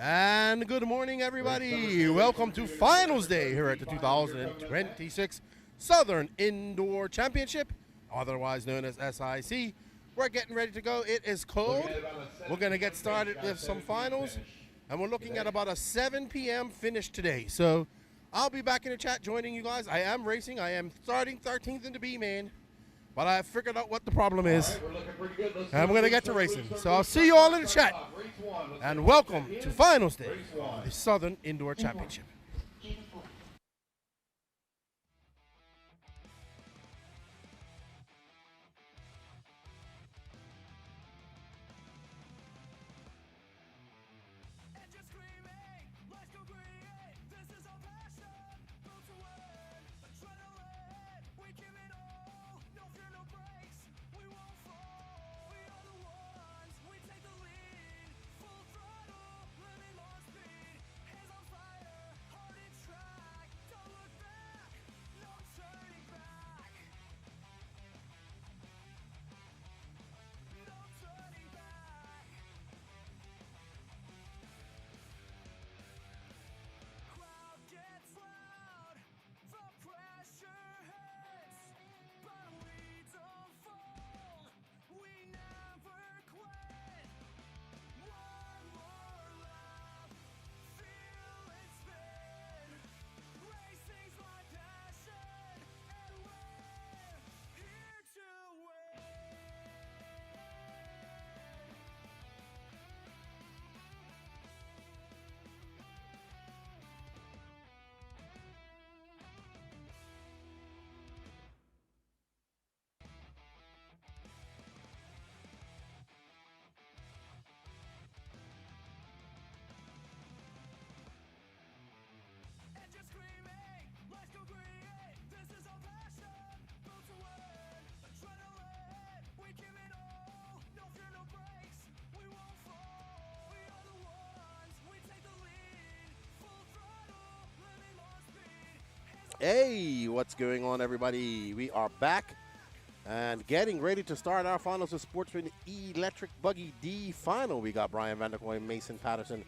And good morning, everybody. Welcome to Finals Day here at the 2026 Southern Indoor Championship, otherwise known as SIC. We're getting ready to go. It is cold. We're going to get started with some finals, and we're looking at about a 7 p.m. finish today. So I'll be back in the chat joining you guys. I am racing. I am starting 13th in the B main, but I figured out what the problem is, and I'm going to get to racing. So I'll see you all in the chat. And welcome to Finals Day of the Southern Indoor Championship. Hey, what's going on, everybody? We are back and getting ready to start our finals of Sportsman Electric Buggy D final. We got Brian Vanderkoy, Mason Patterson,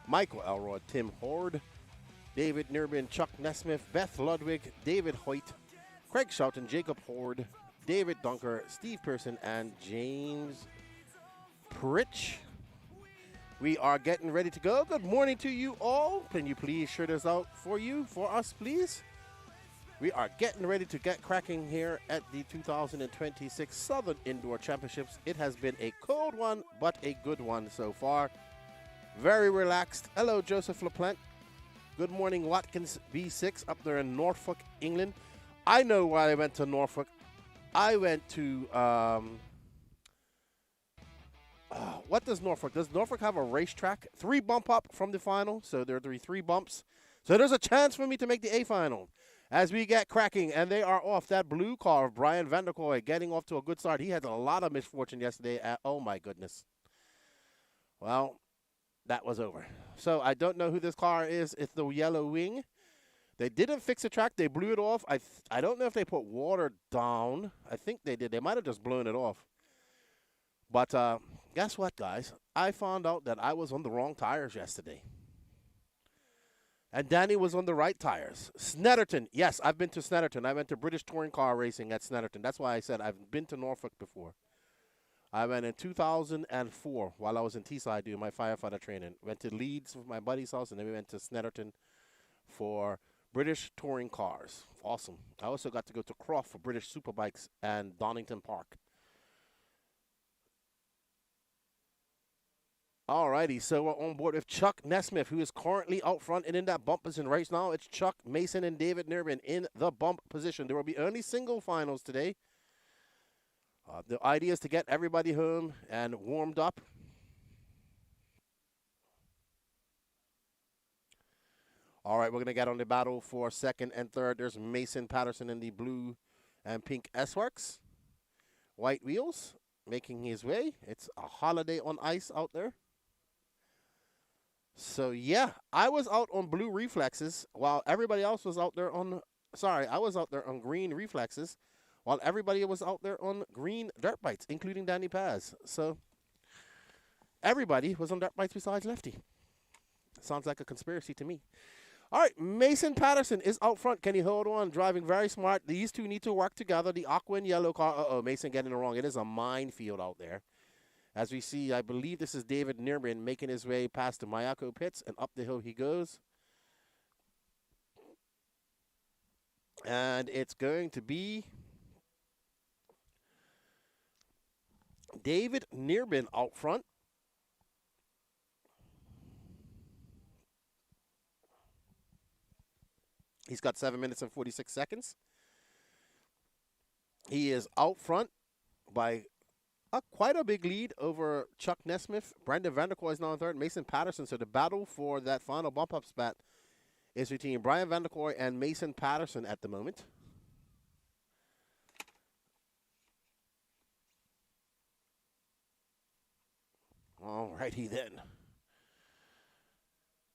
Michael Elrod, Tim Horde, David Nirbin, Chuck Nesmith, Beth Ludwig, David Hoyt, Craig Shelton, Jacob Horde, David Dunker, Steve Pearson, and James Pritch. We are getting ready to go. Good morning to you all. Can you please share this out for us, please? We are getting ready to get cracking here at the 2026 Southern Indoor Championships. It has been a cold one, but a good one so far. Very relaxed. Hello, Joseph LaPlante. Good morning, Watkins B6 up there in Norfolk, England. I know why I went to Norfolk. I went to, what does Norfolk? Does Norfolk have a racetrack? 3 bump up from the final, so there are 3 bumps. So there's a chance for me to make the A final. As we get cracking, and they are off. That blue car of Brian Vanderkoy getting off to a good start. He had a lot of misfortune yesterday. Oh, my goodness. Well, that was over. So I don't know who this car is. It's the Yellow Wing. They didn't fix the track. They blew it off. I don't know if they put water down. I think they did. They might have just blown it off. But guess what, guys? I found out that I was on the wrong tires yesterday. And Danny was on the right tires. Snetterton. Yes, I've been to Snetterton. I went to British Touring Car Racing at Snetterton. That's why I said I've been to Norfolk before. I went in 2004 while I was in Teesside doing my firefighter training. Went to Leeds with my buddy's house, and then we went to Snetterton for British Touring Cars. Awesome. I also got to go to Croft for British Superbikes and Donington Park. Alrighty, so we're on board with Chuck Nesmith, who is currently out front and in that bump position right now. It's Chuck, Mason, and David Nirbin in the bump position. There will be only single finals today. The idea is to get everybody home and warmed up. All right, we're going to get on the battle for second and third. There's Mason Patterson in the blue and pink S-Works. White wheels, making his way. It's a holiday on ice out there. So, yeah, I was out on blue reflexes while everybody else was out there on, I was out there on green reflexes while everybody was out there on green dirt bikes, including Danny Paz. So, everybody was on dirt bikes besides Lefty. Sounds like a conspiracy to me. All right, Mason Patterson is out front. Can he hold on? Driving very smart. These two need to work together. The aqua and yellow car. Uh-oh, Mason getting it wrong. It is a minefield out there. As we see, I believe this is David Nirbin making his way past the Mayako pits, and up the hill he goes. And it's going to be David Nirbin out front. He's got 7 minutes and 46 seconds. He is out front by quite a big lead over Chuck Nesmith. Brendan Vanderkoy is now in third. Mason Patterson. So the battle for that final bump-up spot is between Brian Vanderkoy and Mason Patterson at the moment. All righty then.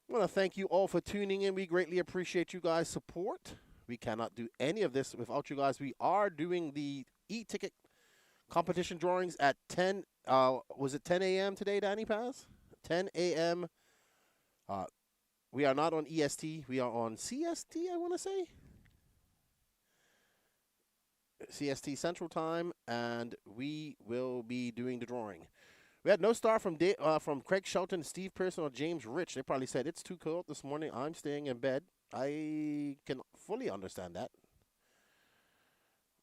I want to thank you all for tuning in. We greatly appreciate you guys' support. We cannot do any of this without you guys. We are doing the e-ticket competition drawings at 10, was it 10 a.m. today, Danny Paz? 10 a.m. We are not on EST. We are on CST, I want to say. CST Central Time, and we will be doing the drawing. We had no star from Craig Shelton, Steve Pearson, or James Rich. They probably said, it's too cold this morning. I'm staying in bed. I can fully understand that.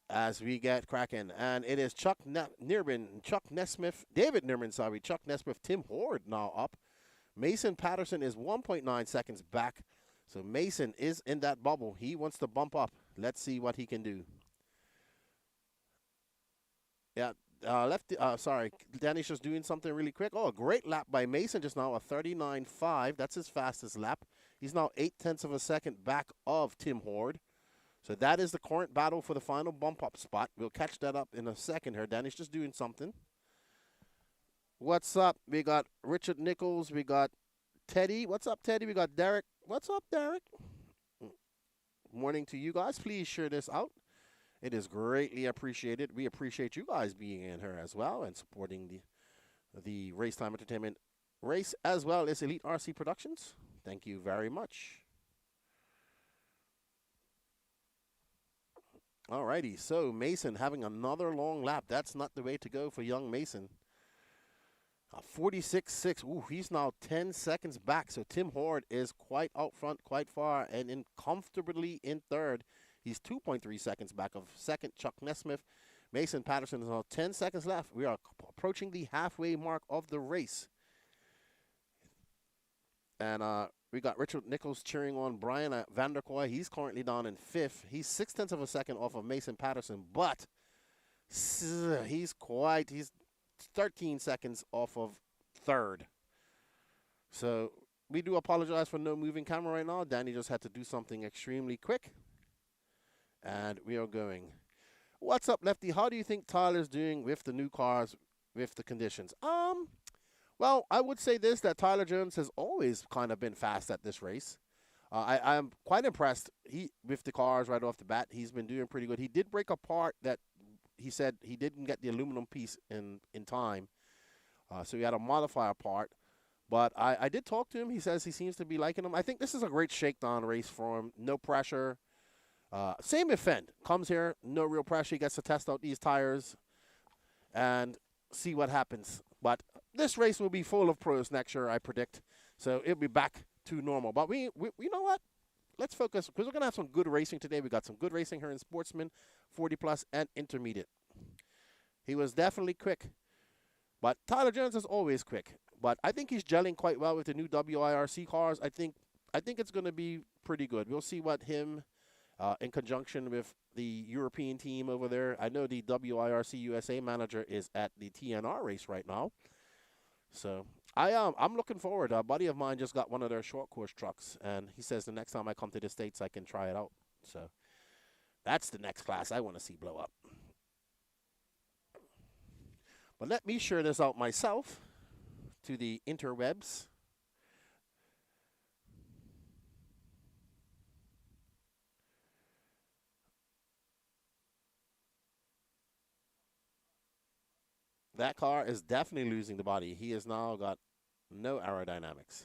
As we get cracking. And it is Chuck Nesmith, David Nirbin, Chuck Nesmith, Tim Horde now up. Mason Patterson is 1.9 seconds back. So Mason is in that bubble. He wants to bump up. Let's see what he can do. Yeah. Danny's just doing something really quick. Oh, a great lap by Mason just now, a 39.5. That's his fastest lap. He's now 0.8 of a second back of Tim Horde. So that is the current battle for the final bump-up spot. We'll catch that up in a second here. Danny's just doing something. What's up? We got Richard Nichols. We got Teddy. What's up, Teddy? We got Derek. What's up, Derek? Morning to you guys. Please share this out. It is greatly appreciated. We appreciate you guys being in here as well and supporting the Race Time Entertainment race as well as Elite RC Productions. Thank you very much. Alrighty, so Mason having another long lap. That's not the way to go for young Mason. 46.6. Ooh, he's now 10 seconds back. So Tim Horde is quite out front, quite far, and comfortably in third. He's 2.3 seconds back of second, Chuck Nesmith. Mason Patterson is now 10 seconds left. We are approaching the halfway mark of the race. And we got Richard Nichols cheering on Brian Vanderkoy. He's currently down in fifth. He's 0.6 of a second off of Mason Patterson, but he's 13 seconds off of third. So we do apologize for no moving camera right now. Danny just had to do something extremely quick. And we are going. What's up, Lefty? How do you think Tyler's doing with the new cars, with the conditions? Well, I would say this, that Tyler Jones has always kind of been fast at this race. I'm quite impressed with the cars right off the bat. He's been doing pretty good. He did break a part that he said he didn't get the aluminum piece in time. So he had a modifier part. But I did talk to him. He says he seems to be liking him. I think this is a great shakedown race for him. No pressure. Same event. Comes here, no real pressure. He gets to test out these tires and see what happens. But this race will be full of pros next year, I predict. So it'll be back to normal. But we you know what? Let's focus, because we're going to have some good racing today. We got some good racing here in Sportsman, 40 plus, and intermediate. He was definitely quick. But Tyler Jones is always quick. But I think he's gelling quite well with the new WIRC cars. I think it's going to be pretty good. We'll see what him, in conjunction with the European team over there. I know the WIRC USA manager is at the TNR race right now. So I'm looking forward. A buddy of mine just got one of their short course trucks, and he says the next time I come to the States, I can try it out. So that's the next class I want to see blow up. But let me share this out myself to the interwebs. That car is definitely losing the body. He has now got no aerodynamics.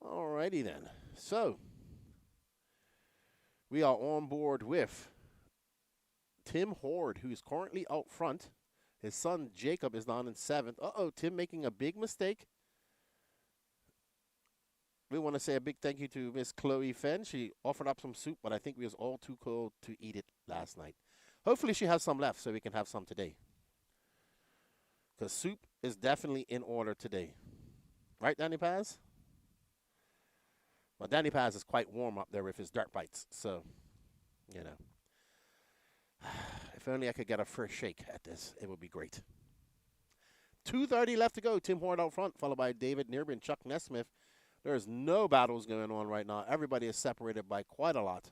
Alrighty then. So we are on board with Tim Horde, who's currently out front. His son Jacob is down in 7th. Tim making a big mistake. We want to say a big thank you to Miss Chloe Fenn. She offered up some soup, but I think we was all too cold to eat it last night. Hopefully she has some left so we can have some today. Because soup is definitely in order today. Right, Danny Paz? Well, Danny Paz is quite warm up there with his dirt bites. So, you know. If only I could get a first shake at this, it would be great. 2:30 left to go. Tim Horde out front, followed by David Nirbin, Chuck Nesmith. There's no battles going on right now. Everybody is separated by quite a lot.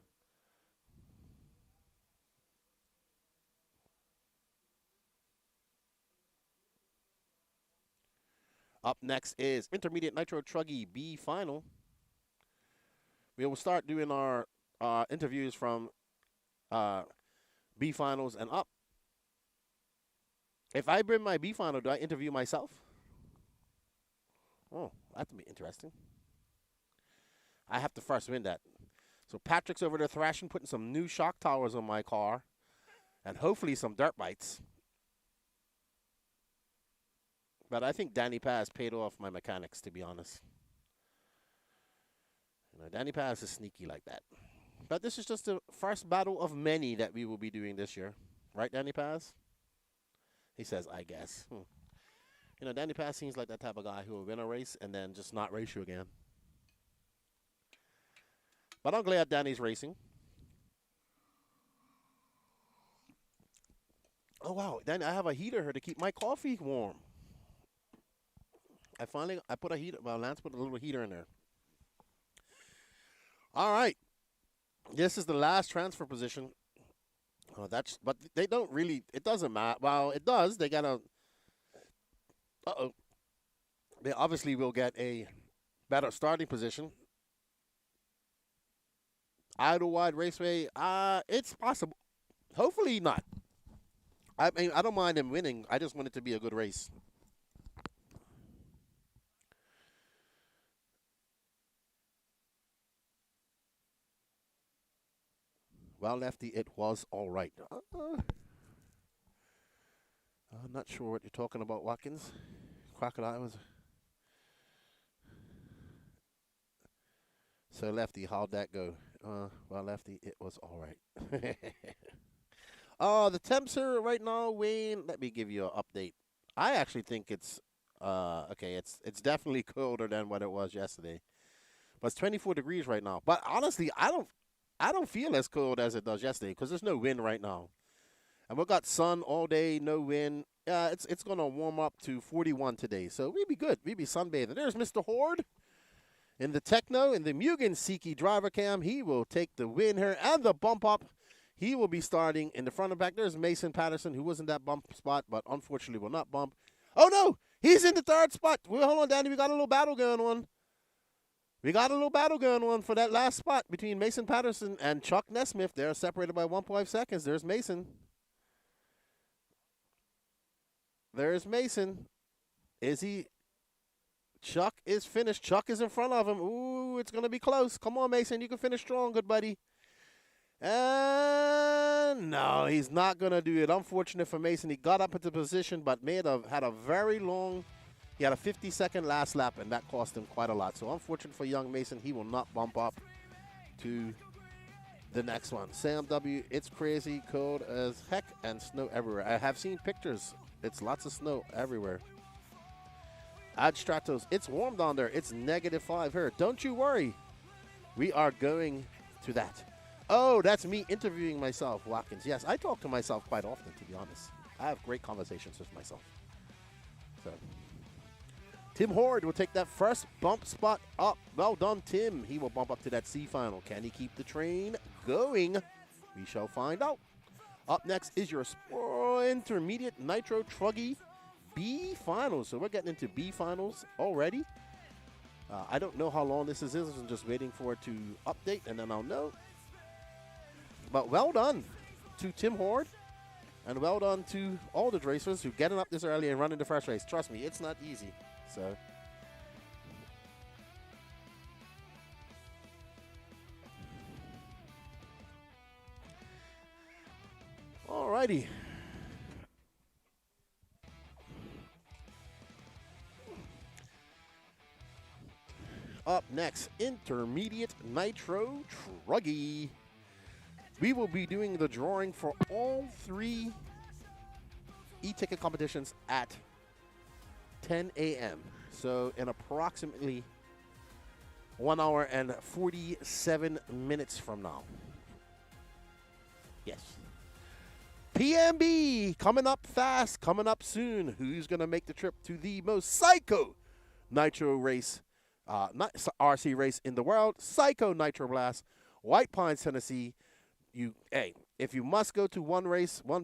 Up next is Intermediate Nitro Truggy B Final. We will start doing our interviews from B Finals and up. If I bring my B Final, do I interview myself? Oh, that'd be interesting. I have to first win that. So Patrick's over there thrashing, putting some new shock towers on my car, and hopefully some dirt bites. But I think Danny Paz paid off my mechanics, to be honest. You know, Danny Paz is sneaky like that. But this is just the first battle of many that we will be doing this year. Right, Danny Paz? He says, I guess. You know, Danny Paz seems like that type of guy who will win a race and then just not race you again. But I'm glad Danny's racing. Oh, wow. Danny, I have a heater here to keep my coffee warm. I put a heater. Well, Lance put a little heater in there. All right. This is the last transfer position. Oh, but they don't really, it doesn't matter. Well, it does. They got a, they obviously will get a better starting position. Idlewild Raceway, it's possible. Hopefully not. I mean, I don't mind him winning. I just want it to be a good race. Well, Lefty, it was all right. I'm not sure what you're talking about, Watkins. Crocodile was... So, Lefty, how'd that go? Well, Lefty, it was all right. The temps are right now, Wayne. Let me give you an update. I actually think it's okay. It's definitely colder than what it was yesterday, but it's 24 degrees right now. But honestly, I don't feel as cold as it does yesterday because there's no wind right now, and we've got sun all day, no wind. It's gonna warm up to 41 today, so we'd be good. We'd be sunbathing. There's Mr. Horde. In the Techno, in the Mugen Siki driver cam, he will take the win here and the bump up. He will be starting in the front and back. There's Mason Patterson, who was in that bump spot, but unfortunately will not bump. Oh, no, he's in the third spot. Well, hold on, Danny. We got a little battle going on. We got a little battle going on for that last spot between Mason Patterson and Chuck Nesmith. They're separated by 1.5 seconds. There's Mason. There's Mason. Is he? Chuck is finished. Chuck is in front of him. Ooh, it's going to be close. Come on, Mason. You can finish strong, good buddy. And no, he's not going to do it. Unfortunate for Mason. He got up into position, but had a very long, he had a 50-second last lap, and that cost him quite a lot. So unfortunate for young Mason. He will not bump up to the next one. Sam W., it's crazy, cold as heck, and snow everywhere. I have seen pictures. It's lots of snow everywhere. Ad Stratos, it's warm down there. It's -5 here. Don't you worry. We are going to that. Oh, that's me interviewing myself, Watkins. Yes, I talk to myself quite often, to be honest. I have great conversations with myself. So, Tim Horde will take that first bump spot up. Well done, Tim. He will bump up to that C final. Can he keep the train going? We shall find out. Up next is your intermediate Nitro Truggy B finals. So we're getting into B finals already. I don't know how long this is. I'm just waiting for it to update, and then I'll know. But well done to Tim Horde, and well done to all the racers who getting up this early and running the first race. Trust me, it's not easy. So. Alrighty. Up next, intermediate Nitro Truggy. We will be doing the drawing for all 3 e-ticket competitions at 10 a.m. So in approximately 1 hour and 47 minutes from now. Yes. PMB coming up fast, coming up soon. Who's going to make the trip to the most psycho Nitro race, RC race in the world? Psycho Nitro Blast, White Pines, Tennessee. If you must go to one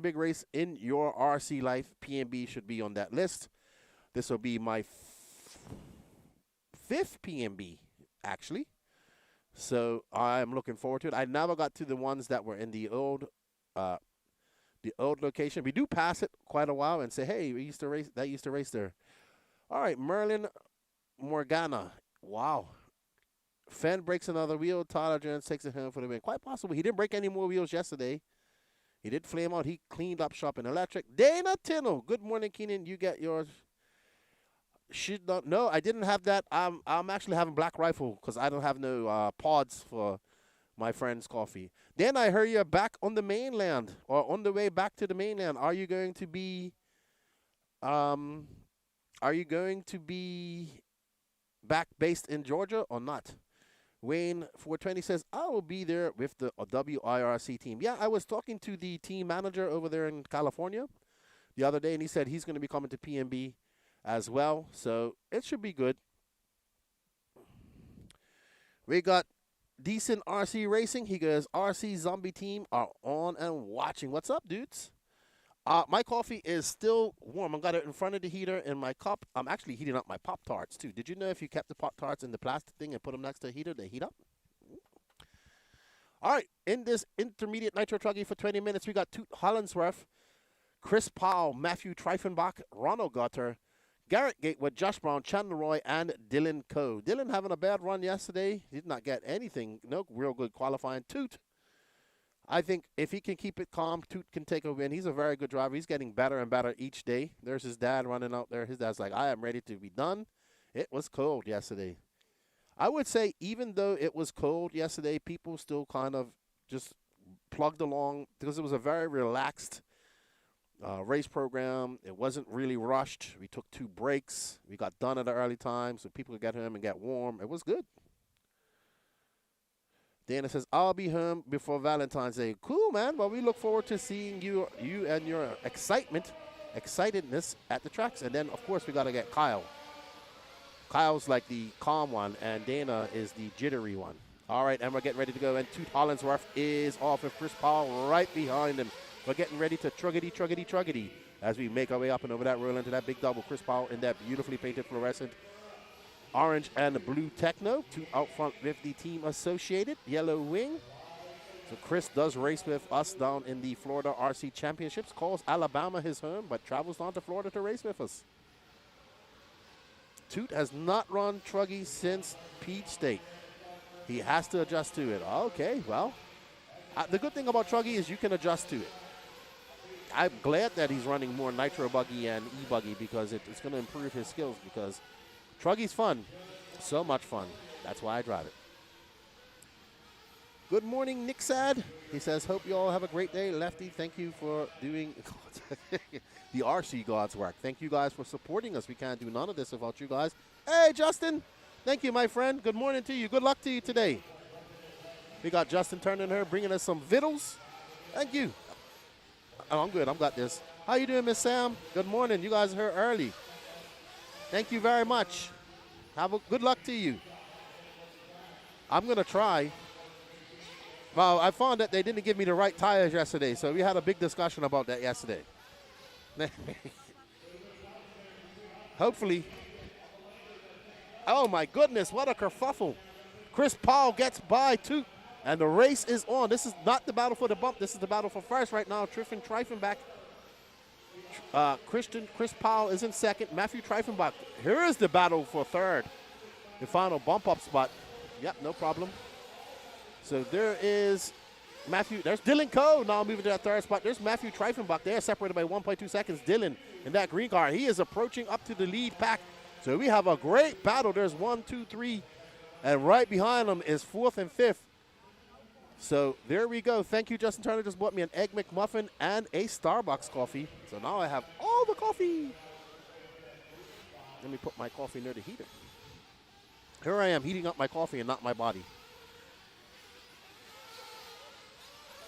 big race in your RC life, PMB should be on that list. This will be my 5th PMB, actually. So I'm looking forward to it. I never got to the ones that were in the old location. We do pass it quite a while and say, hey, we used to race there. All right, Merlin Morgana. Wow. Fenn breaks another wheel. Tyler Jones takes it home for the win. Quite possible. He didn't break any more wheels yesterday. He did flame out. He cleaned up shop in electric. Dana Tino. Good morning, Keenan. You get yours. Should not. No, I didn't have that. I'm actually having Black Rifle because I don't have no pods for my friend's coffee. Then I heard you're back on the mainland or on the way back to the mainland. Are you going to be back based in Georgia or not? Wayne 420 says, I will be there with the WIRC team. Yeah, I was talking to the team manager over there in California the other day, and he said he's going to be coming to PMB as well. So it should be good. We got Decent RC Racing. He goes, RC Zombie team are on and watching. What's up, dudes? My coffee is still warm. I got it in front of the heater in my cup. I'm actually heating up my Pop-Tarts, too. Did you know if you kept the Pop-Tarts in the plastic thing and put them next to the heater, they heat up? All right, in this intermediate Nitro Truggy for 20 minutes, we got Toot Hollandsworth, Chris Powell, Matthew Treifenbach, Ronald Gutter, Garrett Gatewood, Josh Brown, Chandler Roy, and Dylan Coe. Dylan having a bad run yesterday. He did not get anything, no real good qualifying. Toot, I think if he can keep it calm, Toot can take a win. He's a very good driver. He's getting better and better each day. There's his dad running out there. His dad's like, I am ready to be done. It was cold yesterday. I would say even though it was cold yesterday, people still kind of just plugged along because it was a very relaxed race program. It wasn't really rushed. We took 2 breaks. We got done at an early time so people could get home and get warm. It was good. Dana says, I'll be home before Valentine's Day. Cool, man. Well, we look forward to seeing you and your excitedness at the tracks. And then, of course, we got to get Kyle. Kyle's like the calm one, and Dana is the jittery one. All right, and we're getting ready to go. And Toot Hollandsworth is off with Chris Powell right behind him. We're getting ready to truggity as we make our way up and over that roll into that big double. Chris Powell in that beautifully painted fluorescent orange and blue Techno. Toot out front with the team associated, yellow wing. So Chris does race with us down in the Florida RC Championships. Calls Alabama his home, but travels down to Florida to race with us. Toot has not run Truggy since Peach State. He has to adjust to it. Okay, well, the good thing about Truggy is you can adjust to it. I'm glad that he's running more Nitro buggy and E-buggy because it's going to improve his skills because Truggy's fun. So much fun. That's why I drive it. Good morning, Nick Sad. He says, hope you all have a great day. Lefty, thank you for doing the RC God's work. Thank you guys for supporting us. We can't do none of this without you guys. Hey, Justin. Thank you, my friend. Good morning to you. Good luck to you today. We got Justin turning her, bringing us some vittles. Thank you. Oh, I'm good. I've got this. How you doing, Miss Sam? Good morning. You guys are here early. Thank you very much. Have a good luck to you. I'm going to try. Well, I found that they didn't give me the right tires yesterday, so we had a big discussion about that yesterday. Hopefully. Oh, my goodness, what a kerfuffle. Chris Paul gets by Toot, and the race is on. This is not the battle for the bump. This is the battle for first right now. Treifenbach. Chris Powell is in second. Matthew Treifenbach. Here is the battle for third. The final bump-up spot. Yep, no problem. So there is Matthew. There's Dylan Coe now moving to that third spot. There's Matthew Treifenbach. They are separated by 1.2 seconds. Dylan in that green car. He is approaching up to the lead pack. So we have a great battle. There's 1, 2, 3. And right behind them is 4th and 5th. So there we go. Thank you, Justin Turner. Just bought me an Egg McMuffin and a Starbucks coffee. So now I have all the coffee. Let me put my coffee near the heater. Here I am heating up my coffee and not my body.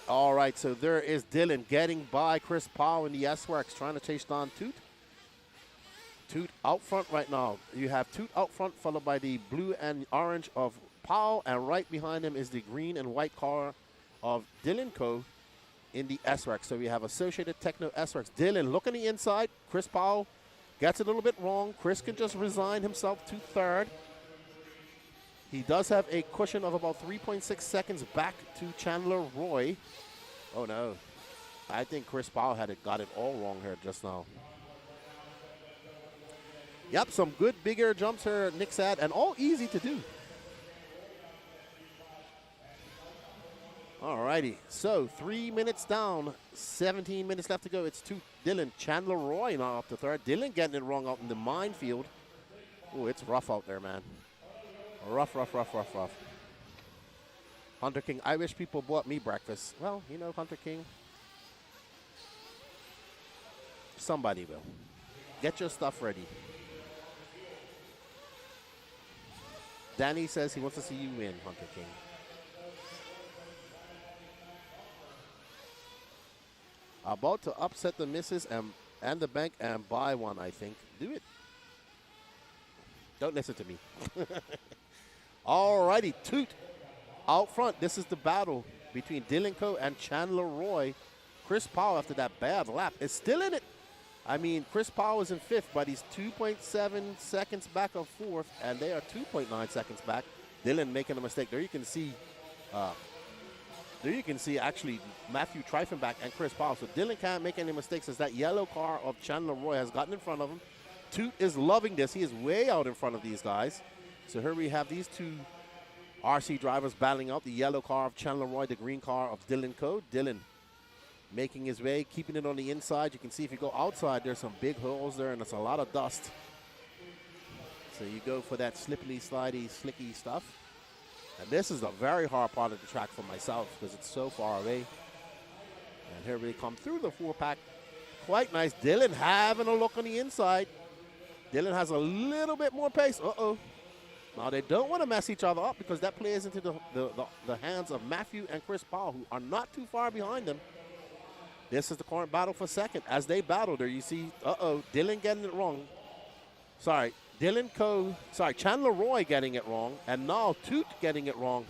All right, so there is Dylan getting by Chris Powell in the S-Works, trying to chase down Toot. Toot out front right now. You have Toot out front, followed by the blue and orange of Powell, and right behind him is the green and white car of Dylan Coe in the S-Works. So we have Associated Techno S-Works. Dylan, look on the inside. Chris Powell gets it a little bit wrong. Chris can just resign himself to third. He does have a cushion of about 3.6 seconds back to Chandler Roy. Oh, no. I think Chris Powell got it all wrong here just now. Yep, some good big air jumps here, Nick said, and all easy to do. All righty. So 3 minutes down, 17 minutes left to go. It's to Dylan. Chandler Roy now up to third. Dylan getting it wrong out in the minefield. Oh, it's rough out there, man. Rough. Hunter King, I wish people bought me breakfast. Well, you know, Hunter King, somebody will. Get your stuff ready. Danny says he wants to see you win, Hunter King. About to upset the missus and the bank and buy one, I think. Do it. Don't listen to me. All righty, Toot out front. This is the battle between Dylan Coe and Chandler Roy. Chris Powell, after that bad lap, is still in it. I mean, Chris Powell is in 5th, but he's 2.7 seconds back of 4th, and they are 2.9 seconds back. Dylan making a mistake. There you can see actually Matthew Treifenbach and Chris Powell. So Dylan can't make any mistakes as that yellow car of Chandler Roy has gotten in front of him. Toot is loving this. He is way out in front of these guys. So here we have these two RC drivers battling out. The yellow car of Chandler Roy, the green car of Dylan Coe. Dylan making his way, keeping it on the inside. You can see if you go outside, there's some big holes there, and there's a lot of dust. So you go for that slippy, slidey, slicky stuff. And this is a very hard part of the track for myself because it's so far away. And here we come through the 4-pack. Quite nice. Dylan having a look on the inside. Dylan has a little bit more pace. Uh-oh. Now, they don't want to mess each other up because that plays into the hands of Matthew and Chris Powell, who are not too far behind them. This is the current battle for second. As they battle there, you see, Dylan getting it wrong. Chandler Roy getting it wrong, and now Toot getting it wrong.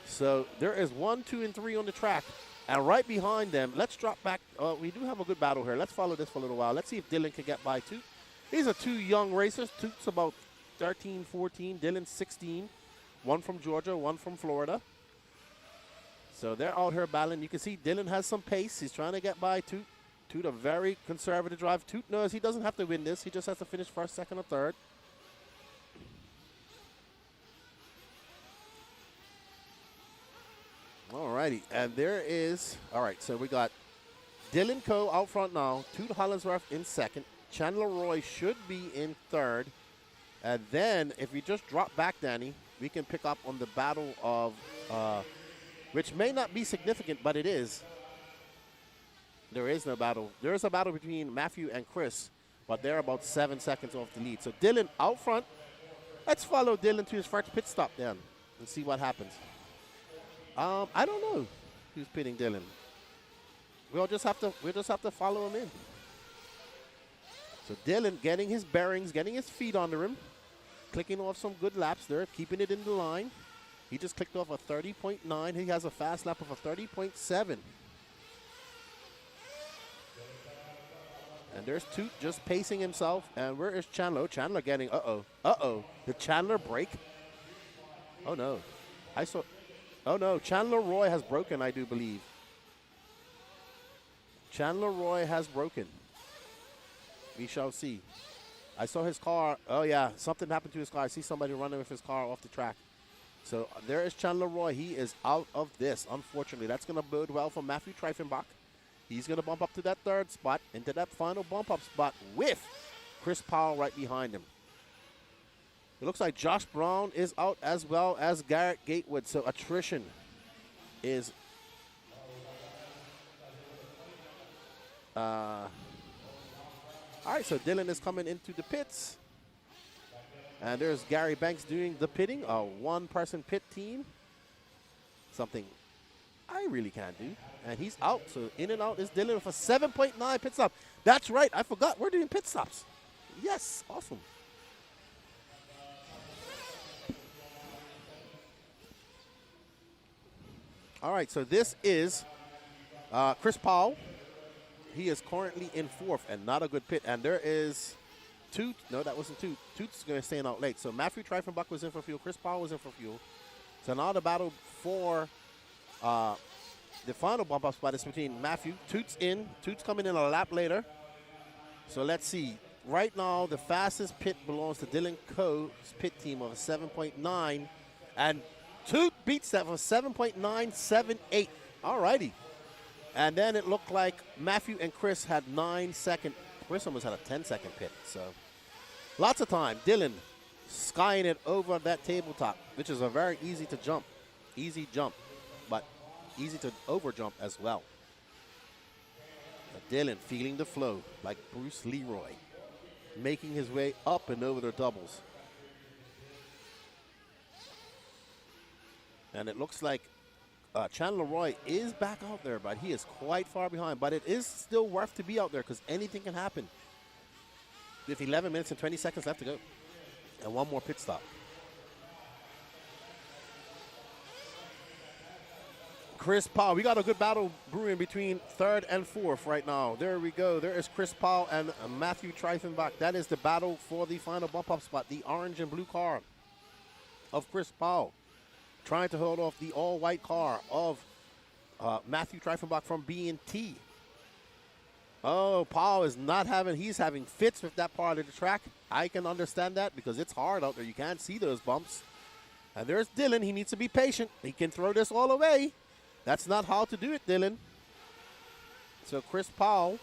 So there is 1, 2, and 3 on the track. And right behind them, let's drop back. We do have a good battle here. Let's follow this for a little while. Let's see if Dylan can get by Toot. These are two young racers. Toot's about 13, 14. Dylan, 16. One from Georgia, one from Florida. So they're out here battling. You can see Dylan has some pace. He's trying to get by Toot. Toot, a very conservative drive. Toot knows he doesn't have to win this. He just has to finish first, second, or third. Alrighty, and there is, all right, so we got Dylan Coe out front now, Toot Hollinsworth in second, Chandler Roy should be in third, and then if we just drop back, Danny, we can pick up on the battle of, which may not be significant, but it is. There is no battle. There is a battle between Matthew and Chris, but they're about 7 seconds off the lead. So Dylan out front. Let's follow Dylan to his first pit stop then and see what happens. I don't know who's pitting Dylan. We'll just have to follow him in. So Dylan getting his bearings, getting his feet under him, clicking off some good laps there, keeping it in the line. He just clicked off a 30.9. He has a fast lap of a 30.7. And there's Toot just pacing himself. And where is Chandler? Chandler getting, Did Chandler break? Oh no. Oh no, Chandler Roy has broken, I do believe. Chandler Roy has broken. We shall see. I saw his car. Oh yeah, something happened to his car. I see somebody running with his car off the track. So there is Chandler Roy. He is out of this, unfortunately. That's going to bode well for Matthew Treifenbach. He's going to bump up to that third spot, into that final bump-up spot with Chris Powell right behind him. It looks like Josh Brown is out as well as Garrett Gatewood. So attrition is all right, so Dylan is coming into the pits. And there's Gary Banks doing the pitting, a one-person pit team. Something I really can't do. And he's out, so in and out is Dylan with a 7.9 pit stop. That's right, I forgot, we're doing pit stops. Yes, awesome. All right, so this is Chris Powell. He is currently in fourth and not a good pit. And there is Toot. No, that wasn't Toot. Toot's going to stay out late. So Matthew Treifenbach was in for fuel. Chris Powell was in for fuel. So now the battle for the final bump-up spot is between Matthew. Toot's in. Toot's coming in a lap later. So let's see. Right now, the fastest pit belongs to Dylan Coe's pit team of a 7.9. And Toot beats that for 7.978. All righty. And then it looked like Matthew and Chris had 9 second. Chris almost had a 10-second pit. So lots of time. Dylan skying it over that tabletop, which is a very easy to jump. Easy jump, but easy to over jump as well. But Dylan feeling the flow like Bruce Leroy, making his way up and over the doubles. And it looks like Chandler Roy is back out there, but he is quite far behind. But it is still worth to be out there because anything can happen. With 11 minutes and 20 seconds left to go. And one more pit stop. Chris Powell. We got a good battle brewing between third and fourth right now. There we go. There is Chris Powell and Matthew Treifenbach. That is the battle for the final bump-up spot. The orange and blue car of Chris Powell, trying to hold off the all-white car of Matthew Treifenbach from B&T. Oh, Paul is not having, he's having fits with that part of the track. I can understand that because it's hard out there. You can't see those bumps. And there's Dylan. He needs to be patient. He can throw this all away. That's not how to do it, Dylan. So Chris Powell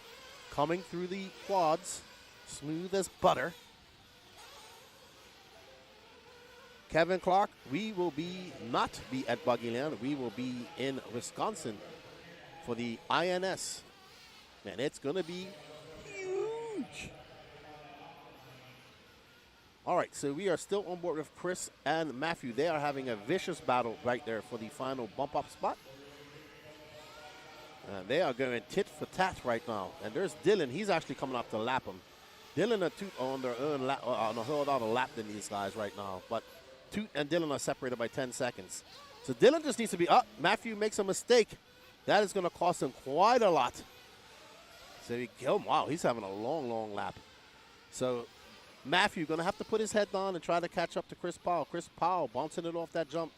coming through the quads, smooth as butter. Kevin Clark, we will not be at Buggyland. We will be in Wisconsin for the INS. And it's going to be huge. All right, so we are still on board with Chris and Matthew. They are having a vicious battle right there for the final bump-up spot. And they are going tit for tat right now. And there's Dylan. He's actually coming up to lap him. Dylan and Toot are on their own lap, on a whole other lap than these guys right now. But Toot and Dylan are separated by 10 seconds. So Dylan just needs to be up. Matthew makes a mistake. That is going to cost him quite a lot. So wow, he's having a long, long lap. So Matthew going to have to put his head down and try to catch up to Chris Powell. Chris Powell bouncing it off that jump.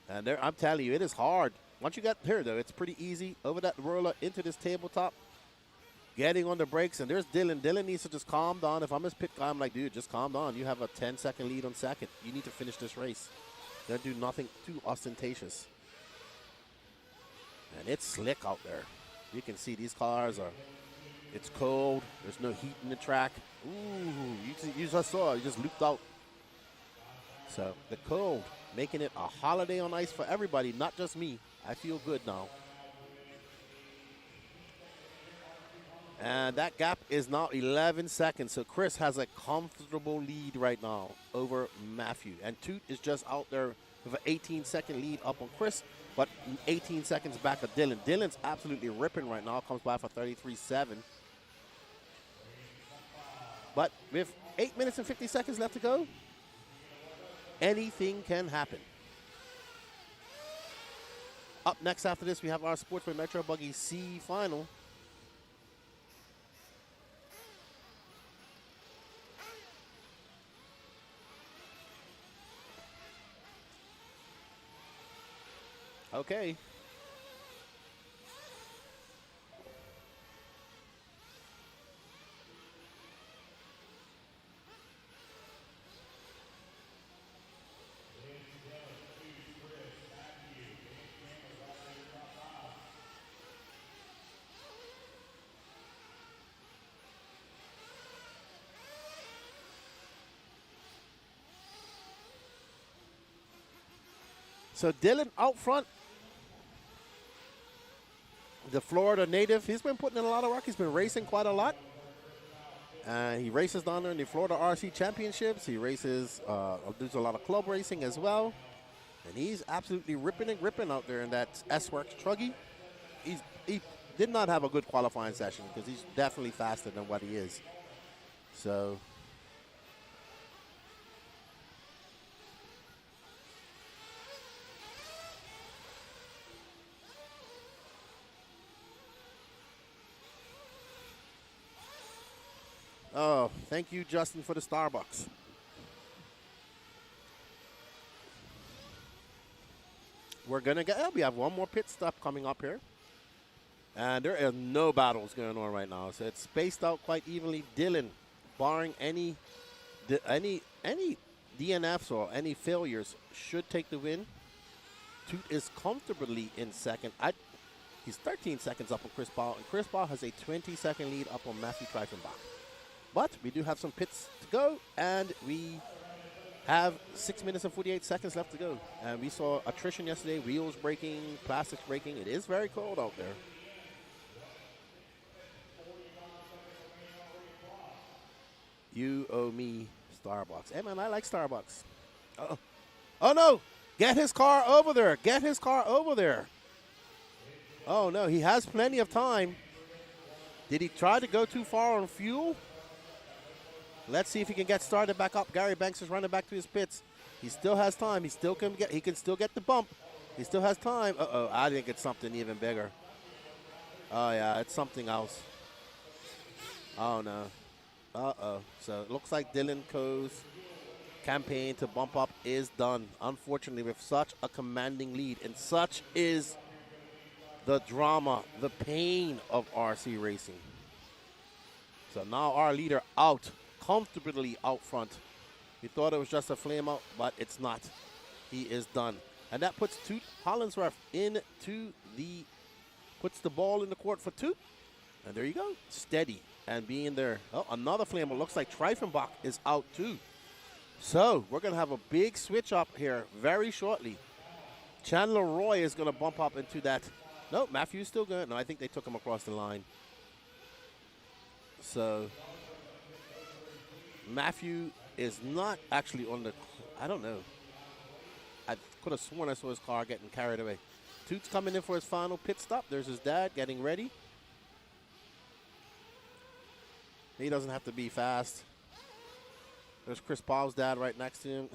And there, I'm telling you, it is hard. Once you get here, though, it's pretty easy. Over that roller into this tabletop. Getting on the brakes, and there's Dylan. Dylan needs to just calm down. If I'm his pit guy, I'm like, dude, just calm down. You have a 10-second lead on second. You need to finish this race. Don't do nothing too ostentatious. And it's slick out there. You can see these cars are, it's cold. There's no heat in the track. Ooh, you just saw it. You just looped out. So the cold, making it a holiday on ice for everybody, not just me. I feel good now. And that gap is now 11 seconds. So Chris has a comfortable lead right now over Matthew. And Toot is just out there with an 18-second lead up on Chris, but 18 seconds back of Dylan. Dylan's absolutely ripping right now. Comes by for 33.7. But with 8 minutes and 50 seconds left to go, anything can happen. Up next after this, we have our Sportsman Nitro Buggy C final. Okay. So Dylan out front, the Florida native, he's been putting in a lot of work. He's been racing quite a lot. He races down there in the Florida RC Championships. He races, does a lot of club racing as well. And he's absolutely ripping and gripping out there in that S-Works truggy. He did not have a good qualifying session because he's definitely faster than what he is. So oh, thank you, Justin, for the Starbucks. We're going to get, we have one more pit stop coming up here. And there are no battles going on right now. So it's spaced out quite evenly. Dylan, barring any DNFs or any failures, should take the win. Toot is comfortably in second. He's 13 seconds up on Chris Powell. And Chris Powell has a 20-second lead up on Matthew Treifenbach. But we do have some pits to go, and we have 6 minutes and 48 seconds left to go. And we saw attrition yesterday, wheels breaking, plastics breaking. It is very cold out there. You owe me Starbucks. Hey, man, I like Starbucks. Uh-oh. Oh, no. Get his car over there. Get his car over there. Oh, no. He has plenty of time. Did he try to go too far on fuel? Let's see if he can get started back up. Gary Banks is running back to his pits. He still has time. He can still get the bump. He still has time. Uh-oh. I think it's something even bigger. Oh, yeah. It's something else. Oh, no. Uh-oh. So it looks like Dylan Coe's campaign to bump up is done. Unfortunately, with such a commanding lead. And such is the drama, the pain of RC racing. So now our leader out, comfortably out front. We thought it was just a flame out, but it's not. He is done. And that puts Toot Hollinsworth into puts the ball in the court for Toot. And there you go. Steady. And being there. Oh, another flame. It looks like Treifenbach is out too. So we're going to have a big switch up here very shortly. Chandler Roy is going to bump up into that. No, Matthew's still good. No, I think they took him across the line. So Matthew is not actually on the, I don't know. I could have sworn I saw his car getting carried away. Toot's coming in for his final pit stop. There's his dad getting ready. He doesn't have to be fast. There's Chris Paul's dad right next to him.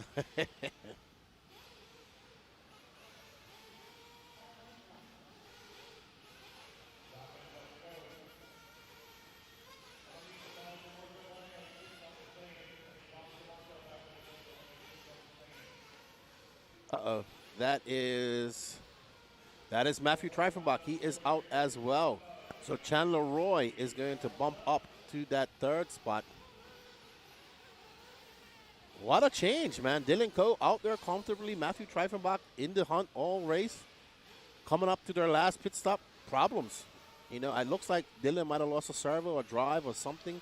Uh-oh. That is Matthew Treifenbach. He is out as well. So Chandler Roy is going to bump up to that third spot. What a change, man. Dylan Coe out there comfortably. Matthew Treifenbach in the hunt all race. Coming up to their last pit stop. Problems. You know, it looks like Dylan might have lost a servo or drive or something.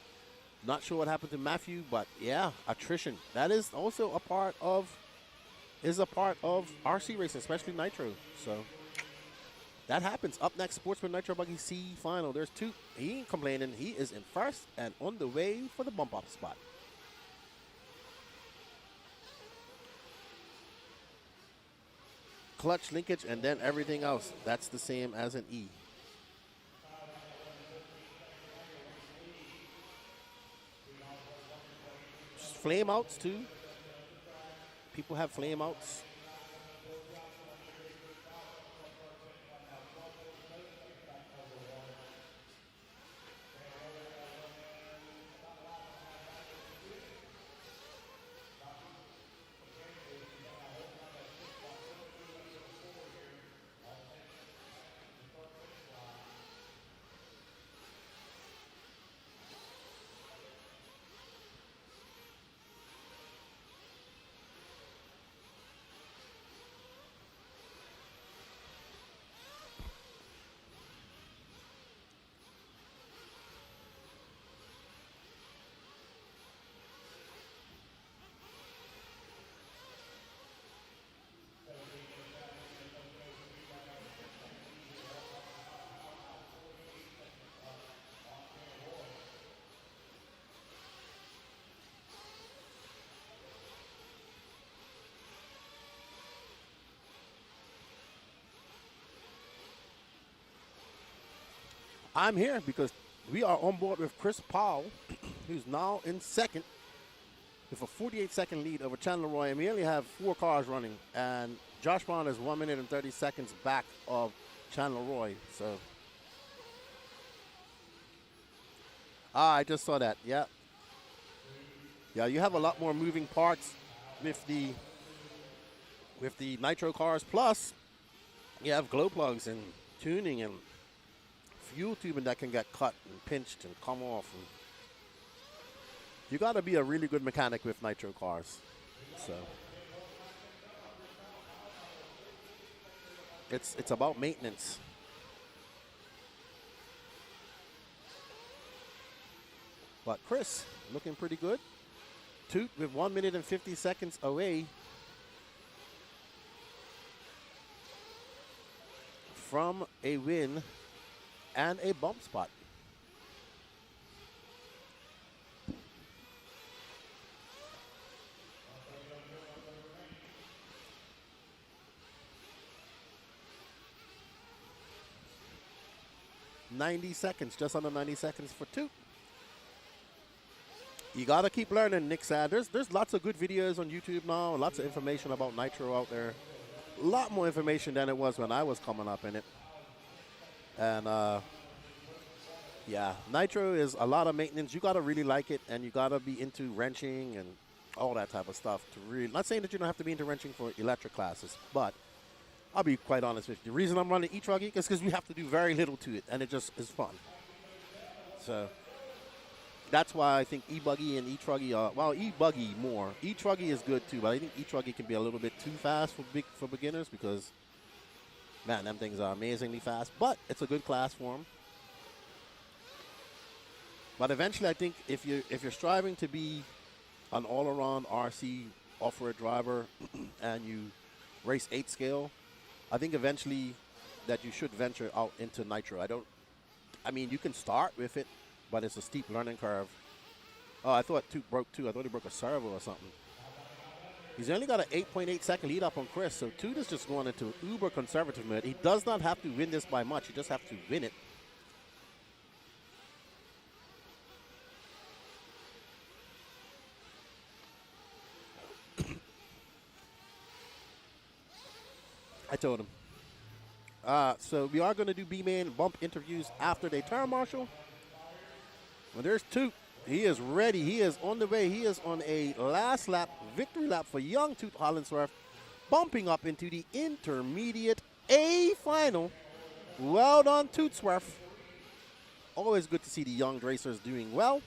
Not sure what happened to Matthew, but yeah, attrition. That is also a part of RC racing, especially Nitro. So that happens. Up next, Sportsman Nitro Buggy C final. There's two. He ain't complaining. He is in first and on the way for the bump up spot. Clutch linkage and then everything else. That's the same as an E. Flame outs too. People have flame outs. I'm here because we are on board with Chris Powell, who's now in second with a 48-second lead over Chandler Roy. And we only have 4 cars running. And Josh Brown is 1 minute and 30 seconds back of Chandler Roy. So, I just saw that. Yeah. Yeah, you have a lot more moving parts with the Nitro cars. Plus, you have glow plugs and tuning and fuel tubing that can get cut and pinched and come off. And you got to be a really good mechanic with Nitro cars. So it's about maintenance. But Chris looking pretty good. Toot with 1 minute and 50 seconds away from a win and a bump spot. Just under 90 seconds for Toot. You gotta keep learning, Nick said. There's lots of good videos on YouTube now, lots of information about Nitro out there. A lot more information than it was when I was coming up in it. And yeah, Nitro is a lot of maintenance. You gotta really like it, and you gotta be into wrenching and all that type of stuff to really. Not saying that you don't have to be into wrenching for electric classes, but I'll be quite honest with you. The reason I'm running E-truggy is because we have to do very little to it, and it just is fun. So that's why I think E-buggy and E-truggy are, well, E-buggy more. E-truggy is good too, but I think E-truggy can be a little bit too fast for beginners because, man, them things are amazingly fast. But it's a good class for them. But eventually, I think if you're striving to be an all-around RC off-road driver and you race 8 scale, I think eventually that you should venture out into Nitro. I mean, you can start with it, but it's a steep learning curve. Oh, I thought Toot broke too. I thought he broke a servo or something. He's only got an 8.8 second lead up on Chris, so Toot is just going into uber conservative mode. He does not have to win this by much. He just has to win it. I told him. So we are going to do B-main bump interviews after they turn, Marshall. Well, there's Toot. He is ready. He is on the way. He is on a last lap, victory lap for young Toot Hollinsworth. bumping up into the intermediate A final. Well done, Tootsworth. Always good to see the young racers doing well.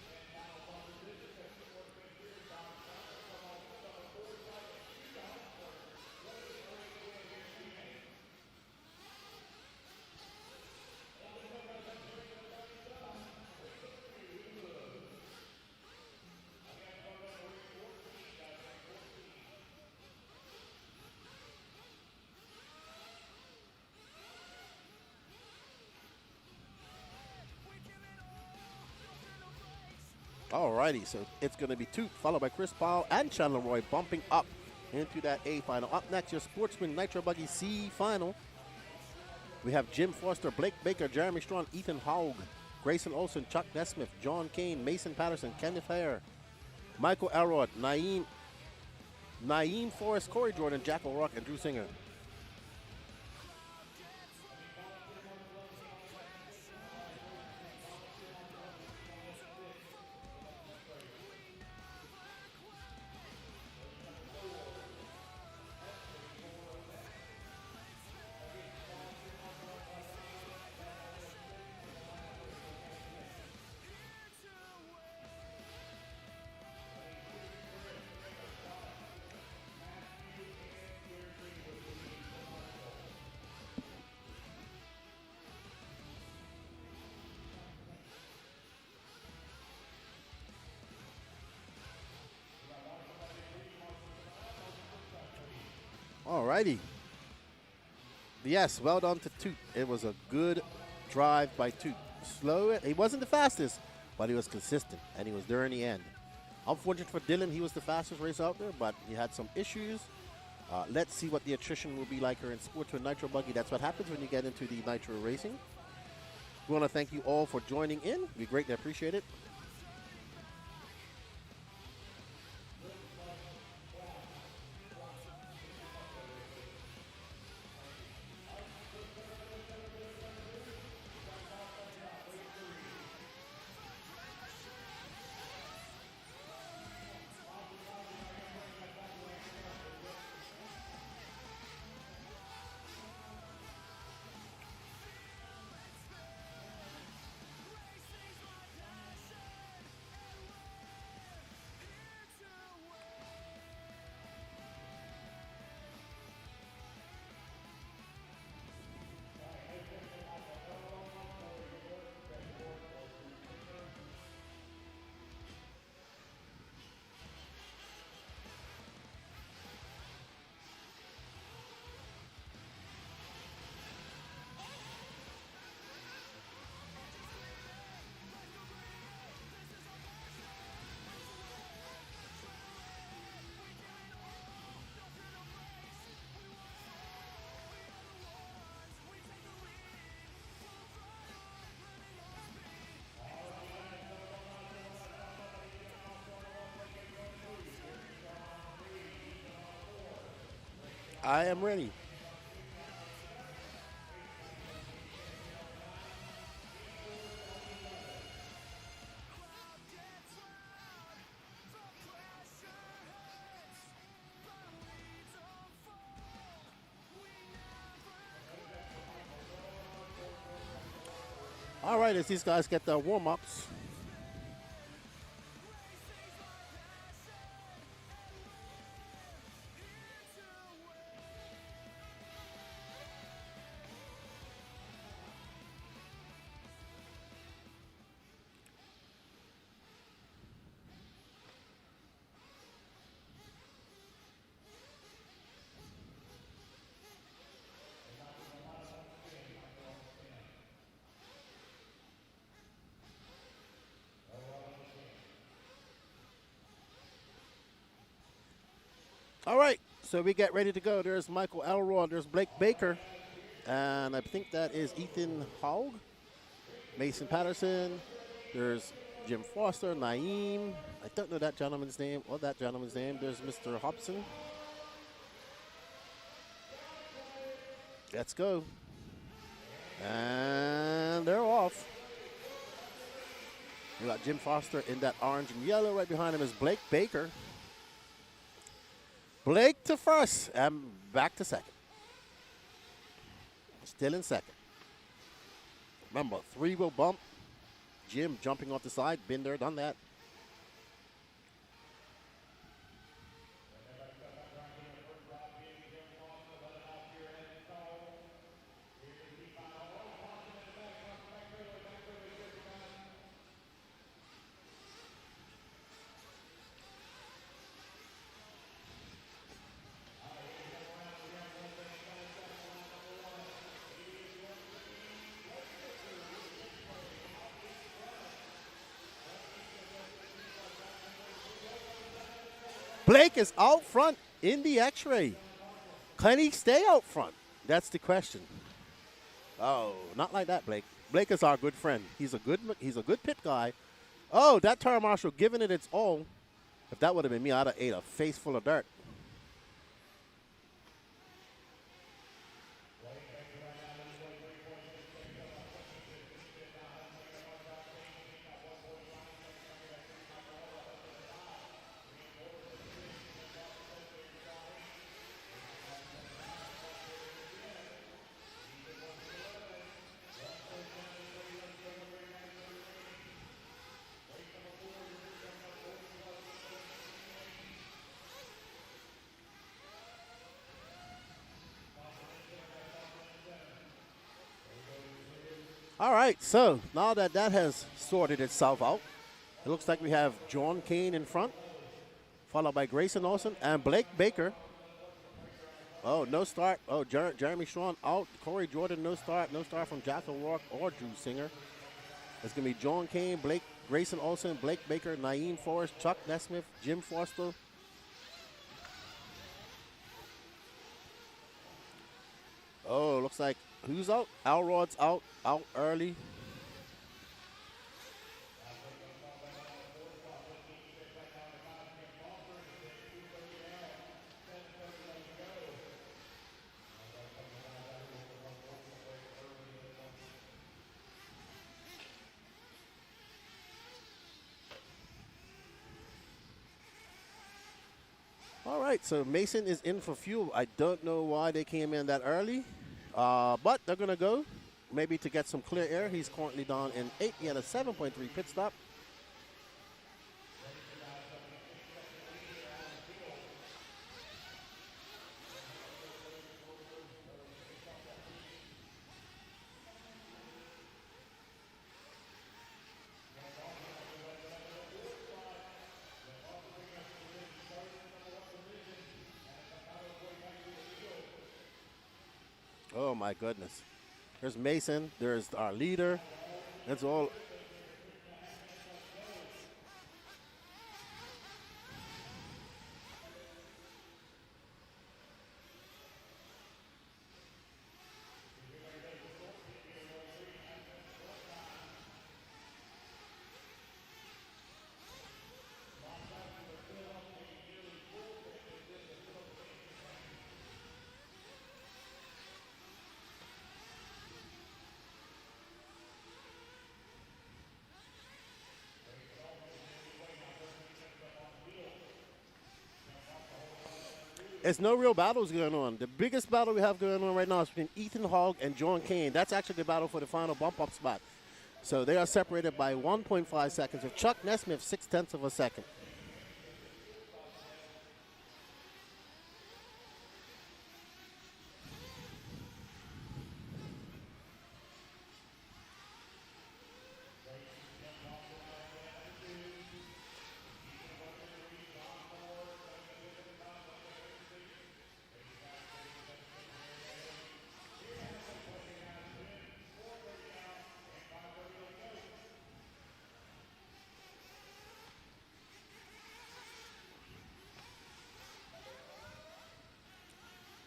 Alrighty, so it's going to be Toot, followed by Chris Powell and Chandler Roy bumping up into that A final. Up next, your Sportsman Nitro Buggy C final. We have Jim Foster, Blake Baker, Jeremy Strong, Ethan Haug, Grayson Olson, Chuck Nesmith, John Kane, Mason Patterson, Kenneth Hare, Michael Elrod, Naeem Forrest, Corey Jordan, Jack O'Rourke, and Drew Singer. Alrighty. Yes, well done to Toot. It was a good drive by Toot. Slow. He wasn't the fastest, but he was consistent, and he was there in the end. Unfortunate for Dylan, he was the fastest racer out there, but he had some issues. Let's see what the attrition will be like here in Sportsman Nitro Buggy. That's what happens when you get into the Nitro racing. We want to thank you all for joining in. We greatly appreciate it. I am ready. All right, as these guys get their warm-ups. All right, so we get ready to go. There's Michael Elrod, there's Blake Baker, and I think that is Ethan Haug, Mason Patterson, there's Jim Foster, Naeem, I don't know that gentleman's name or that gentleman's name. There's Mr. Hobson. Let's go. And they're off. We got Jim Foster in that orange and yellow. Right behind him is Blake Baker. Blake to first and back to second. Still in second. Remember, 3 will bump. Jim jumping off the side. Been there, done that. Blake is out front in the X-ray. Can he stay out front? That's the question. Oh, not like that, Blake. Blake is our good friend. He's a good pit guy. Oh, that turn marshal giving it its all. If that would have been me, I'd have ate a face full of dirt. All right, so now that that has sorted itself out, it looks like we have John Kane in front, followed by Grayson Olsen and Blake Baker. Oh, no start. Oh, Jeremy Strawn out. Corey Jordan, no start. No start from Jack O'Rourke or Drew Singer. It's going to be John Kane, Grayson Olsen, Blake Baker, Naeem Forrest, Chuck Nesmith, Jim Foster. Oh, looks like who's out? Alrod's out early. All right, so Mason is in for fuel. I don't know why they came in that early, but they're going to go maybe to get some clear air. He's currently down in 8th. He had a 7.3 pit stop. Oh, my goodness. There's Mason. There's our leader. That's all. There's no real battles going on. The biggest battle we have going on right now is between Ethan Hogg and John Kane. That's actually the battle for the final bump-up spot. So they are separated by 1.5 seconds, with Chuck Nesmith 0.6 of a second.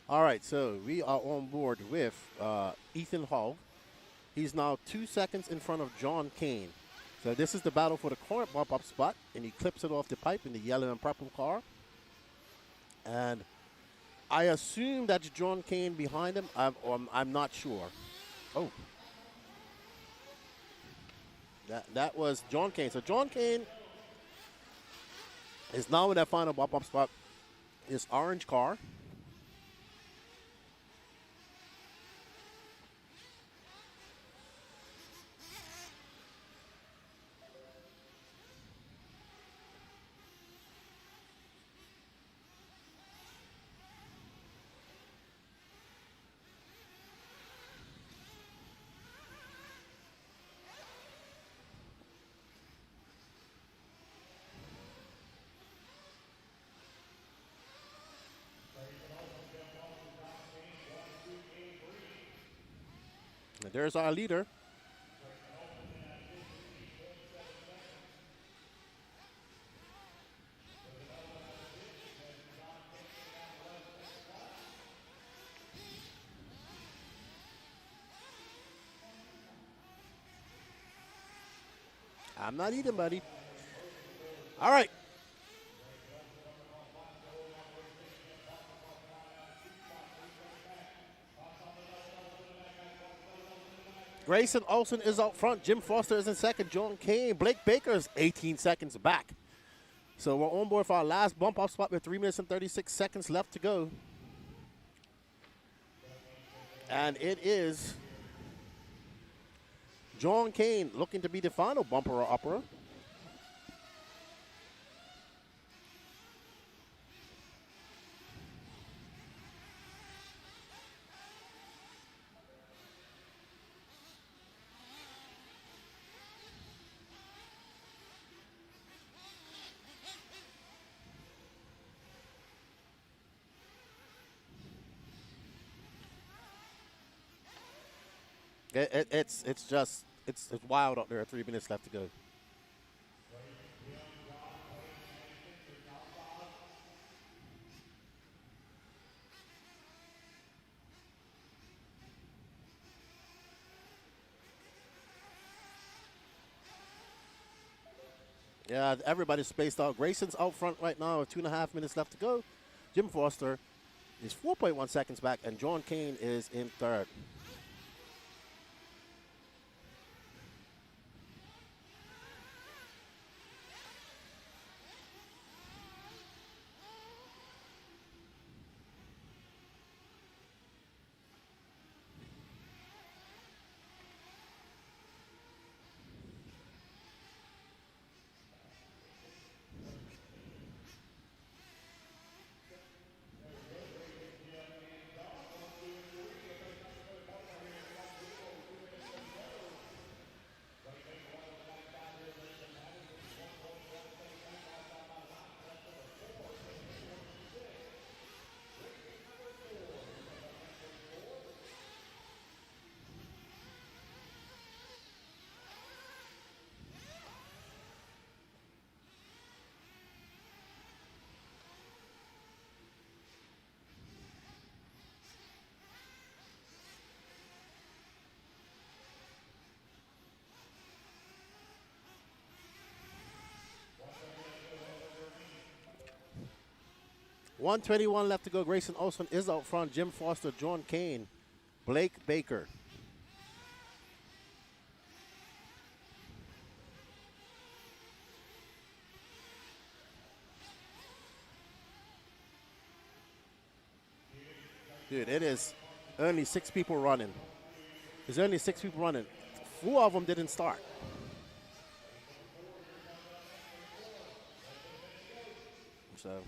All right, so we are on board with Ethan Hall. He's now 2 seconds in front of John Kane. So this is the battle for the current bump-up spot, and he clips it off the pipe in the yellow and purple car. And I assume that's John Kane behind him. I'm not sure. Oh. That was John Kane. So John Kane is now in that final bump-up spot. This orange car. And there's our leader. I'm not eating, buddy. All right. Grayson Olson is out front. Jim Foster is in second. John Kane. Blake Baker is 18 seconds back. So we're on board for our last bump off spot with 3 minutes and 36 seconds left to go. And it is John Kane looking to be the final bumper upper. It's wild out there. 3 minutes left to go. Yeah, everybody's spaced out. Grayson's out front right now with 2.5 minutes left to go. Jim Foster is 4.1 seconds back, and John Kane is in third. .121 left to go. Grayson Olson is out front. Jim Foster, John Kane, Blake Baker. Dude, it is only 6 people running. There's only 6 people running. 4 of them didn't start. So...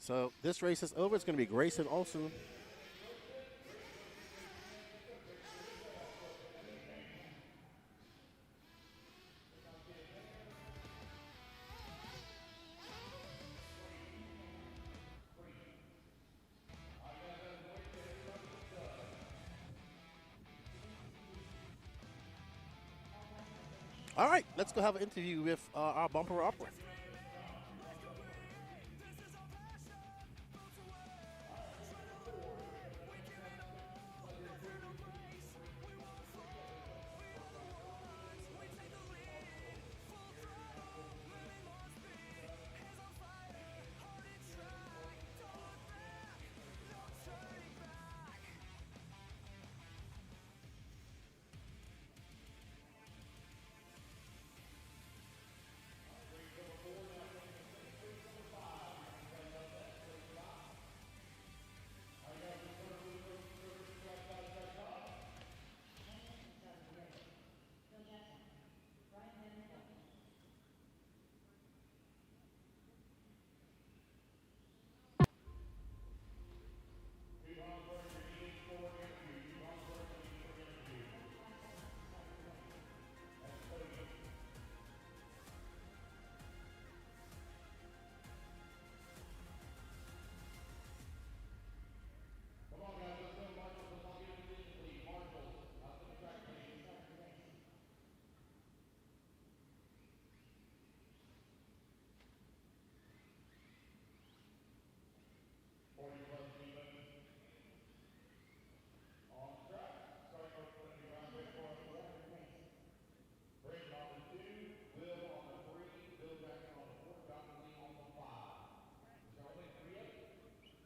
So this race is over. It's going to be Grayson Olson. All right, let's go have an interview with our bumper upper.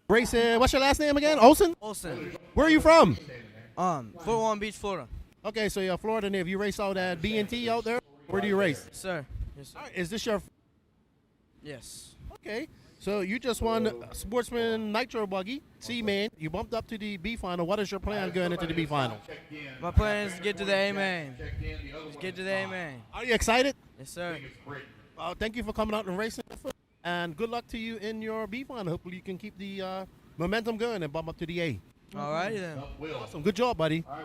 Grayson, what's your last name again? Olson? Olson. Where are you from? Fort Walton Beach, Florida. Okay, so you're a Florida native. You race out at B&T out there? Where do you race? Sir. Yes, sir. All right, is this your... Yes. Okay, so you just won Sportsman Nitro buggy, C-main. You bumped up to the B final. What is your plan going into the B final? My plan is to get to the A-main. Just get to the A-main. Are you excited? Yes, sir. Thank you for coming out and racing. And good luck to you in your B final. Hopefully you can keep the momentum going and bump up to the A. All righty then. Awesome. Good job, buddy. All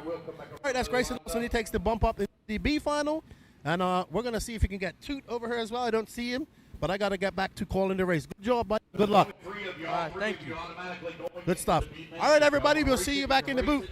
right, that's Grayson Olson. He takes the bump up in the B final. And we're going to see if he can get Toot over here as well. I don't see him, but I got to get back to calling the race. Good job, buddy. Good luck. All right, thank you. Good stuff. All right, everybody. We'll see you back in the booth.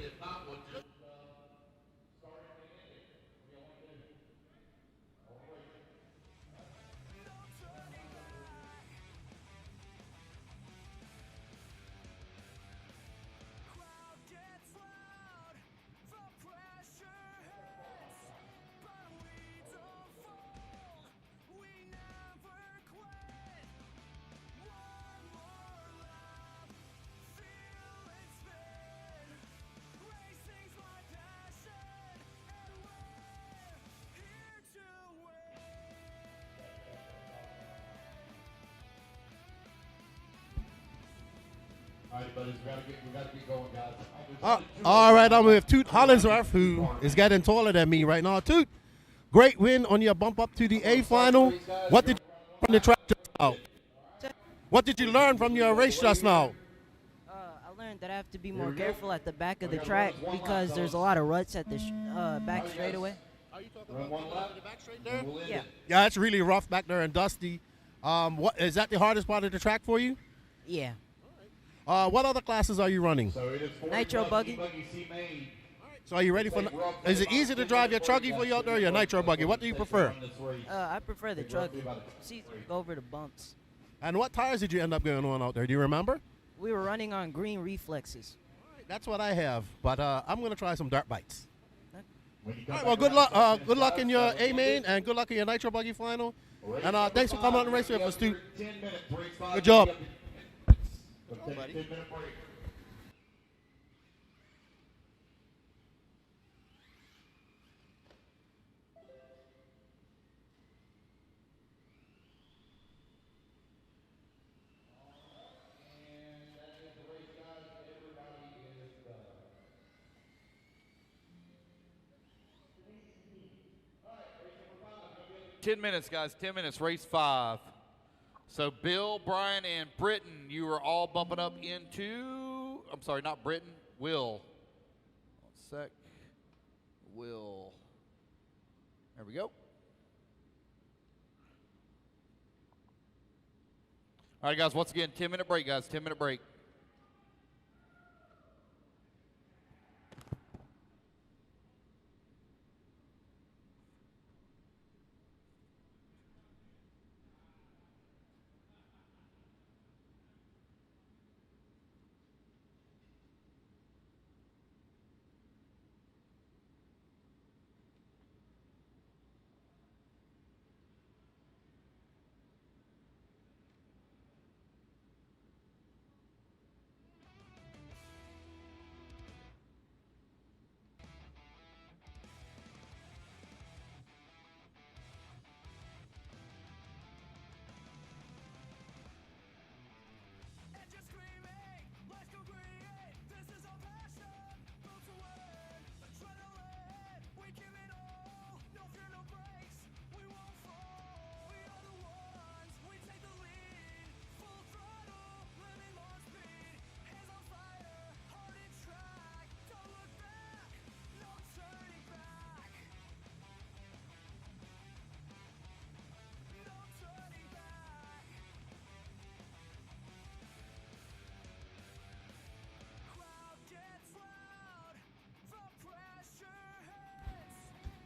All right, buddies, we gotta get going, guys. All right, I'm with Toot Hollinsworth, who is getting taller than me right now. Toot, great win on your bump up to the A final. What did you learn from the track just now? What did you learn from your race just now? I learned that I have to be more careful at the back of the track because there's a lot of ruts at the back straightaway. Are you talking about the back straight there? Yeah. Yeah, it's really rough back there and dusty. What is that the hardest part of the track for you? Yeah. What other classes are you running? Nitro buggy. So are you ready for? Is it easy to drive your truggy for you out there or your Nitro buggy? What do you prefer? I prefer the truggy. It's easier to go over the bumps. And what tires did you end up going on out there? Do you remember? We were running on green reflexes. That's what I have, but I'm going to try some dirt bikes. All right, well, good luck. Good luck in your A main and good luck in your Nitro buggy final. And thanks for coming on the race with us, too. Good job. Buddy. Ten minutes, guys. 10 minutes. Race 5. So Bill, Brian, and Britton, you are all bumping up into, I'm sorry, not Britton, Will. 1 sec. Will. There we go. All right, guys, once again, 10-minute break, guys, 10-minute break.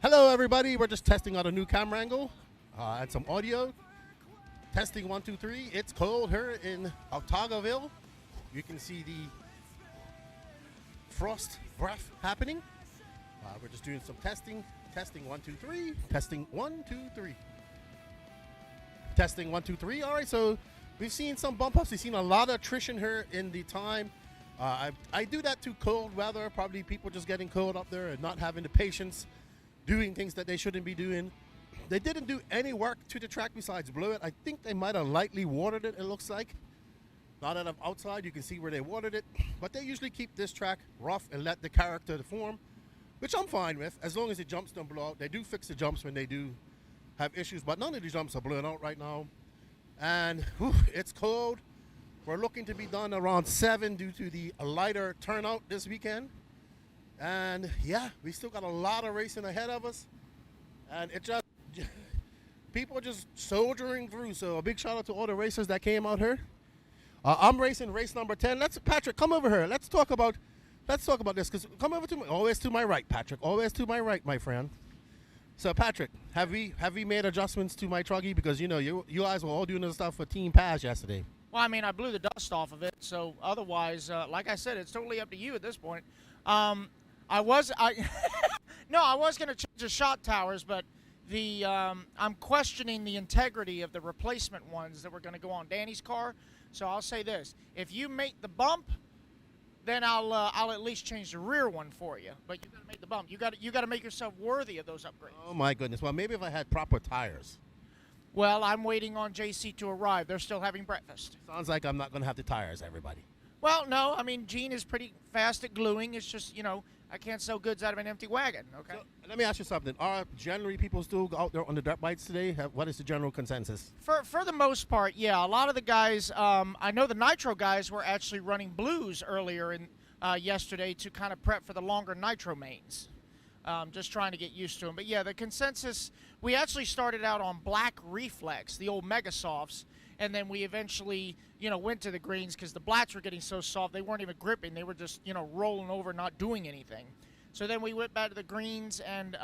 Hello, everybody. We're just testing out a new camera angle and some audio. Testing 1, 2, 3. It's cold here in Autaugaville. You can see the frost breath happening. We're just doing some testing. Testing 1, 2, 3. Testing 1, 2, 3. Testing 1, 2, 3. All right, so we've seen some bump ups. We've seen a lot of attrition here in the time. I do that to cold weather. Probably people just getting cold up there and not having the patience, doing things that they shouldn't be doing. They didn't do any work to the track besides blow it. I think they might have lightly watered it, it looks like. Now that I'm outside, you can see where they watered it. But they usually keep this track rough and let the character form, which I'm fine with, as long as the jumps don't blow out. They do fix the jumps when they do have issues, but none of the jumps are blowing out right now. And it's cold. We're looking to be done around 7 due to the lighter turnout this weekend. And yeah, we still got a lot of racing ahead of us. And it just, people are just soldiering through. So a big shout out to all the racers that came out here. I'm racing race number 10. Patrick, come over here. Let's talk about this. Cause come over to me, always to my right, Patrick. Always to my right, my friend. So Patrick, have we made adjustments to my truggy? Because you know you guys were all doing this stuff for Team Pass yesterday. Well, I mean, I blew the dust off of it, so otherwise, like I said, it's totally up to you at this point. I was going to change the shot towers, but I'm questioning the integrity of the replacement ones that were going to go on Danny's car. So I'll say this: if you make the bump, then I'll at least change the rear one for you. But you got to make the bump. You got to make yourself worthy of those upgrades. Oh my goodness! Well, maybe if I had proper tires. Well, I'm waiting on JC to arrive. They're still having breakfast. Sounds like I'm not going to have the tires, everybody. Well, no. I mean, Gene is pretty fast at gluing. It's just, I can't sell goods out of an empty wagon, okay? So, let me ask you something. Are generally people still out there on the dirt bikes today? What is the general consensus? For the most part, yeah. A lot of the guys, I know the Nitro guys were actually running blues earlier yesterday to kind of prep for the longer Nitro mains. Just trying to get used to them. But yeah, the consensus, we actually started out on black Reflex, the old Mega Softs, and then we eventually, went to the greens because the blacks were getting so soft they weren't even gripping. They were just, rolling over, not doing anything. So then we went back to the greens, and,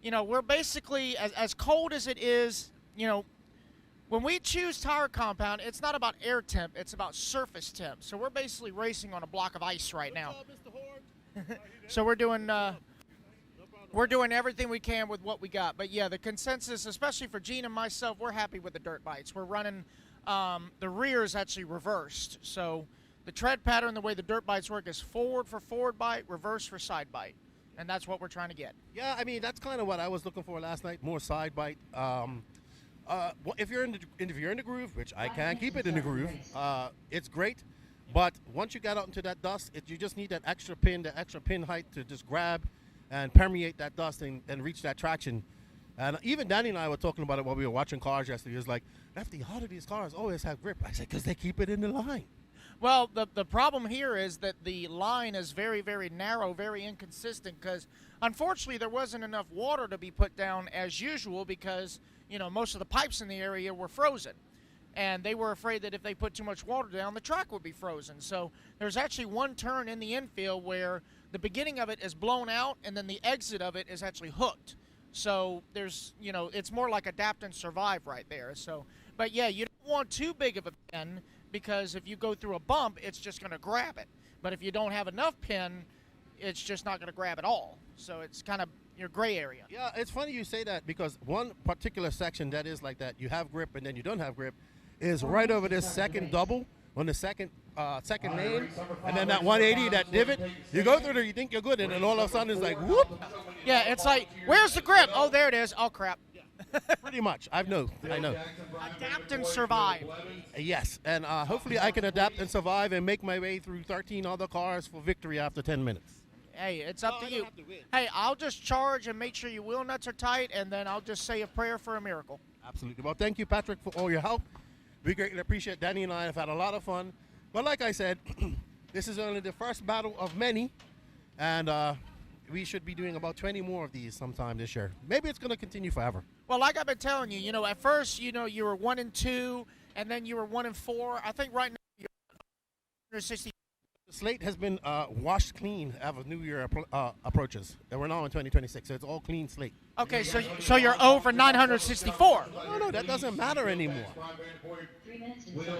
we're basically, as cold as it is, when we choose tire compound, it's not about air temp, it's about surface temp. So we're basically racing on a block of ice right now. So we're doing everything we can with what we got. But yeah, the consensus, especially for Gene and myself, we're happy with the dirt bites. We're running, the rear is actually reversed. So the tread pattern, the way the dirt bites work is forward for forward bite, reverse for side bite. And that's what we're trying to get. Yeah, I mean, that's kind of what I was looking for last night, more side bite. If you're in the groove, which I can keep it in the groove, it's great. But once you get out into that dust, you just need that extra pin height to just grab and permeate that dust and reach that traction. And even Danny and I were talking about it while we were watching cars yesterday. He was like, Lefty, how do these cars always have grip? I said, because they keep it in the line. Well, the problem here is that the line is very, very narrow, very inconsistent, because unfortunately there wasn't enough water to be put down as usual because, you know, most of the pipes in the area were frozen. And they were afraid that if they put too much water down, the track would be frozen. So there's actually one turn in the infield where the beginning of it is blown out and then the exit of it is actually hooked. So there's, you know, it's more like adapt and survive right there. So, but yeah, you don't want too big of a pin because if you go through a bump, it's just going to grab it. But if you don't have enough pin, it's just not going to grab at all. So it's kind of your gray area. Yeah, it's funny you say that because one particular section that is like that, you have grip and then you don't have grip, is right over this second double on the second lane, and then that 180, that divot, you go through there, you think you're good, and then all of a sudden it's like, whoop. Yeah, it's like, where's the grip? Oh, there it is. Oh, crap. Pretty much. I know. Adapt and survive. Yes, and hopefully I can adapt and survive and make my way through 13 other cars for victory after 10 minutes. Hey, it's up to you. Hey, I'll just charge and make sure your wheel nuts are tight, and then I'll just say a prayer for a miracle. Absolutely. Well, thank you, Patrick, for all your help. We greatly appreciate it. Danny and I have had a lot of fun. But like I said, this is only the first battle of many, and we should be doing about 20 more of these sometime this year. Maybe it's going to continue forever. Well, like I've been telling you, you know, at first, you know, you were 1 and 2, and then you were 1 and 4. I think right now you're 160. The slate has been washed clean as New Year approaches, and we're now in 2026, so it's all clean slate. Okay, so you're over 964. No, that doesn't matter anymore.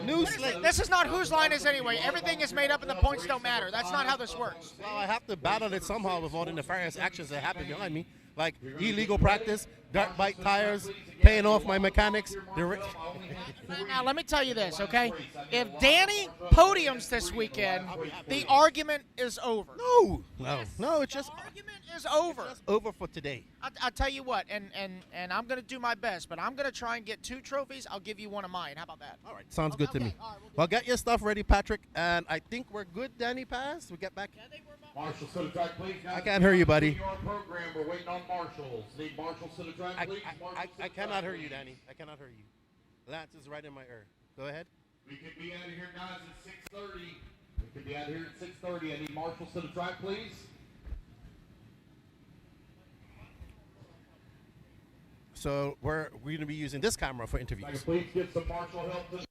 New slate. This is not whose line is anyway. Everything is made up and the points don't matter. That's not how this works. Well, I have to battle it somehow with all the nefarious actions that happen behind me, like illegal practice, dirt bike tires, paying off my mechanics. Now, let me tell you this, okay? If Danny podiums this weekend, the argument is over. No, it's just Argument is over. It's over for today. I tell you what, and I'm going to do my best, but I'm going to try and get 2 trophies. I'll give you one of mine. How about that? All right, sounds good to me. All right, we'll do Well, get your stuff ready, Patrick, and I think we're good, Danny Paz. We get back. Marshall to the track, please. I can't hear you, buddy. Your program, we're waiting on marshals. Need marshals to the track, please. I cannot hear you, Danny. I cannot hear you. Lance is right in my ear. Go ahead. We can be out of here, guys, at 6:30. We can be out of here at 6:30. I need marshals to the track, please. So we're going to be using this camera for interviews. Please get some marshal help to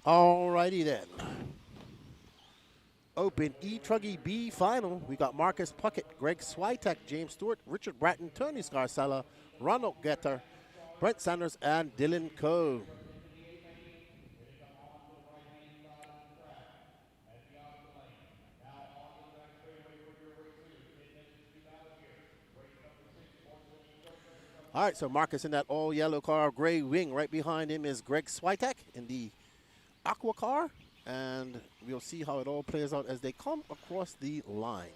Alrighty then. Open E-truggy B final. We got Marcus Puckett, Greg Switek, James Stewart, Richard Bratton, Tony Scarcella, Ronald Getter, Brent Sanders, and Dylan Coe. All right, so Marcus in that all-yellow car, gray wing. Right behind him is Greg Switek in the aqua car. And we'll see how it all plays out as they come across the line.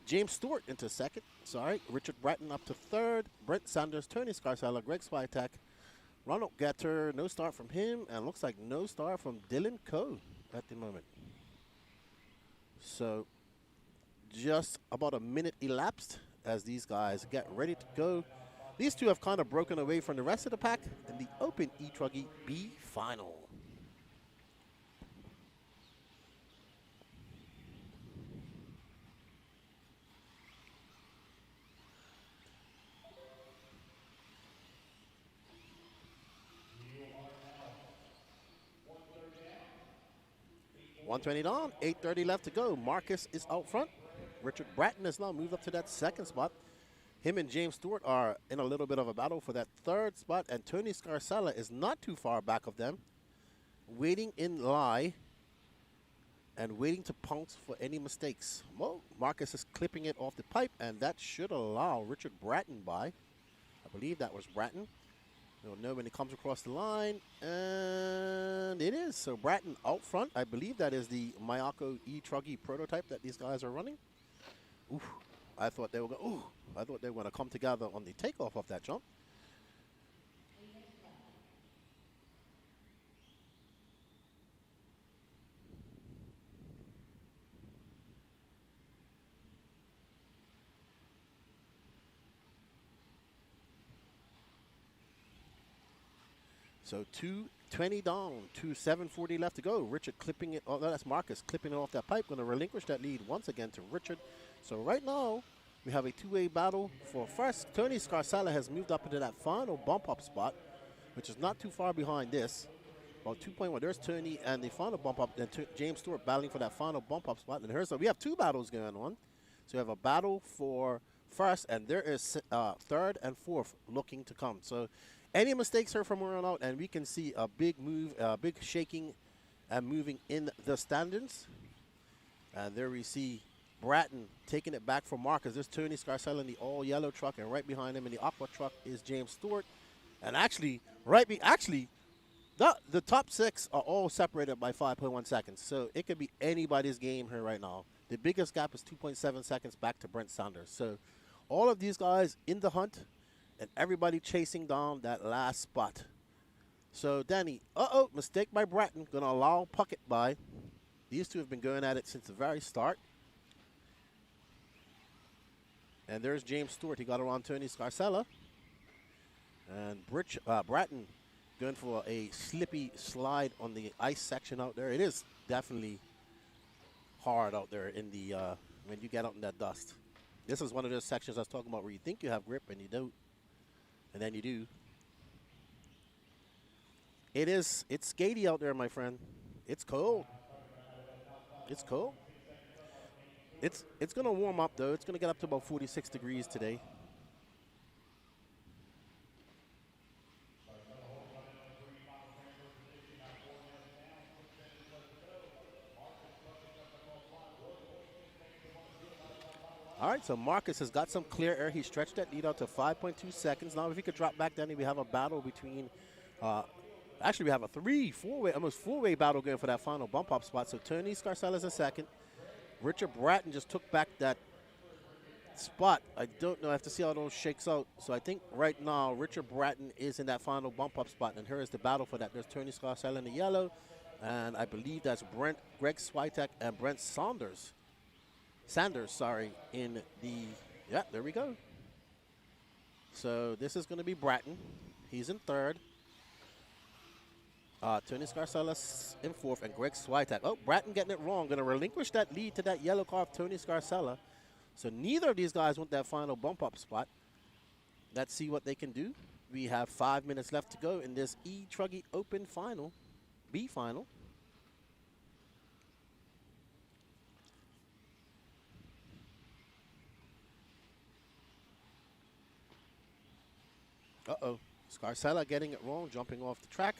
James Stewart into second. Sorry. Richard Bratton up to third. Brent Sanders, Tony Scarcella, Greg Switek, Ronald Getter. No start from him. And looks like no start from Dylan Coe at the moment. So just about a minute elapsed as these guys get ready to go. These two have kind of broken away from the rest of the pack in the Open E-truggy B final. .120 down, 8:30 left to go. Marcus is out front. Richard Bratton has now moved up to that second spot. Him and James Stewart are in a little bit of a battle for that third spot, and Tony Scarcella is not too far back of them, waiting in lie and waiting to pounce for any mistakes. Well, Marcus is clipping it off the pipe, and that should allow Richard Bratton by. I believe that was Bratton. You'll know when it comes across the line, and it is. So Bratton out front. I believe that is the Mayako E-truggy prototype that these guys are running. Ooh, I thought they were going to come together on the takeoff of that jump. So 2:20 down, 7:40 left to go. Richard clipping it. Oh, that's Marcus clipping it off that pipe. Going to relinquish that lead once again to Richard. So right now we have a two-way battle for first. Tony Scarcella has moved up into that final bump-up spot, which is not too far behind this. About 2.1. There's Tony and the final bump-up. Then James Stewart battling for that final bump-up spot. And here's we have two battles going on. So we have a battle for first, and there is third and fourth looking to come. So any mistakes here from here on out, and we can see a big move, big shaking and moving in the standings. And there we see Bratton taking it back from Marcus. There's Tony Scarcella in the all-yellow truck, and right behind him in the aqua truck is James Stewart. And actually, the top six are all separated by 5.1 seconds. So it could be anybody's game here right now. The biggest gap is 2.7 seconds back to Brent Sanders. So all of these guys in the hunt, and everybody chasing down that last spot. So, Danny, mistake by Bratton. Going to allow Puckett by. These two have been going at it since the very start. And there's James Stewart. He got around Tony Scarcella. And Bratton going for a slippy slide on the ice section out there. It is definitely hard out there in the when you get out in that dust. This is one of those sections I was talking about where you think you have grip and you don't. And then you do. It's skatey out there, my friend. It's cold. It's cold. It's going to warm up, though. It's going to get up to about 46 degrees today. All right, so Marcus has got some clear air. He stretched that lead out to 5.2 seconds. Now, if he could drop back down, we have a battle between actually, we have a almost four-way battle going for that final bump-up spot. So Tony Scarcella's in second. Richard Bratton just took back that spot. I don't know. I have to see how those shakes out. So I think right now Richard Bratton is in that final bump-up spot. And here is the battle for that. There's Tony Scarcella in the yellow. And I believe that's Greg Switek and Brent Sanders, in the, yeah, there we go. So this is going to be Bratton. He's in third. Tony Scarcella in fourth, and Greg Switek. Oh, Bratton getting it wrong. Going to relinquish that lead to that yellow car of Tony Scarcella. So neither of these guys want that final bump-up spot. Let's see what they can do. We have 5 minutes left to go in this E-truggy Open Final B final. Uh-oh. Scarcella getting it wrong, jumping off the track.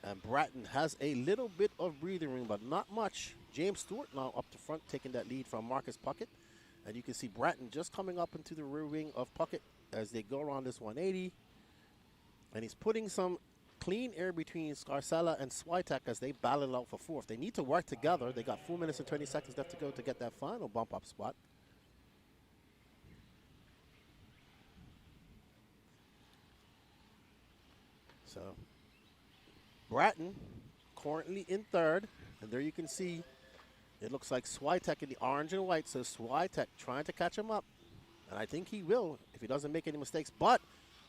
And Bratton has a little bit of breathing room, but not much. James Stewart now up the front, taking that lead from Marcus Puckett. And you can see Bratton just coming up into the rear wing of Puckett as they go around this 180. And he's putting some clean air between Scarcella and Switek as they battle it out for fourth. They need to work together. They got 4 minutes and 20 seconds left to go to get that final bump up spot. So Bratton currently in third, and there you can see it looks like Switek in the orange and white, so Switek trying to catch him up, and I think he will if he doesn't make any mistakes. But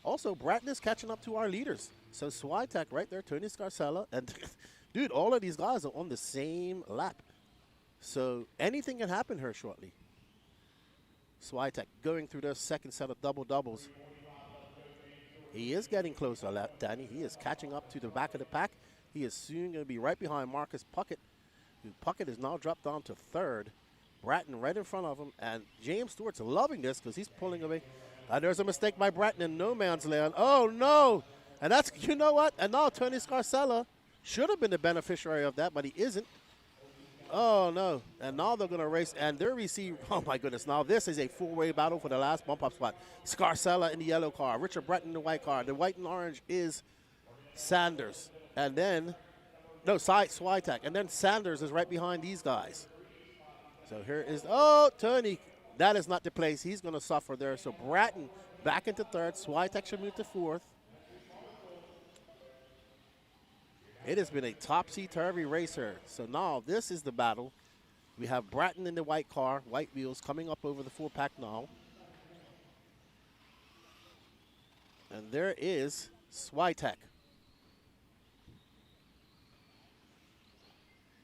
also Bratton is catching up to our leaders, so Switek right there, Tony Scarcella, and dude, all of these guys are on the same lap, so anything can happen here shortly. Switek going through their second set of double doubles. He is getting closer, Danny. He is catching up to the back of the pack. He is soon going to be right behind Marcus Puckett. Puckett is now dropped down to third. Bratton right in front of him. And James Stewart's loving this because he's pulling away. There's a mistake by Bratton in no man's land. Oh, no. And that's, you know what? And now Tony Scarcella should have been the beneficiary of that, but he isn't. Oh, no. And now they're going to race. And there we see, oh, my goodness. Now this is a four-way battle for the last bump-up spot. Scarcella in the yellow car. Richard Bratton in the white car. The white and orange is Sanders. And then, no, Switek. And then Sanders is right behind these guys. So here is, oh, Tony. That is not the place. He's going to suffer there. So Bratton back into third. Switek should move to fourth. It has been a topsy-turvy race here. So now this is the battle. We have Bratton in the white car, white wheels, coming up over the four-pack now. And there is Switek.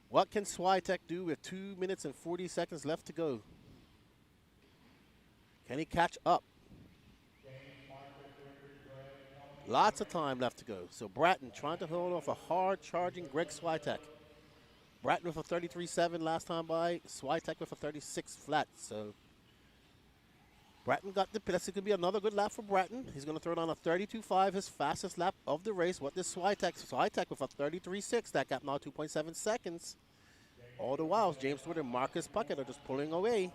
What can Switek do with 2 minutes and 40 seconds left to go? Can he catch up? Lots of time left to go. So Bratton trying to hold off a hard-charging Greg Switek. Bratton with a 33.7 last time by. Switek with a 36 flat. So Bratton got the, that's going to be another good lap for Bratton. He's going to throw down a 32.5, his fastest lap of the race. What does Switek? Switek with a 33.6. That gap now 2.7 seconds. All the while, James Stewart and Marcus Puckett are just pulling away.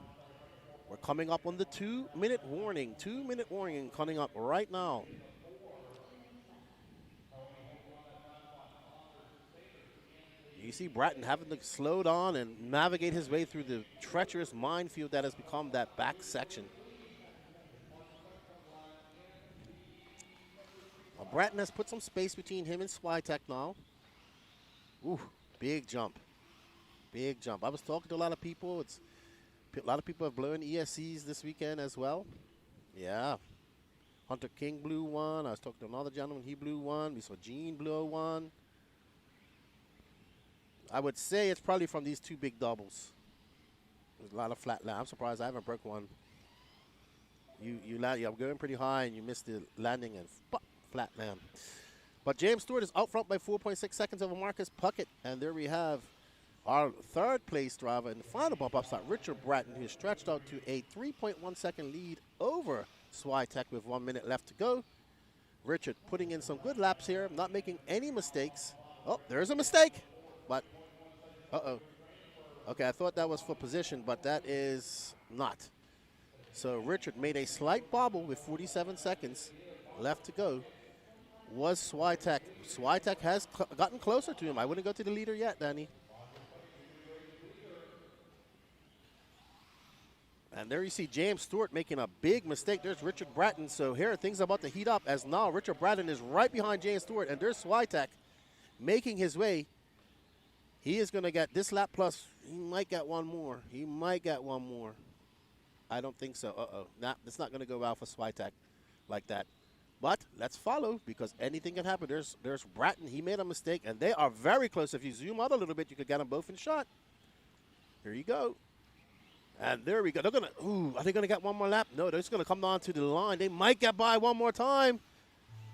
We're coming up on the 2-minute warning. 2-minute warning coming up right now. You see Bratton having to slow down and navigate his way through the treacherous minefield that has become that back section. Well, Bratton has put some space between him and Switek now. Ooh, big jump. Big jump. I was talking to a lot of people. A lot of people have blown ESCs this weekend as well. Yeah. Hunter King blew one. I was talking to another gentleman. He blew one. We saw Gene blow one. I would say it's probably from these two big doubles. There's a lot of flat land. I'm surprised I haven't broke one. You land, I'm going pretty high and you missed the landing and flat land. But James Stewart is out front by 4.6 seconds over Marcus Puckett. And there we have our third place driver in the final bump up start, Richard Bratton, who is stretched out to a 3.1 second lead over Switek with 1 minute left to go. Richard putting in some good laps here, not making any mistakes. Oh, there's a mistake. But, uh-oh. Okay, I thought that was for position, but that is not. So Richard made a slight bobble with 47 seconds left to go. Was Switek. Switek has gotten closer to him. I wouldn't go to the leader yet, Danny. And there you see James Stewart making a big mistake. There's Richard Bratton. So here things are about to heat up as now Richard Bratton is right behind James Stewart. And there's Switek making his way. He is going to get this lap plus. He might get one more. He might get one more. I don't think so. Uh-oh. It's not going to go well for Switek like that. But let's follow because anything can happen. There's Bratton. He made a mistake, and they are very close. If you zoom out a little bit, you could get them both in shot. Here you go. And there we go. They're going to, are they going to get one more lap? No, they're just going to come down to the line. They might get by one more time.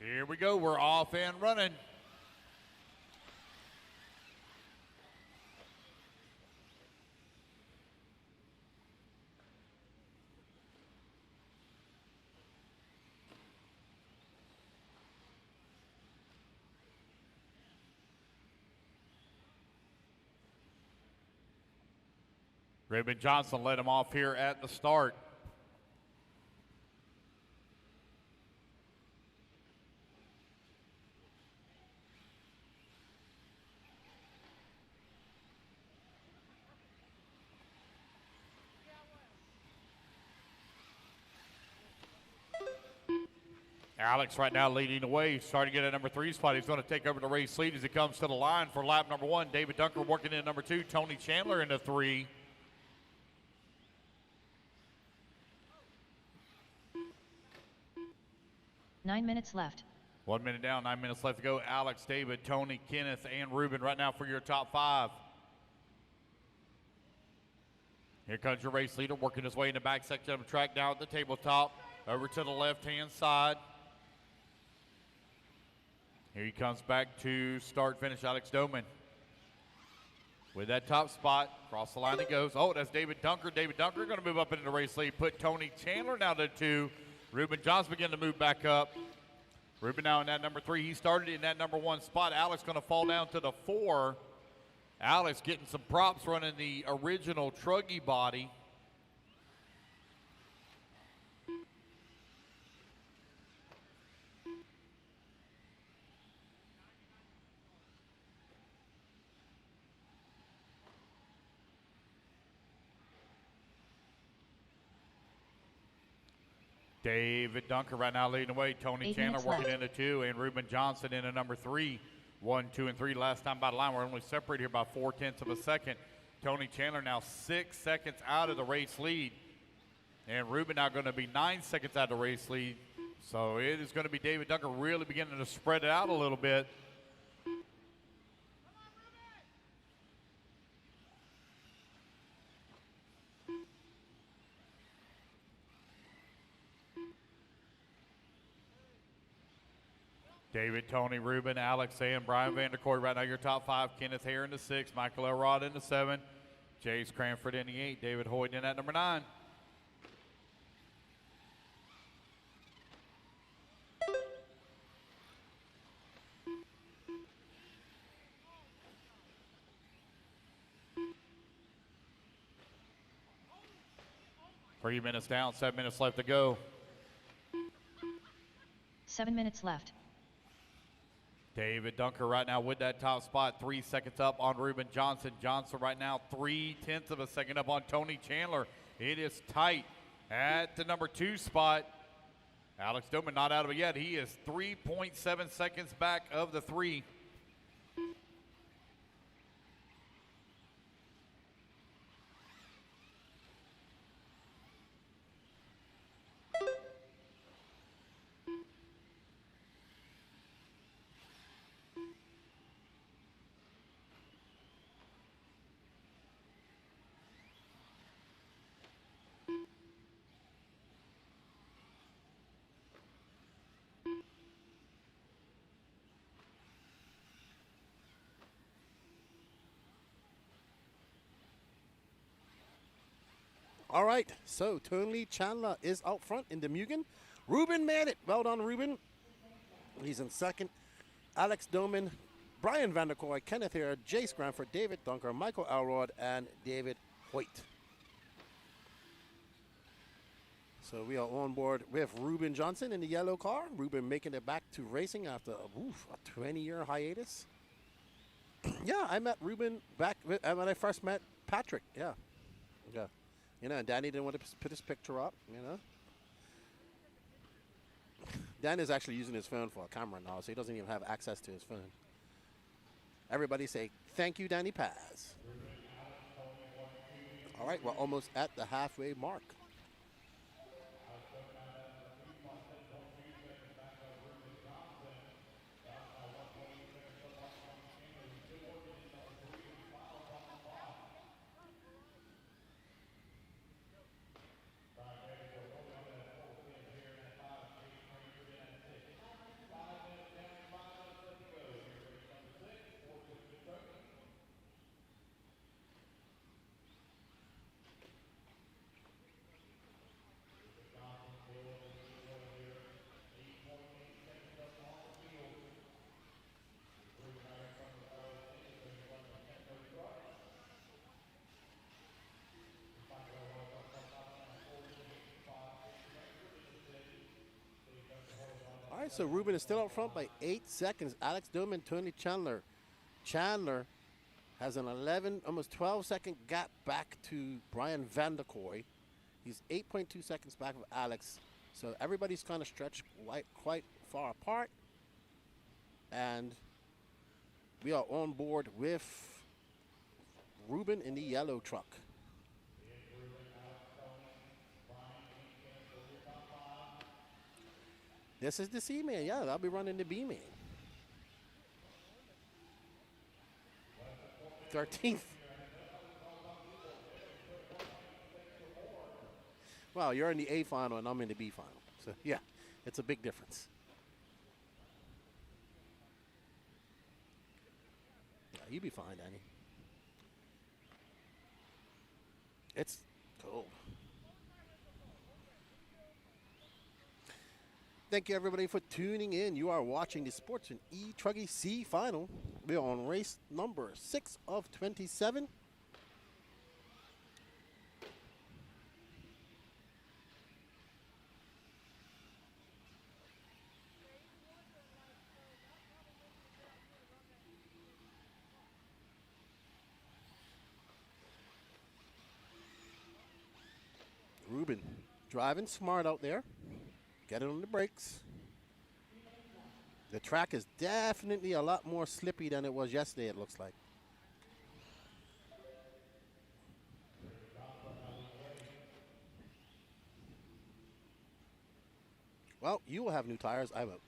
Here we go. We're off and running. Reuben Johnson led him off here at the start. Alex right now leading the way. He's starting to get at number 3 spot. He's going to take over the race lead as he comes to the line for lap number 1. David Dunker working in number 2. Tony Chandler into 3. Nine minutes left. 1 minute down, 9 minutes left to go. Alex, David, Tony, Kenneth, and Ruben right now for your top 5. Here comes your race leader working his way in the back section of the track down at the tabletop. Over to the left-hand side. Here he comes back to start finish, Alex Doman. With that top spot, across the line he goes. Oh, that's David Dunker. David Dunker going to move up into the race lead. Put Tony Chandler now to 2. Reuben Johnson begin to move back up. Reuben now in that number 3. He started in that number 1 spot. Alex going to fall down to the 4. Alex getting some props running the original truggy body. David Dunker right now leading the way. Tony Chandler working into 2, and Reuben Johnson into number 3. 1, 2, and 3 last time by the line. We're only separated here by 0.4 of a second. Tony Chandler now 6 seconds out of the race lead. And Reuben now going to be 9 seconds out of the race lead. So it is going to be David Dunker really beginning to spread it out a little bit. David, Tony, Ruben, Alex, and Brian Vanderkoy right now your top 5. Kenneth Hare in the 6, Michael Elrod in the 7, Jace Cranford in the 8, David Hoyt in at number 9. Three minutes down, 7 minutes left to go. 7 minutes left. David Dunker right now with that top spot, 3 seconds up on Reuben Johnson. Johnson right now 0.3 of a second up on Tony Chandler. It is tight at the number 2 spot. Alex Doman not out of it yet. He is 3.7 seconds back of the 3. All right, so Tony Chandler is out front in the Mugen. Ruben made it. Well done, Ruben. He's in second. Alex Doman, Brian Vanderkoy, Kenneth Hare, Jace Granford, David Dunker, Michael Elrod, and David Hoyt. So we are on board with Reuben Johnson in the yellow car. Reuben making it back to racing after a 20-year hiatus. Yeah, I met Reuben back when I first met Patrick. Yeah. You know, Danny didn't want to put his picture up, you know. Dan is actually using his phone for a camera now, so he doesn't even have access to his phone. Everybody say, thank you, Danny Paz. All right, we're almost at the halfway mark. right, so Ruben is still out front by 8 seconds. Alex Doman, Tony Chandler. Chandler has an 11, almost 12-second gap back to Brian Vanderkoy. He's 8.2 seconds back of Alex. So everybody's kind of stretched quite far apart. And we are on board with Ruben in the yellow truck. This is the C-Man. Yeah, I'll be running the B-Man. 13th. Well, you're in the A final and I'm in the B final. So, yeah, it's a big difference. Yeah, you'll be fine, Danny. It's cold. Thank you, everybody, for tuning in. You are watching the Sportsman E-truggy C final. We are on race number 6 of 27. Ruben driving smart out there. Get it on the brakes. The track is definitely a lot more slippy than it was yesterday, it looks like. Well, you will have new tires. I won't.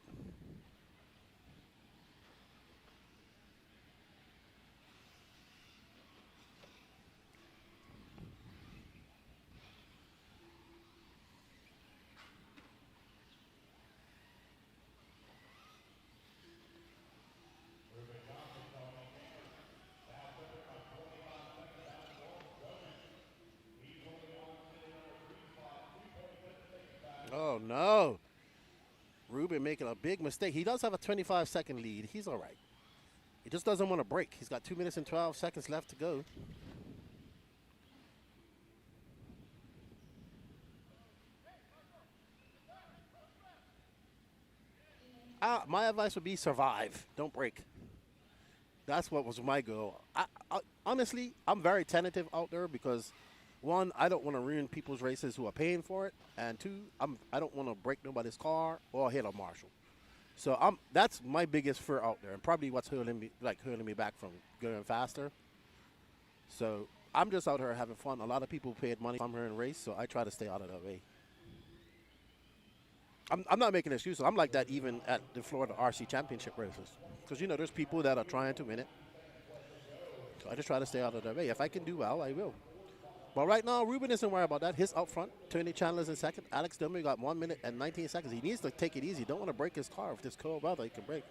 Oh, no. Ruben making a big mistake. He does have a 25-second lead. He's all right. He just doesn't want to break. He's got 2 minutes and 12 seconds left to go. My advice would be survive. Don't break. That's what was my goal. Honestly, I'm very tentative out there because, one, I don't want to ruin people's races who are paying for it, and two, I don't want to break nobody's car or hit a marshal. So that's my biggest fear out there, and probably what's holding me back from going faster. So I'm just out here having fun. A lot of people paid money from here in race, so I try to stay out of that way. I'm not making excuses. I'm like that even at the Florida RC Championship races, because there's people that are trying to win it. So I just try to stay out of their way. If I can do well, I will. But right now, Ruben isn't worried about that. He's out front. Tony Chandler's in second. Alex Dillman got 1 minute and 19 seconds. He needs to take it easy. Don't want to break his car. If this cold weather, he can break.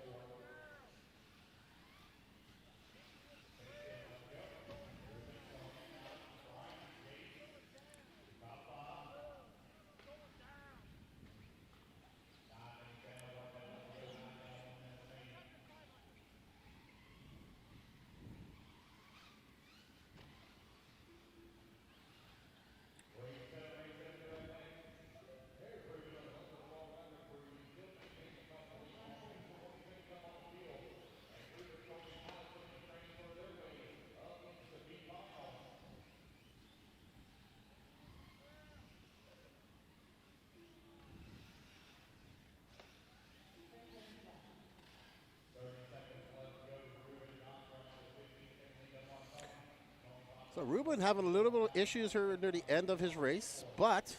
So Ruben having a little bit of issues here near the end of his race, but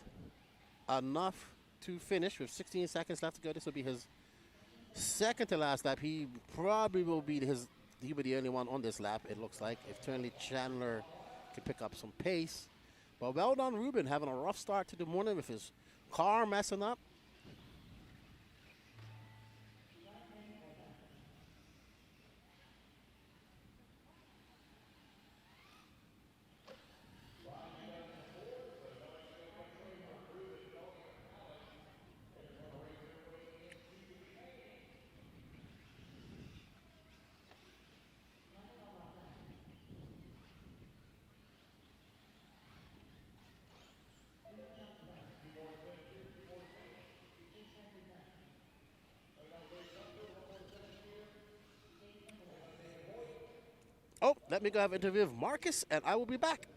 enough to finish with 16 seconds left to go. This will be his second to last lap. He probably will be he'll be the only one on this lap, it looks like, if Tony Chandler can pick up some pace. But well done, Ruben, having a rough start to the morning with his car messing up. Oh, let me go have an interview with Marcus, and I will be back.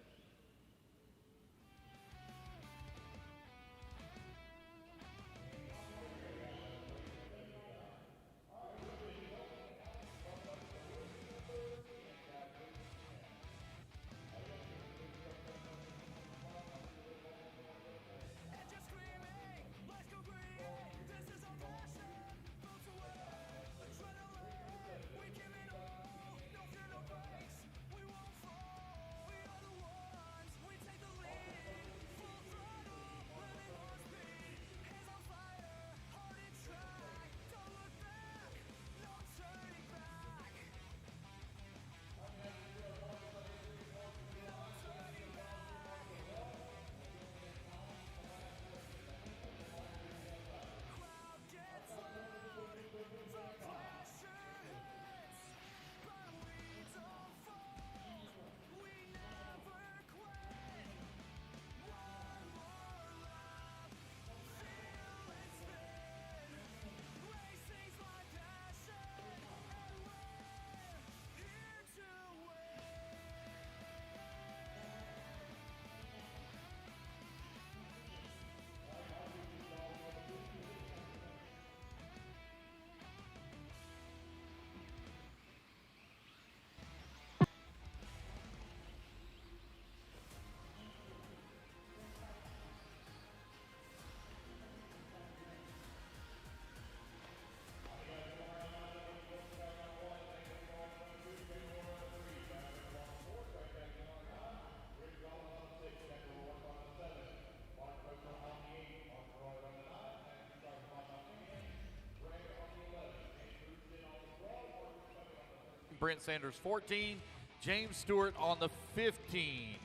Brent Sanders 14, James Stewart on the 15.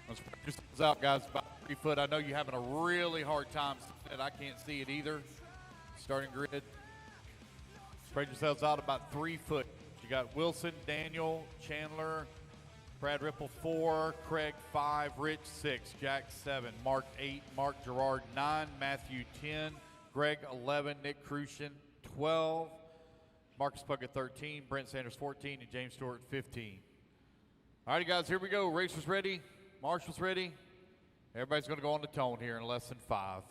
Let's spread yourselves out, guys, about 3 foot. I know you're having a really hard time seeing it. I can't see it either. Starting grid. Spread yourselves out about 3 foot. You got Wilson, Daniel, Chandler, Brad Ripple 4, Craig 5, Rich 6, Jack 7, Mark 8, Mark Gerard 9, Matthew 10, Greg 11, Nick Crucian 12, Marcus Puckett 13, Brent Sanders 14, and James Stewart 15. All righty, guys, here we go. Racers ready. Marshall's ready. Everybody's going to go on the tone here in less than 5.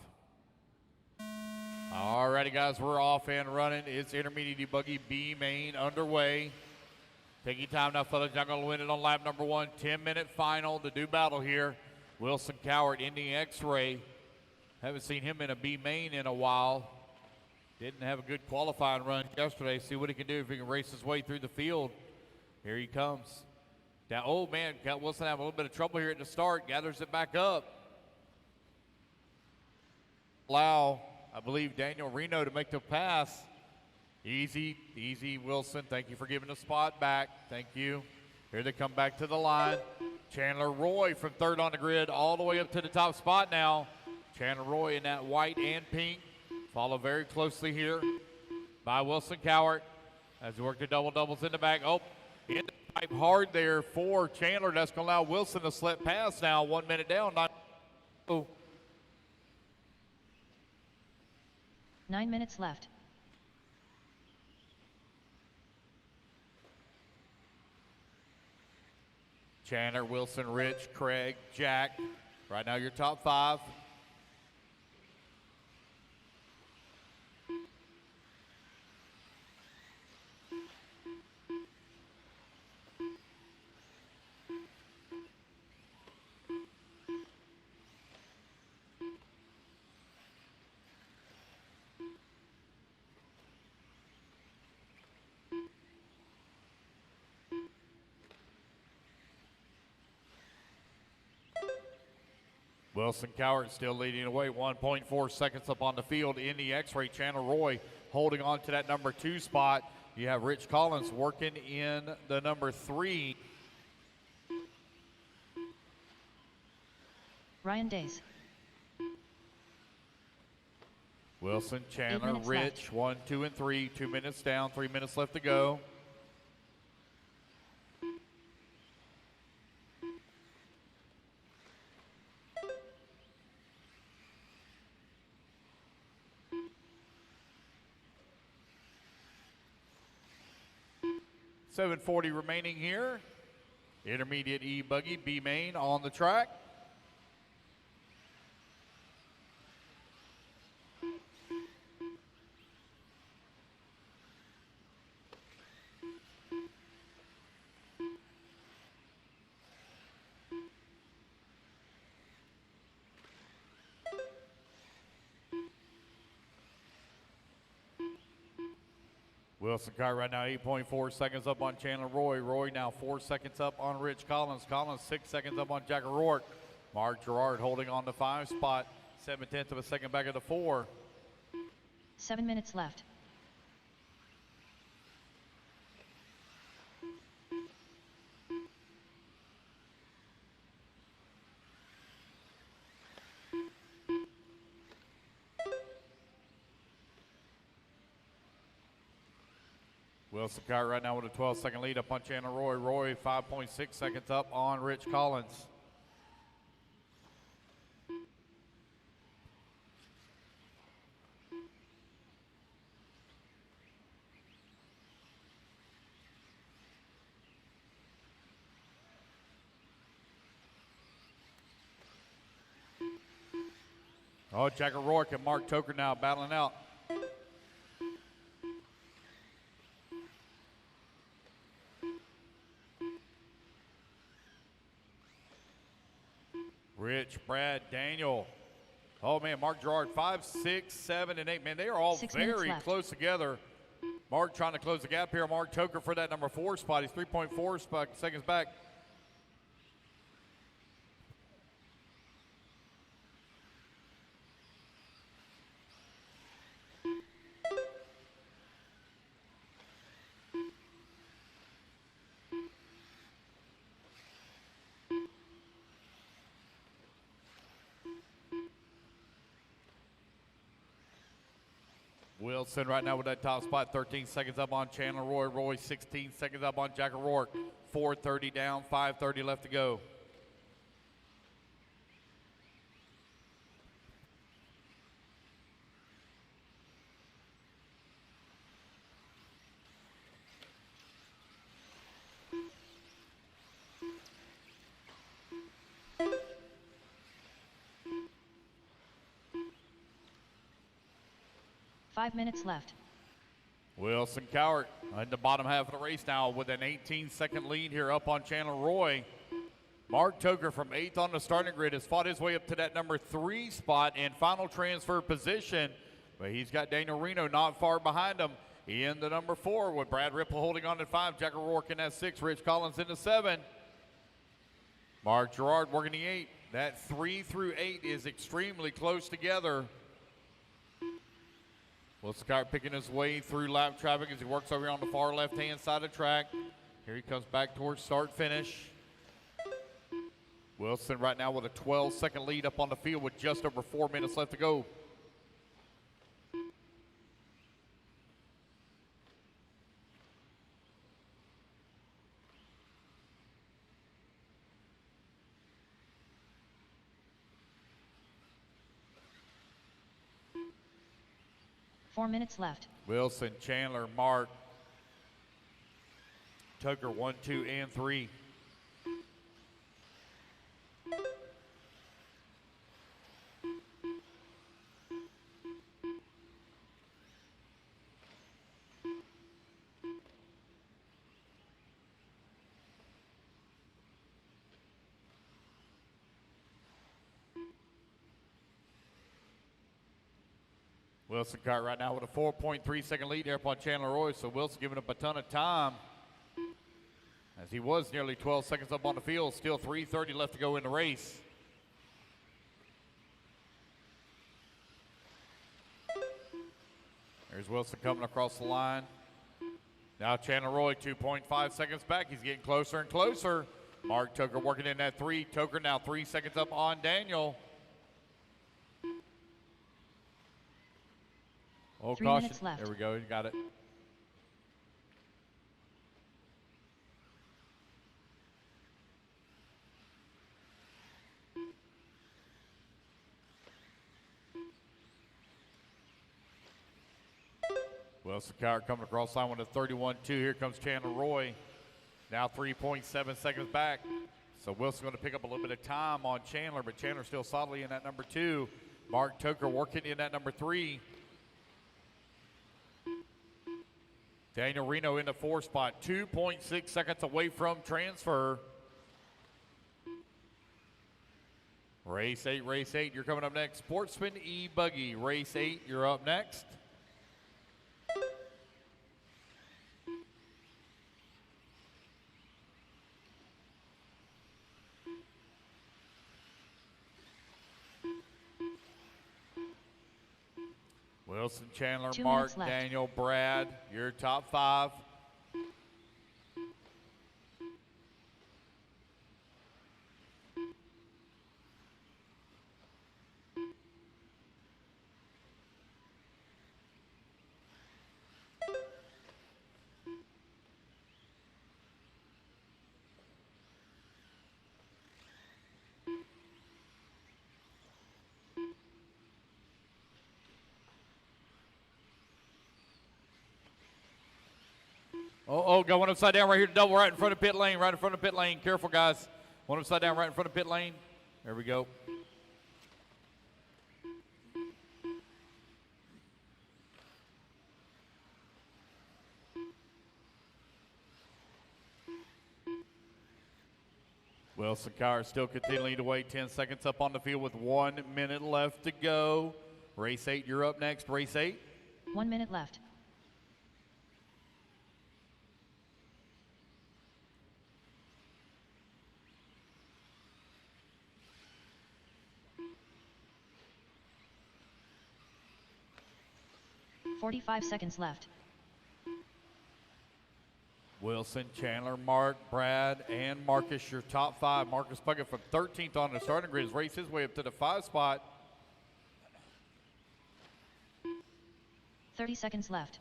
All righty, guys, we're off and running. It's intermediate E-buggy B main underway. Take your time now, fellas. You're not going to win it on lap number 1. 10-minute final to do battle here. Wilson Cowart in the X-ray. Haven't seen him in a B main in a while. Didn't have a good qualifying run yesterday. See what he can do if he can race his way through the field. Here he comes. Now, oh, man, got Wilson having a little bit of trouble here at the start. Gathers it back up. Allow, I believe, Daniel Reno to make the pass. Easy, easy, Wilson. Thank you for giving the spot back. Thank you. Here they come back to the line. Chandler Roy from 3rd on the grid all the way up to the top spot now. Chandler Roy in that white and pink. Follow very closely here by Wilson Cowart as we work the double-doubles in the back. Oh, in the pipe hard there for Chandler. That's going to allow Wilson to slip past now. 1 minute down. 9 minutes left. Chandler, Wilson, Rich, Craig, Jack. Right now your top 5. Wilson Cowart still leading away, 1.4 seconds up on the field in the X-ray. Chandler Roy holding on to that number 2 spot. You have Rich Collins working in the number 3. Ryan Days. Wilson, Chandler, Rich, 1, 2, and 3. 2 minutes down, 3 minutes left to go. 7:40 remaining here. Intermediate E-buggy, B main on the track. Wilson car right now 8.4 seconds up on Chandler Roy. Roy now 4 seconds up on Rich Collins. Collins 6 seconds up on Jack O'Rourke. Mark Gerard holding on the 5 spot. 7/10 of a second back of the 4. 7 minutes left. Wilson car right now with a 12-second lead up on Chandler Roy. Roy 5.6 seconds up on Rich Collins. Oh, Jack O'Rourke and Mark Toker now battling out. Rich, Brad, Daniel. Oh, man, Mark Gerard, 5, 6, 7, and 8. Man, they are all 6 minutes very left. close together. Mark trying to close the gap here. Mark Toker for that number 4 spot. He's 3.4 seconds back. Wilson right now with that top spot, 13 seconds up on Chandler Roy. Roy 16 seconds up on Jack O'Rourke. 4:30 down, 5:30 left to go. Five minutes left. Wilson Cowart in the bottom half of the race now with an 18-second lead here up on Chandler Roy. Mark Toker from 8th on the starting grid has fought his way up to that number 3 spot in final transfer position. But he's got Daniel Reno not far behind him in the number 4 with Brad Ripple holding on at 5, Jack O'Rourke in that 6, Rich Collins in the 7. Mark Gerard working the 8. That 3 through 8 is extremely close together. Wilson Cowart picking his way through lap traffic as he works over here on the far left-hand side of the track. Here he comes back towards start-finish. Wilson right now with a 12-second lead up on the field with just over 4 minutes left to go. Four minutes left. Wilson, Chandler, Mark, Tucker, 1, 2, and 3. Wilson Cowart right now with a 4.3-second lead there upon Chandler Roy, so Wilson giving up a ton of time as he was nearly 12 seconds up on the field. Still 3:30 left to go in the race. There's Wilson coming across the line. Now Chandler Roy 2.5 seconds back. He's getting closer and closer. Mark Toker working in that 3. Toker now 3 seconds up on Daniel. Oh, 3 caution. minutes left. There we go. You got it. Wilson Cowart coming across line with a 31-2. Here comes Chandler Roy. Now 3.7 seconds back. So Wilson's going to pick up a little bit of time on Chandler, but Chandler still solidly in that number 2. Mark Toker working in that number 3. Daniel Reno in the 4 spot, 2.6 seconds away from transfer. Race 8, you're coming up next. Sportsman E-buggy, race 8, you're up next. Wilson, Chandler, 2 Mark, minutes left. Daniel, Brad, your top 5. Oh, got one upside down right here. Double right in front of pit lane. Right in front of pit lane. Careful, guys. One upside down right in front of pit lane. There we go. Wilson Cowher still continuing to wait. 10 seconds up on the field with 1 minute left to go. Race 8, you're up next. Race 8. 1 minute left. .45 seconds left. Wilson, Chandler, Mark, Brad, and Marcus, your top 5. Marcus Puckett from 13th on the starting grid has raced his way up to the 5 spot. 30 seconds left.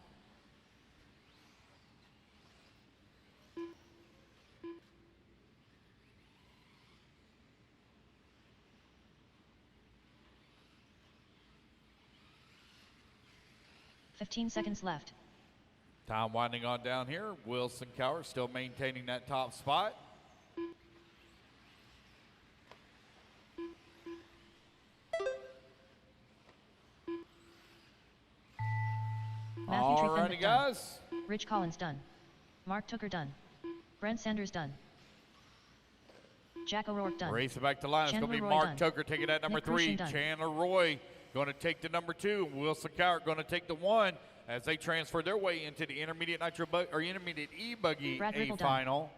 .15 seconds left. Time winding on down here. Wilson Cowher still maintaining that top spot. Matthew Alrighty, Trefendrick guys. done. Rich Collins done. Mark Tooker done. Brent Sanders done. Jack O'Rourke done. Race it back to line. It's going to be Chandler Roy Mark done. Tucker taking that number Nick 3. Crucian done. Chandler Roy going to take the number 2. Wilson Cowher going to take the 1 as they transfer their way into the intermediate intermediate E-buggy Brad A Riddle done. final.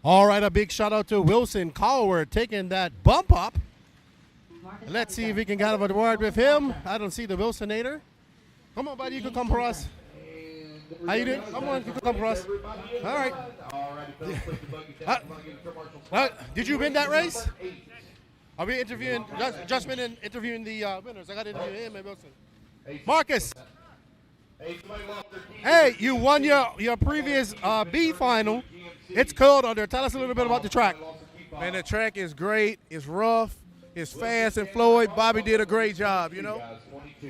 All right, a big shout out to Wilson Cowher taking that bump up. Let's see if we can get a word with him. I don't see the Wilsonator. Come on, buddy, you can come for us. How you doing? Come on, you can come for us. All right. Did you win that race? Are we interviewing? Just been interviewing the winners. I got to interview him and Wilson. Marcus. Hey, you won your previous B final. It's cold out there. Tell us a little bit about the track. Man, the track is great. It's rough. It's fast and fluid. Bobby did a great job, you know.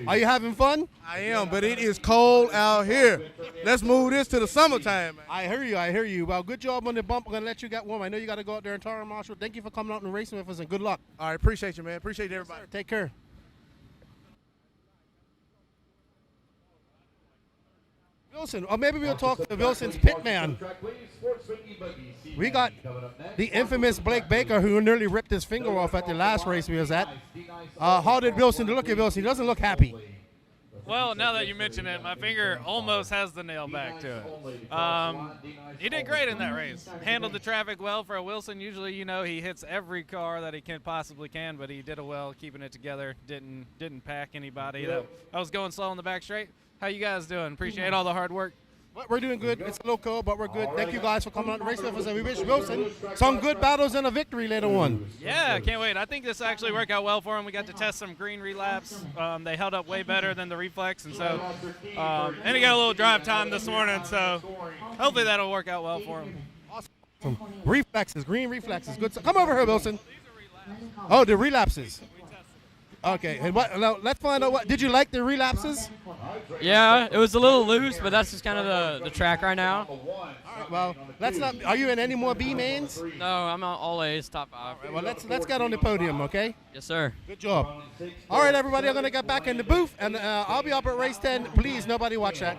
Are you having fun? I am, but it is cold out here. Let's move this to the summertime, man. I hear you. Well, good job on the bump. I'm going to let you get warm. I know you got to go out there and Tara Marshall. Thank you for coming out and racing with us, and good luck. All right, appreciate you, man. Appreciate everybody. Take care. Wilson, or maybe we'll talk to Wilson's pit man. We got the infamous Blake Baker, who nearly ripped his finger off at the last race we was at. How did Wilson look at Wilson? He doesn't look happy. Well, now that you mention it, my finger almost has the nail back to it. He did great in that race. Handled the traffic well for a Wilson. Usually, you know, he hits every car that he possibly can, but he did it well, keeping it together. Didn't pack anybody. I was going slow on the back straight. How you guys doing? Appreciate all the hard work. We're doing good. It's a little cold, but we're good. Thank you guys for coming out and racing with us, and we wish Wilson some good battles and a victory later on. Yeah, can't wait. I think this actually worked out well for him. We got to test some green relaps. They held up way better than the reflex, and so and he got a little drive time this morning, so hopefully that'll work out well for him. Awesome. Reflexes, green reflexes. Good. Come over here, Wilson. Oh, the relapses. Okay, and what? Now, let's find out what. Did you like the relapses? Yeah, it was a little loose, but that's just kind of the track right now. All right, well, let's not. Are you in any more B mains? No, I'm on all A's, top 5. All right, well, let's get on the podium, okay? Yes, sir. Good job. All right, everybody, I'm gonna get back in the booth, and I'll be up at race 10. Please, nobody watch that.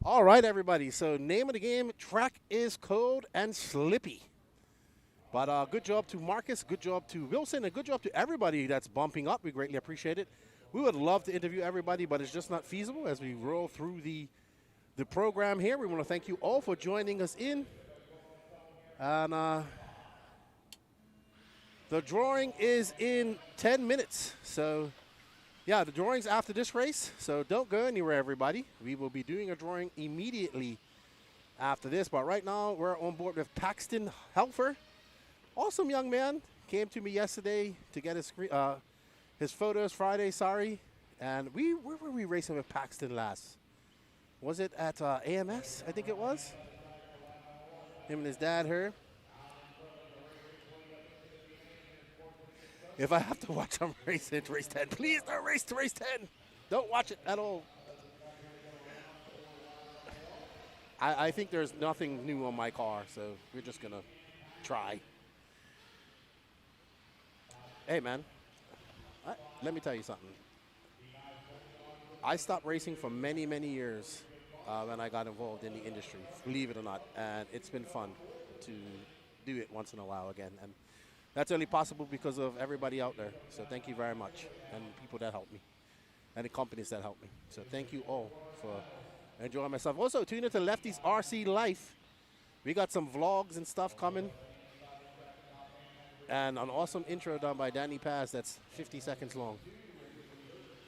All right, everybody. So name of the game, track is cold and slippy. But good job to Marcus, good job to Wilson, and good job to everybody that's bumping up. We greatly appreciate it. We would love to interview everybody, but it's just not feasible as we roll through the program here. We want to thank you all for joining us in. And the drawing is in 10 minutes. So, yeah, the drawing's after this race. So don't go anywhere, everybody. We will be doing a drawing immediately after this. But right now, we're on board with Paxton Helfer. Awesome young man. Came to me yesterday to get his photos Friday, and where were we racing with Paxton last? Was it at AMS? I think it was. Him and his dad here. If I have to watch him race it, race 10, please don't race to race 10. Don't watch it at all. I think there's nothing new on my car, so we're just going to try. Hey, man, let me tell you something. I stopped racing for many, many years when I got involved in the industry, believe it or not, and it's been fun to do it once in a while again. And that's only possible because of everybody out there. So thank you very much, and people that helped me, and the companies that helped me. So thank you all for enjoying myself. Also, tune into Lefty's RC Life. We got some vlogs and stuff coming. And an awesome intro done by Danny Paz that's 50 seconds long.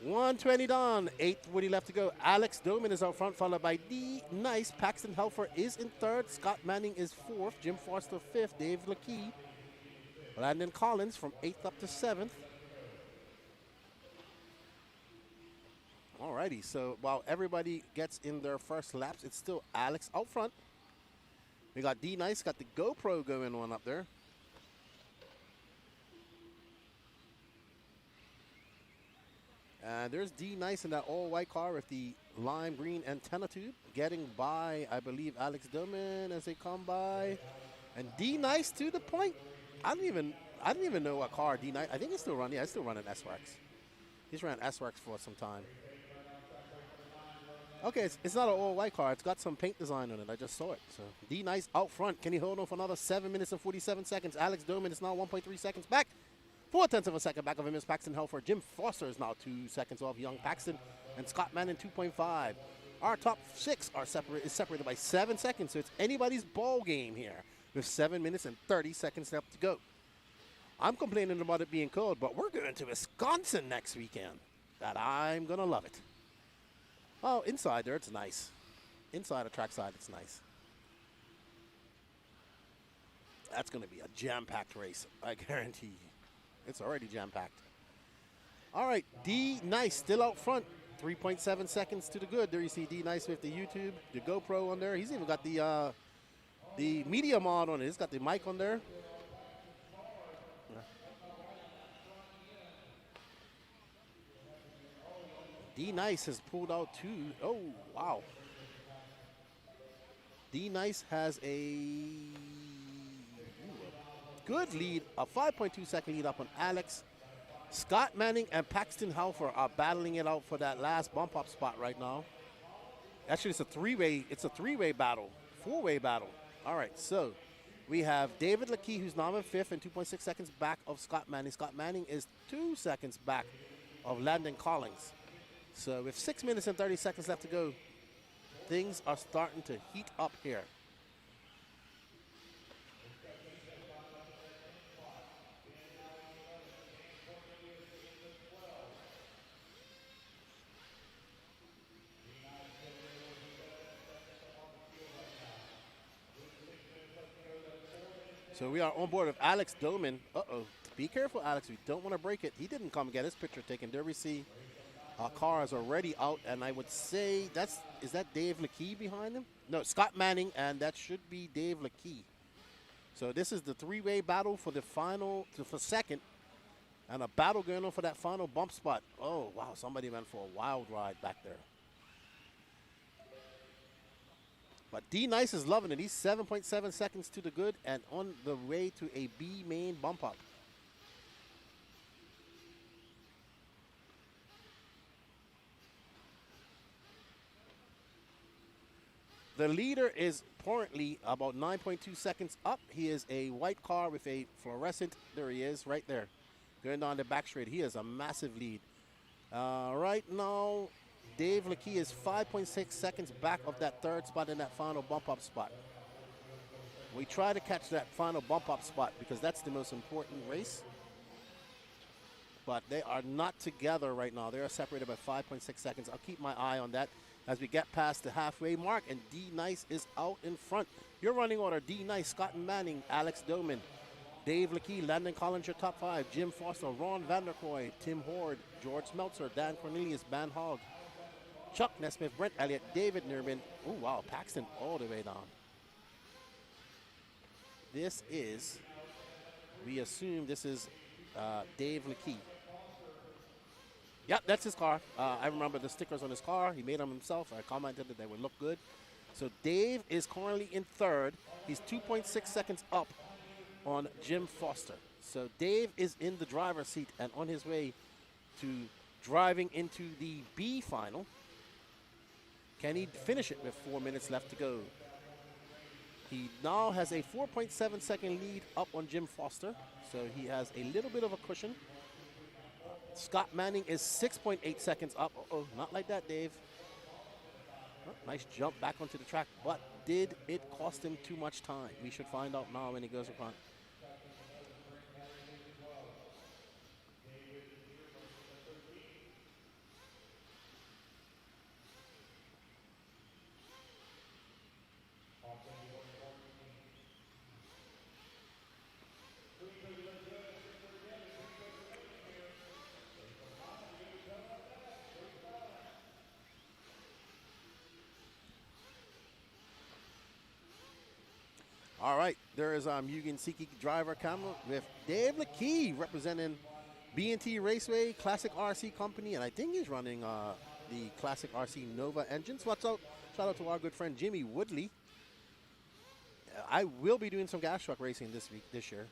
120 done, 8th Woody left to go. Alex Doman is out front, followed by D. Nice. Paxton Helfer is in 3rd. Scott Manning is 4th. Jim Foster 5th. Dave Lakey. Landon Collins from 8th up to 7th. Alrighty, so while everybody gets in their first laps, it's still Alex out front. We got D. Nice, got the GoPro going on up there. There's D. Nice in that all-white car with the lime green antenna tube, getting by, I believe, Alex Doman as they come by. And D. Nice to the point. I didn't even know what car D. Nice. I think he's still running. Yeah, he's still running S-Works. He's ran S-Works for some time. Okay, it's not an all-white car. It's got some paint design on it. I just saw it. So D. Nice out front. Can he hold on for another 7 minutes and 47 seconds? Alex Doman is now 1.3 seconds back. 0.4 of a second back of him is Paxton Helfer. Jim Foster is now 2 seconds off young Paxton. And Scott Manning 2.5. Our top 6 are separated by 7 seconds. So it's anybody's ball game here with 7 minutes and 30 seconds left to go. I'm complaining about it being cold, but we're going to Wisconsin next weekend. That I'm going to love it. Oh, inside there, it's nice. Inside the trackside, it's nice. That's going to be a jam-packed race, I guarantee you. It's already jam-packed. All right, D. Nice still out front. 3.7 seconds to the good. There you see D. Nice with the YouTube, the GoPro on there. He's even got the media mod on it. He's got the mic on there. D. Nice has pulled out 2. Oh, wow. D. Nice has a good lead, a 5.2 second lead up on Alex. Scott Manning and Paxton Halfer are battling it out for that last bump up spot right now. Actually, it's a three-way battle, four-way battle. All right, so we have David Lakey, who's now in 5th and 2.6 seconds back of Scott Manning. Scott Manning is 2 seconds back of Landon Collins. So with 6 minutes and 30 seconds left to go, things are starting to heat up here. So we are on board with Alex Doman. Uh-oh. Be careful, Alex. We don't want to break it. He didn't come get his picture taken. There we see our car is already out, and I would say is that Dave Lakey behind him? No, Scott Manning, and that should be Dave Lakey. So this is the three-way battle for the final, for second, and a battle going on for that final bump spot. Oh, wow, somebody went for a wild ride back there. But D Nice is loving it. He's 7.7 seconds to the good and on the way to a B main bump up. The leader is currently about 9.2 seconds up. He is a white car with a fluorescent. There he is, right there. Going down the back straight. He has a massive lead. Right now, Dave Lakey is 5.6 seconds back of that third spot in that final bump up spot. We try to catch that final bump up spot because that's the most important race. But they are not together right now. They are separated by 5.6 seconds. I'll keep my eye on that as we get past the halfway mark, and D Nice is out in front. Your running order: D Nice, Scott Manning, Alex Doman, Dave Lakey, Landon Collins, your top 5, Jim Foster, Ron Vanderkoy, Tim Horde, George Meltzer, Dan Cornelius, Van Hogg, Chuck Nesmith, Brent Elliott, David Nerman. Oh, wow, Paxton all the way down. This is, we assume this is Dave Lakey. Yep, that's his car. I remember the stickers on his car. He made them himself. I commented that they would look good. So Dave is currently in third. He's 2.6 seconds up on Jim Foster. So Dave is in the driver's seat and on his way to driving into the B final. Can he finish it with 4 minutes left to go? He now has a 4.7 second lead up on Jim Foster. So he has a little bit of a cushion. Scott Manning is 6.8 seconds up. Uh-oh, not like that, Dave. Oh, nice jump back onto the track, but did it cost him too much time? We should find out now when he goes in front. All right, there is Mugen Siki driver camera with Dave Lakey representing B&T Raceway Classic RC Company, and I think he's running the Classic RC Nova engines. What's up? Shout out to our good friend Jimmy Woodley. I will be doing some gas truck racing this year.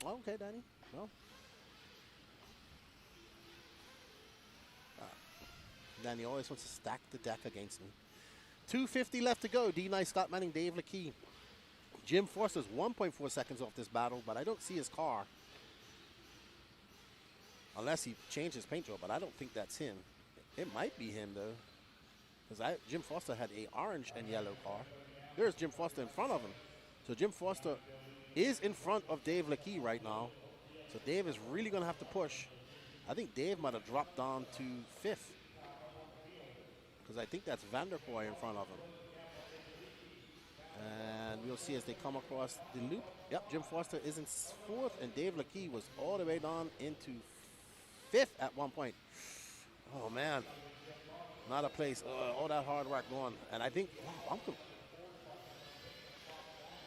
Oh, okay, Danny. Well, Danny always wants to stack the deck against me. 2:50 left to go. D Nice, Scott Manning, Dave Lakey. Jim Foster's 1.4 seconds off this battle, but I don't see his car. Unless he changed his paint job, but I don't think that's him. It might be him, though. Because Jim Foster had a orange and yellow car. There's Jim Foster in front of him. So Jim Foster is in front of Dave Lakey right now. So Dave is really going to have to push. I think Dave might have dropped down to 5th. Because I think that's Vanderkoy in front of him. And we'll see as they come across the loop. Yep, Jim Foster is in 4th, and Dave Lakey was all the way down into 5th at one point. Oh, man. Not a place. All that hard work going. And I think,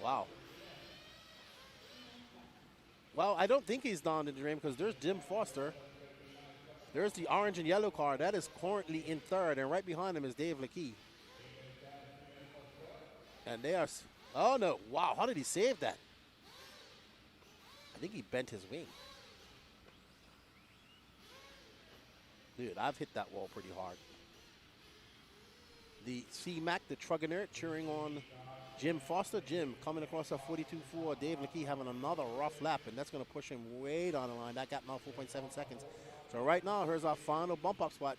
wow. Well, I don't think he's down in the drain because there's Jim Foster. There's the orange and yellow car. That is currently in 3rd, and right behind him is Dave Lakey. And they are, oh no, wow, how did he save that? I think he bent his wing. Dude, I've hit that wall pretty hard. The C-Mac, the Truggener, cheering on Jim Foster. Jim coming across a 42.4. Dave McKee having another rough lap, and that's going to push him way down the line. That gap now 4.7 seconds. So right now, here's our final bump up spot.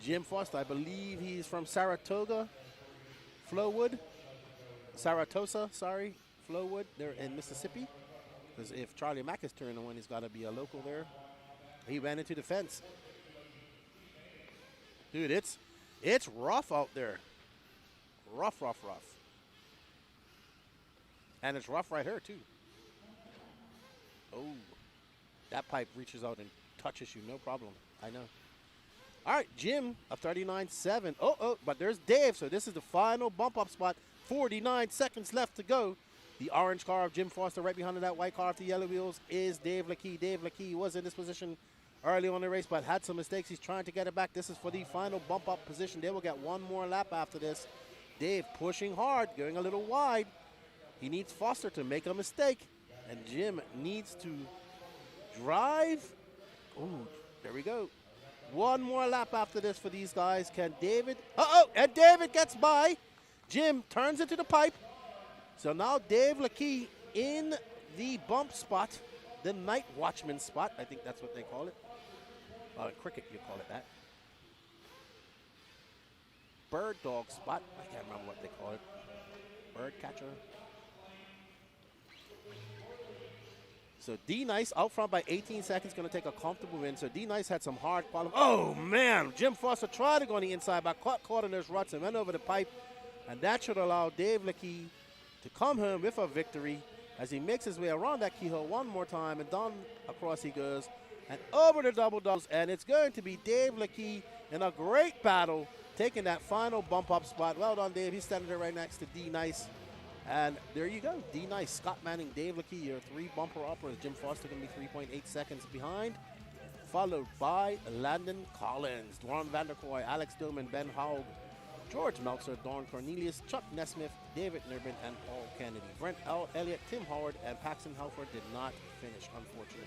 Jim Foster, I believe he's from Saratoga, Flowwood. Saratosa, sorry, Flowwood. They're in Mississippi. Because if Charlie Mack is turning one, he's got to be a local there. He ran into the fence. Dude, it's rough out there. Rough, rough, rough. And it's rough right here, too. Oh, that pipe reaches out and touches you, no problem. I know. All right, Jim, a 39.7. Oh, but there's Dave, so this is the final bump-up spot. 49 seconds left to go. The orange car of Jim Foster right behind that white car with the yellow wheels is Dave Lakey. Dave Lakey was in this position early on in the race, but had some mistakes. He's trying to get it back. This is for the final bump-up position. They will get one more lap after this. Dave pushing hard, going a little wide. He needs Foster to make a mistake, and Jim needs to drive. Ooh, there we go. One more lap after this for these guys. Can David? And David gets by. Jim turns into the pipe. So now Dave Lakey in the bump spot, the night watchman spot. I think that's what they call it. Cricket, you call it that. Bird dog spot. I can't remember what they call it. Bird catcher. So D-Nice out front by 18 seconds, going to take a comfortable win. So D-Nice had some hard qualifying. Oh, man. Jim Foster tried to go on the inside, but caught in those ruts and went over the pipe. And that should allow Dave Lakey to come home with a victory as he makes his way around that keyhole one more time. And down across he goes and over the double doubles. And it's going to be Dave Lakey in a great battle, taking that final bump-up spot. Well done, Dave. He's standing there right next to D-Nice. And there you go, D-Nice, Scott Manning, Dave Lakey, your three bumper uppers. Jim Foster going to be 3.8 seconds behind, followed by Landon Collins, Dwan Vanderkoy, Alex Dillman, Ben Haug, George Meltzer, Don Cornelius, Chuck Nesmith, David Nirbin, and Paul Kennedy. Brent Elliott, Tim Howard, and Paxton Halford did not finish, unfortunately.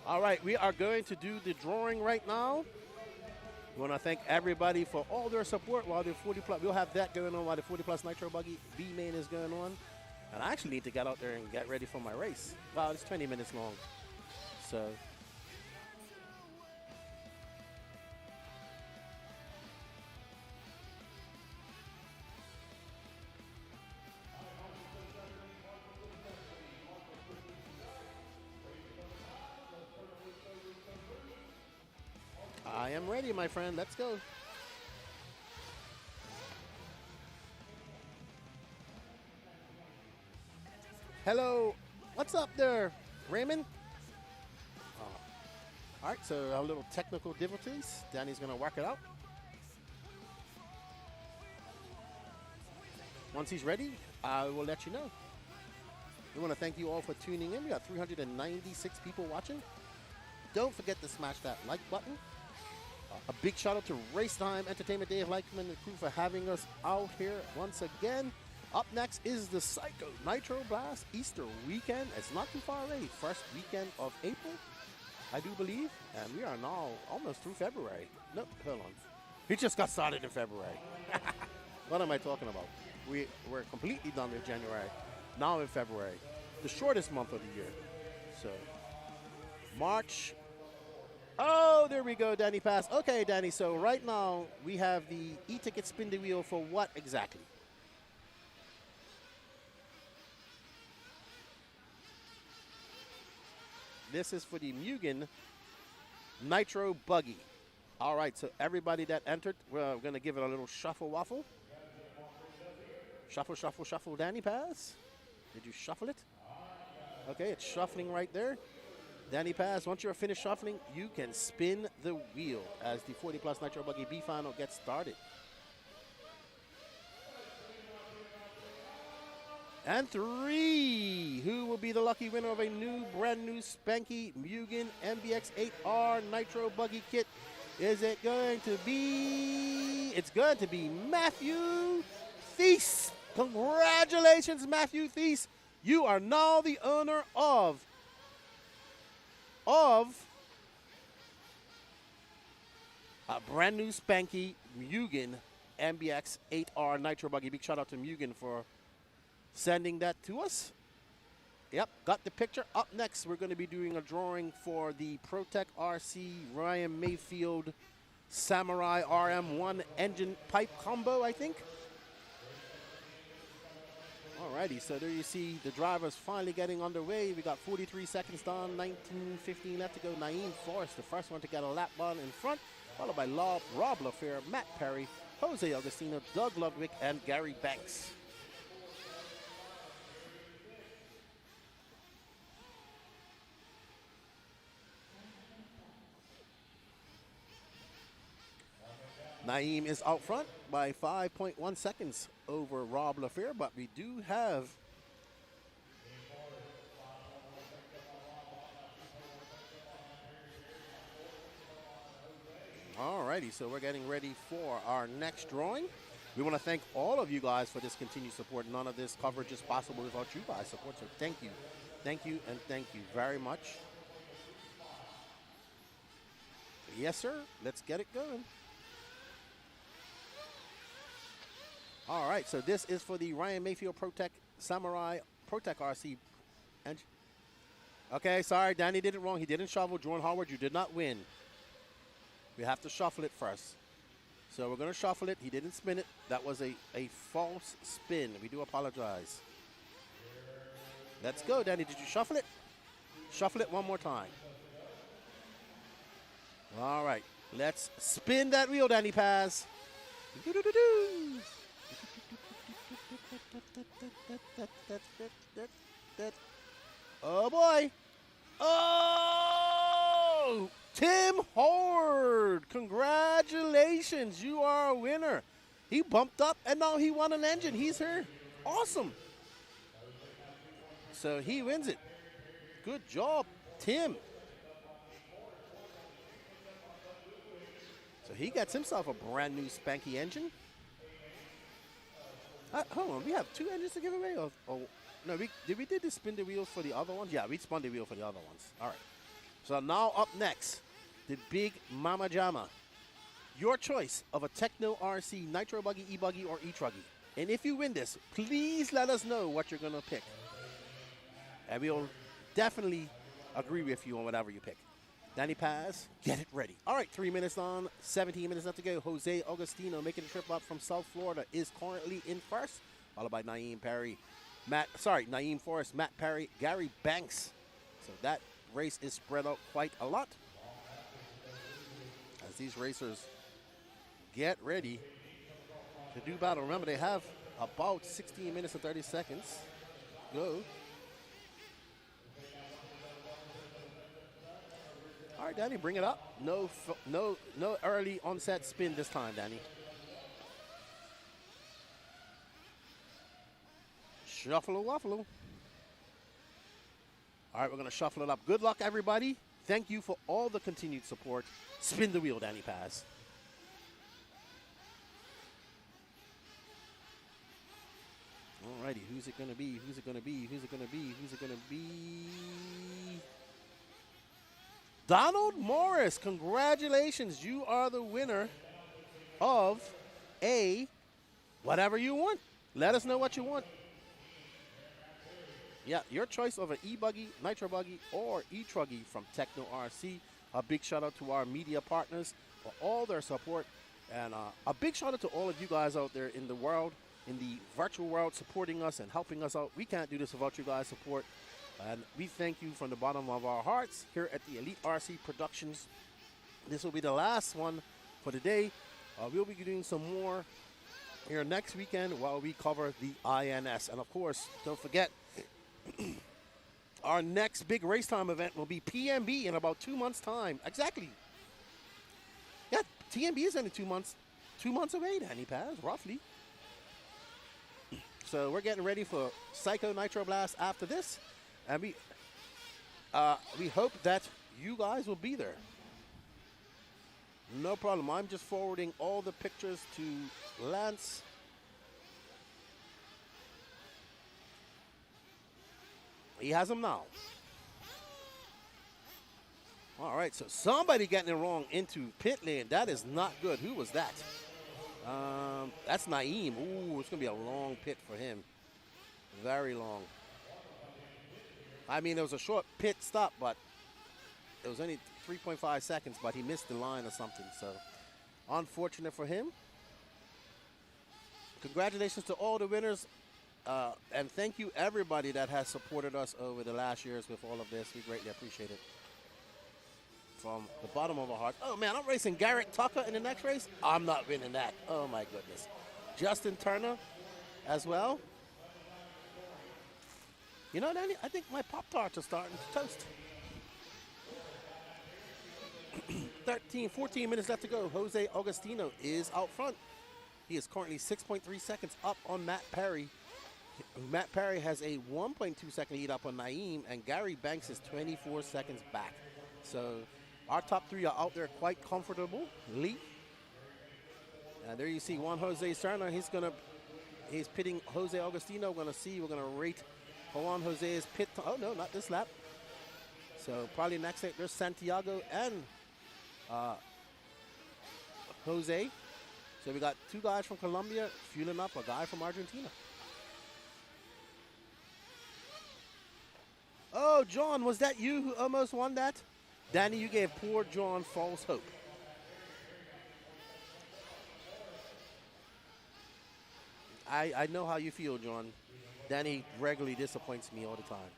All right, we are going to do the drawing right now. We want to thank everybody for all their support while the 40 plus. We'll have that going on while the 40 plus Nitro Buggy B main is going on. And I actually need to get out there and get ready for my race. Wow, it's 20 minutes long. So. I am ready, my friend. Let's go. Hello. What's up there, Raymond? All right, so a little technical difficulties. Danny's going to work it out. Once he's ready, I will let you know. We want to thank you all for tuning in. We got 396 people watching. Don't forget to smash that like button. A big shout out to Race Time Entertainment, Dave Leichman and the crew for having us out here once again. Up next is the Psycho Nitro Blast Easter weekend. It's not too far away. First weekend of April, I do believe. And we are now almost through February. Nope, hold on. We just got started in February. What am I talking about? We're completely done with January. Now in February. The shortest month of the year. So, March. Oh, there we go, Danny Pass. Okay, Danny, so right now we have the e-ticket spin the wheel for what exactly? This is for the Mugen Nitro Buggy. All right, so everybody that entered, we're going to give it a little shuffle waffle. Shuffle, shuffle, shuffle, Danny Pass. Did you shuffle it? Okay, it's shuffling right there. Danny Paz, once you're finished shuffling, you can spin the wheel as the 40 plus Nitro Buggy B final gets started. And 3. Who will be the lucky winner of a brand new spanky Mugen MBX 8R Nitro Buggy kit? Is it going to be? It's going to be Matthew Thies. Congratulations, Matthew Thies. You are now the owner of a brand new spanky Mugen MBX 8R Nitro Buggy. Big shout out to Mugen for sending that to us. Yep, got the picture. Up next, we're going to be doing a drawing for the ProTech RC Ryan Mayfield Samurai RM1 engine pipe combo, I think. Alrighty, so there you see the drivers finally getting underway. We got 43 seconds down, 19:15 left to go. Naeem Forrest, the first one to get a lap run in front, followed by Rob LaFleur, Matt Perry, Jose Augustino, Doug Ludwig, and Gary Banks. Naeem is out front by 5.1 seconds over Rob LaFleur, but we do have alrighty, so we're getting ready for our next drawing. We want to thank all of you guys for this continued support. None of this coverage is possible without you guys' support, so thank you. Thank you, and thank you very much. Yes, sir. Let's get it going. All right, so this is for the Ryan Mayfield ProTech Samurai ProTech RC. Okay, sorry, Danny did it wrong. He didn't shovel. Jordan Howard, you did not win. We have to shuffle it first. So we're going to shuffle it. He didn't spin it. That was a false spin. We do apologize. Let's go, Danny. Did you shuffle it? Shuffle it one more time. All right, let's spin that wheel, Danny Paz. Oh boy. Oh, Tim Howard, congratulations, you are a winner. He bumped up and now he won an engine. He's here. Awesome. So he wins it. Good job, Tim. So he gets himself a brand new spanky engine. Hold on, we have 2 engines to give away? Oh, no, we did the spin the wheels for the other ones? Yeah, we spun the wheel for the other ones. All right. So now up next, the big Mama Jama. Your choice of a Techno RC Nitro Buggy, E-buggy, or E-truggy. And if you win this, please let us know what you're going to pick. And we'll definitely agree with you on whatever you pick. Danny Paz, get it ready. All right, 3 minutes on, 17 minutes left to go. Jose Augustino making the trip up from South Florida is currently in first, followed by Naeem Forrest, Matt Perry, Gary Banks. So that race is spread out quite a lot as these racers get ready to do battle. Remember, they have about 16 minutes and 30 seconds. Go. All right, Danny, bring it up. No early onset spin this time, Danny. Shuffle-a-waffle. All right, we're going to shuffle it up. Good luck, everybody. Thank you for all the continued support. Spin the wheel, Danny Paz. All righty, who's it going to be? Who's it going to be? Who's it going to be? Who's it going to be? Donald Morris, congratulations. You are the winner of a whatever you want. Let us know what you want. Yeah, your choice of an E-buggy, Nitro Buggy, or E-truggy from Techno RC. A big shout out to our media partners for all their support. And a big shout out to all of you guys out there in the world, in the virtual world, supporting us and helping us out. We can't do this without you guys' support. And we thank you from the bottom of our hearts here at the Elite RC Productions. This will be the last one for the day. We'll be doing some more here next weekend while we cover the INS. And of course, don't forget, our next big race time event will be PMB in about 2 months' time. Exactly. Yeah, TMB is only 2 months away, Danny Paz, roughly. So we're getting ready for Psycho Nitro Blast after this. And we hope that you guys will be there. No problem. I'm just forwarding all the pictures to Lance. He has them now. All right, so somebody getting it wrong into pit lane. That is not good. Who was that? That's Naeem. Ooh, it's going to be a long pit for him. Very long. I mean, it was a short pit stop, but it was only 3.5 seconds, but he missed the line or something. So, unfortunate for him. Congratulations to all the winners. And thank you, everybody that has supported us over the last years with all of this. We greatly appreciate it. From the bottom of our hearts. Oh, man, I'm racing Garrett Tucker in the next race. I'm not winning that. Oh, my goodness. Justin Turner as well. You know, Danny, I think my Pop-Tarts are starting to toast. 14 minutes left to go. Jose Augustino is out front. He is currently 6.3 seconds up on Matt Perry. Matt Perry has a 1.2 second lead up on Naeem, and Gary Banks is 24 seconds back. So our top three are out there quite comfortably. And there you see Juan Jose Serna. He's pitting Jose Augustino. We're going to rate Juan Jose's pit. Oh, no, not this lap. So probably next lap, there's Santiago and Jose. So we got two guys from Colombia fueling up a guy from Argentina. Oh, John, was that you who almost won that? Danny, you gave poor John false hope. I know how you feel, John. Danny regularly disappoints me all the time.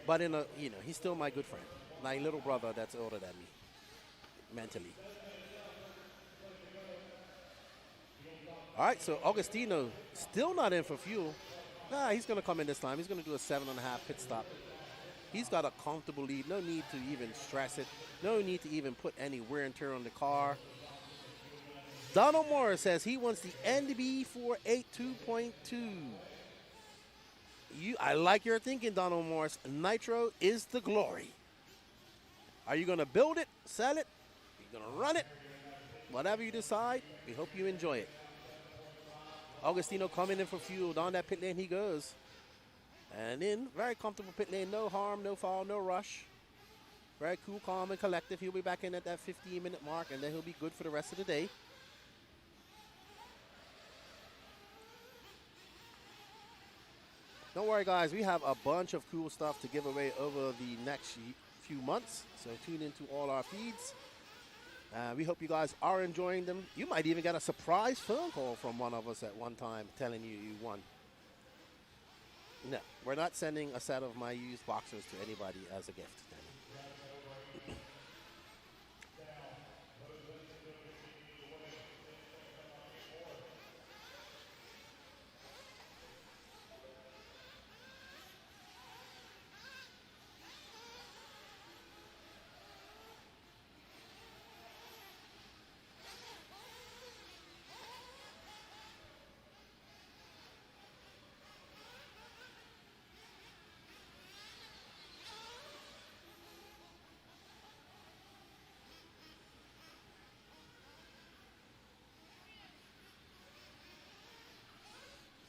But he's still my good friend. My little brother that's older than me, mentally. All right, so Augustino still not in for fuel. Nah, he's going to come in this time. He's going to do a 7.5 pit stop. He's got a comfortable lead. No need to even stress it. No need to even put any wear and tear on the car. Donald Morris says he wants the NB 482.2. I like your thinking, Donald Morris. Nitro is the glory. Are you going to build it, sell it? Are you going to run it? Whatever you decide, we hope you enjoy it. Augustino coming in for fuel. Down that pit lane he goes. And in, very comfortable pit lane. No harm, no foul, no rush. Very cool, calm, and collective. He'll be back in at that 15-minute mark, and then he'll be good for the rest of the day. Don't worry, guys. We have a bunch of cool stuff to give away over the next few months. So tune into all our feeds. We hope you guys are enjoying them. You might even get a surprise phone call from one of us at one time telling you won. No, we're not sending a set of my used boxers to anybody as a gift.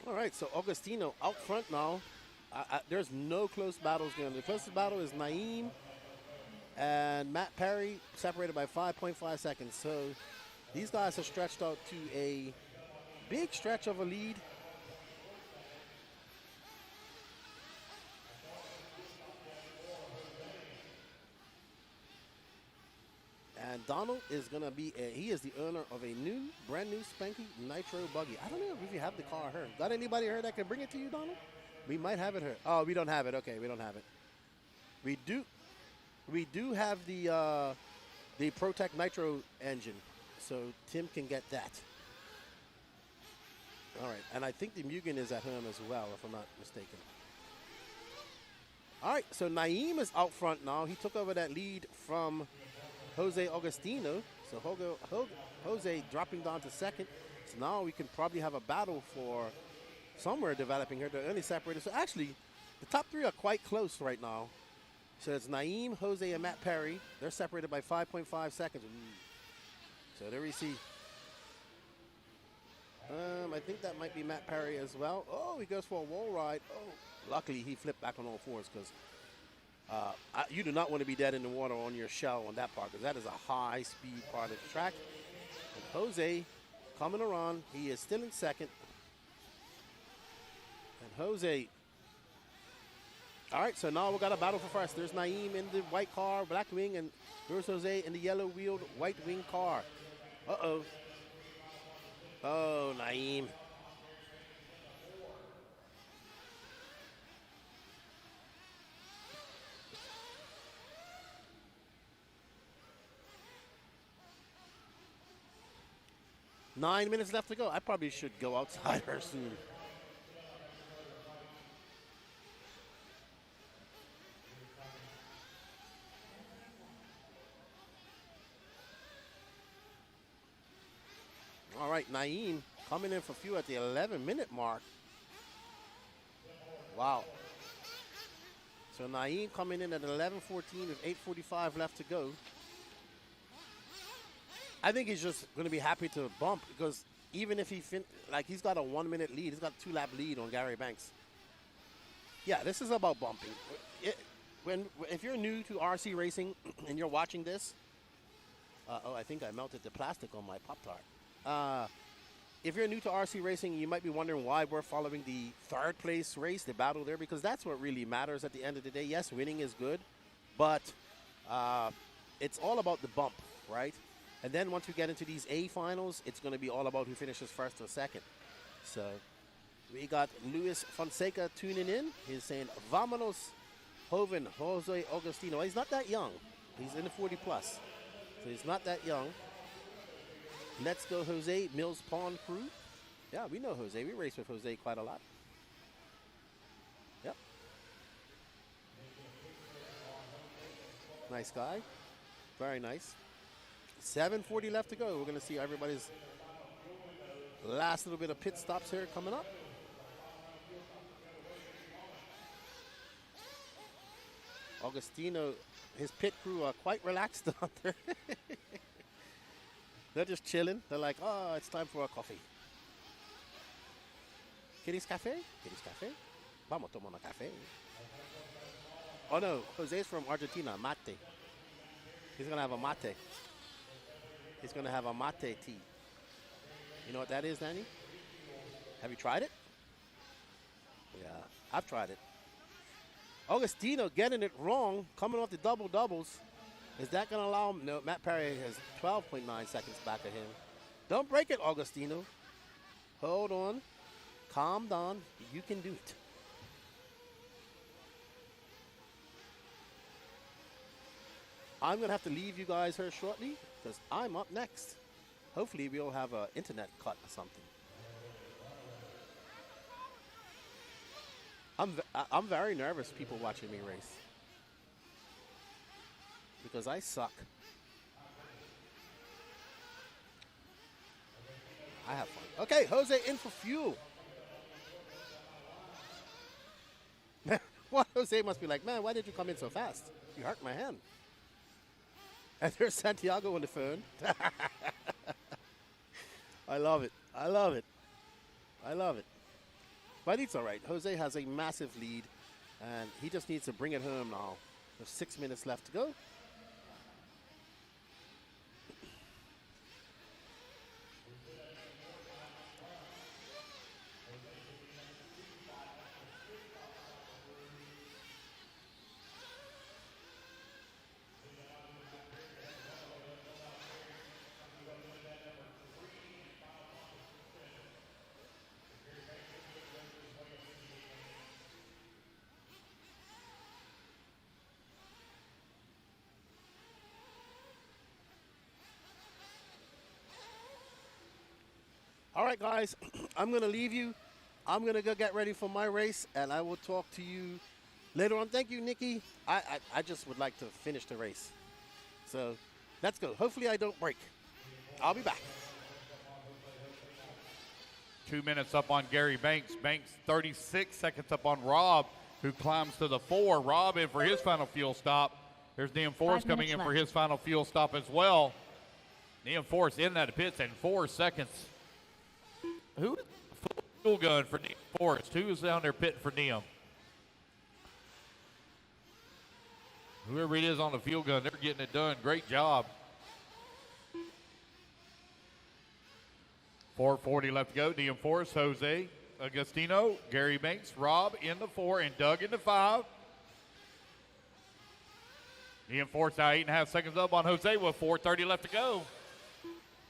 All right, so Augustino out front now. There's no close battles going. The closest battle is Naeem and Matt Perry, separated by 5.5 seconds. So these guys are stretched out to a big stretch of a lead. And Donald is going to be, he is the owner of a brand new spanky Nitro buggy. I don't know if you have the car here. Got anybody here that can bring it to you, Donald? We might have it here. Oh, we don't have it. Okay, we don't have it. We do have the ProTech Nitro engine, so Tim can get that. All right, and I think the Mugen is at home as well, if I'm not mistaken. All right, so Naeem is out front now. He took over that lead from Jose Augustino. So Jose dropping down to second. So now we can probably have a battle for somewhere developing here. They're only separated. So actually, the top three are quite close right now. So it's Naeem, Jose, and Matt Perry. They're separated by 5.5 seconds. So there we see. I think that might be Matt Perry as well. Oh, he goes for a wall ride. Oh, luckily he flipped back on all fours because you do not want to be dead in the water on your shell on that part because that is a high-speed part of the track. And Jose coming around. He is still in second. And Jose. All right, so now we got a battle for first. There's Naeem in the white car, black wing, and there's Jose in the yellow-wheeled white wing car. Uh-oh. Oh, Naeem. Nine minutes left to go. I probably should go outside her soon. All right, Naeem coming in for few at the 11-minute mark. Wow. So Naeem coming in at 11:14 with 8:45 left to go. I think he's just going to be happy to bump because even if he's got a 1-minute lead, he's got a 2-lap lead on Gary Banks. Yeah, this is about bumping. If you're new to RC racing and you're watching this, I think I melted the plastic on my Pop-Tart. If you're new to RC racing, you might be wondering why we're following the third place race, the battle there, because that's what really matters at the end of the day. Yes, winning is good, but it's all about the bump, right? And then once we get into these A finals, it's going to be all about who finishes first or second. So we got Luis Fonseca tuning in. He's saying, Vámonos, joven, Jose Augustino. He's not that young. He's in the 40 plus. So he's not that young. Let's go, Jose, Mills Pond crew. Yeah, we know Jose. We race with Jose quite a lot. Yep. Nice guy. Very nice. 7:40 left to go. We're going to see everybody's last little bit of pit stops here coming up. Augustino, his pit crew are quite relaxed out there. They're just chilling. They're like, oh, it's time for a coffee. ¿Quieres café? ¿Quieres café? Vamos a tomar un café. Oh, no. Jose's from Argentina. Mate. He's going to have a mate. He's going to have a mate tea. You know what that is, Danny? Have you tried it? Yeah, I've tried it. Augustino getting it wrong, coming off the double doubles. Is that going to allow him? No, Matt Perry has 12.9 seconds back of him. Don't break it, Augustino. Hold on. Calm down. You can do it. I'm going to have to leave you guys here shortly because I'm up next. Hopefully we'll have an internet cut or something. I'm very nervous, people watching me race. Because I suck. I have fun. Okay, Jose in for fuel. What Jose must be like, man, why did you come in so fast? You hurt my hand. And there's Santiago on the phone. I love it. I love it. I love it. But it's all right. Jose has a massive lead, and he just needs to bring it home now. There's 6 minutes left to go. All right, guys, I'm going to leave you. I'm going to go get ready for my race, and I will talk to you later on. Thank you, Nikki. I just would like to finish the race. So let's go. Hopefully I don't break. I'll be back. 2 minutes up on Gary Banks. Banks 36 seconds up on Rob, who climbs to the 4. Rob in for his final fuel stop. There's Liam Forrest coming in for his final fuel stop as well. Liam Forrest in at the pits in 4 seconds. Who is the fuel gun for Liam Forrest? Who is down there pitting for Liam? Whoever it is on the fuel gun, they're getting it done. Great job. 4:40 left to go. Liam Forrest, Jose Agostino, Gary Banks, Rob in the 4, and Doug in the 5. Liam Forrest now 8.5 seconds up on Jose with 4:30 left to go.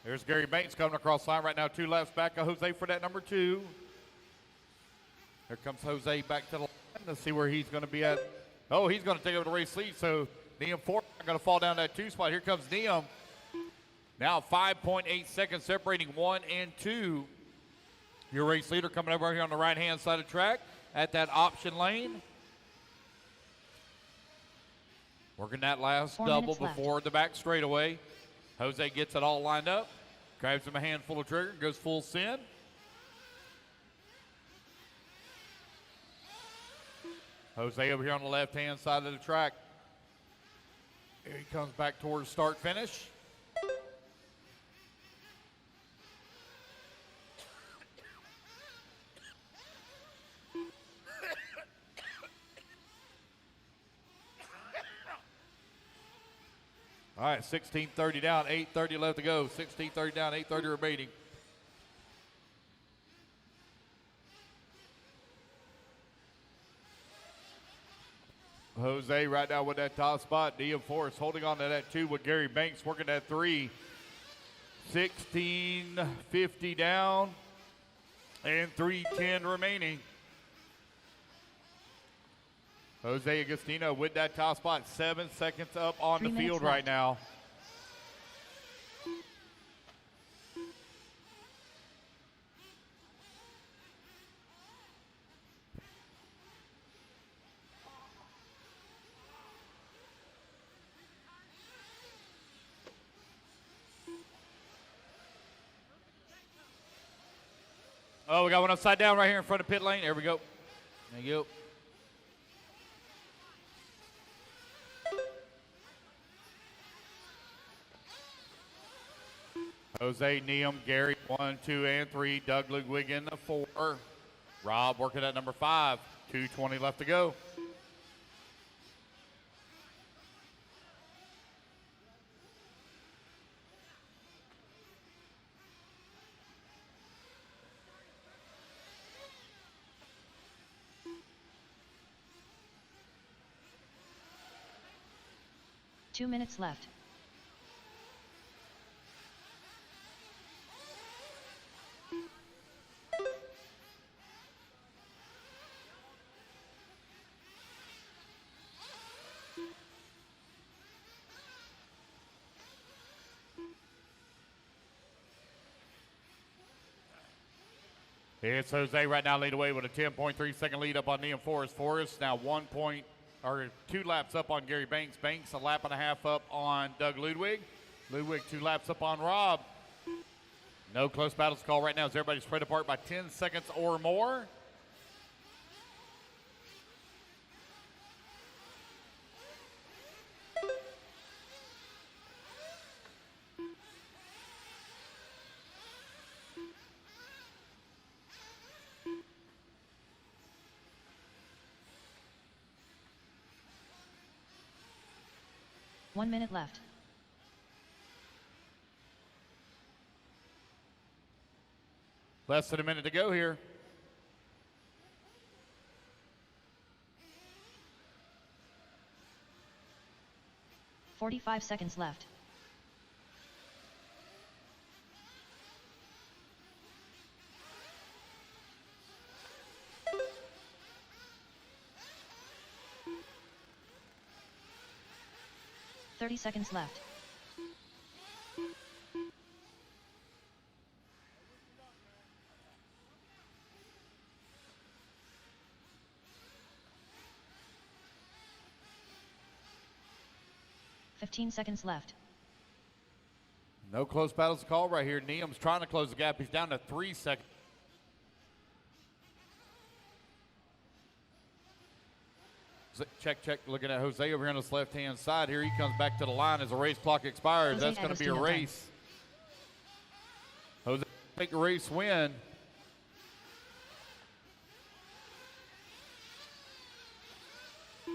There's Gary Banks coming across the line right now, 2 laps back of Jose for that number 2. Here comes Jose back to the line. Let's see where he's going to be at. Oh, he's going to take over the race lead, so Liam Forrest is going to fall down that 2 spot. Here comes Liam. Now 5.8 seconds separating 1 and 2. Your race leader coming over here on the right-hand side of the track at that option lane. Working that last double before the back straightaway. Jose gets it all lined up. Grabs him a handful of trigger, goes full send. Jose over here on the left-hand side of the track. Here he comes back towards start-finish. All right, 16:30 down, 8:30 left to go. 16:30 down, 8:30 remaining. Jose right now with that top spot. Liam Forrest holding on to that 2 with Gary Banks working that 3. 16:50 down and 3:10 remaining. Jose Agostino with that top spot, 7 seconds up on the field right now. Oh, we got one upside down right here in front of pit lane. There we go. There you go. Jose, Liam, Gary, 1, 2, and 3. Doug Ludwig in the 4. Rob working at number 5. 2:20 left to go. Two minutes left. It's Jose right now lead away with a 10.3 second lead up on Liam Forrest. Forrest now 2 laps up on Gary Banks. Banks a lap and a half up on Doug Ludwig. Ludwig 2 laps up on Rob. No close battles call right now as everybody spread apart by 10 seconds or more. One minute left. Less than a minute to go here. $45 seconds left. $30 seconds left. $15 seconds left. No close battles to call right here. Neum's trying to close the gap. He's down to 3 seconds. Check, check. Looking at Jose over here on his left-hand side. Here he comes back to the line as the race clock expires. That's going to be a race. Jose take a race win.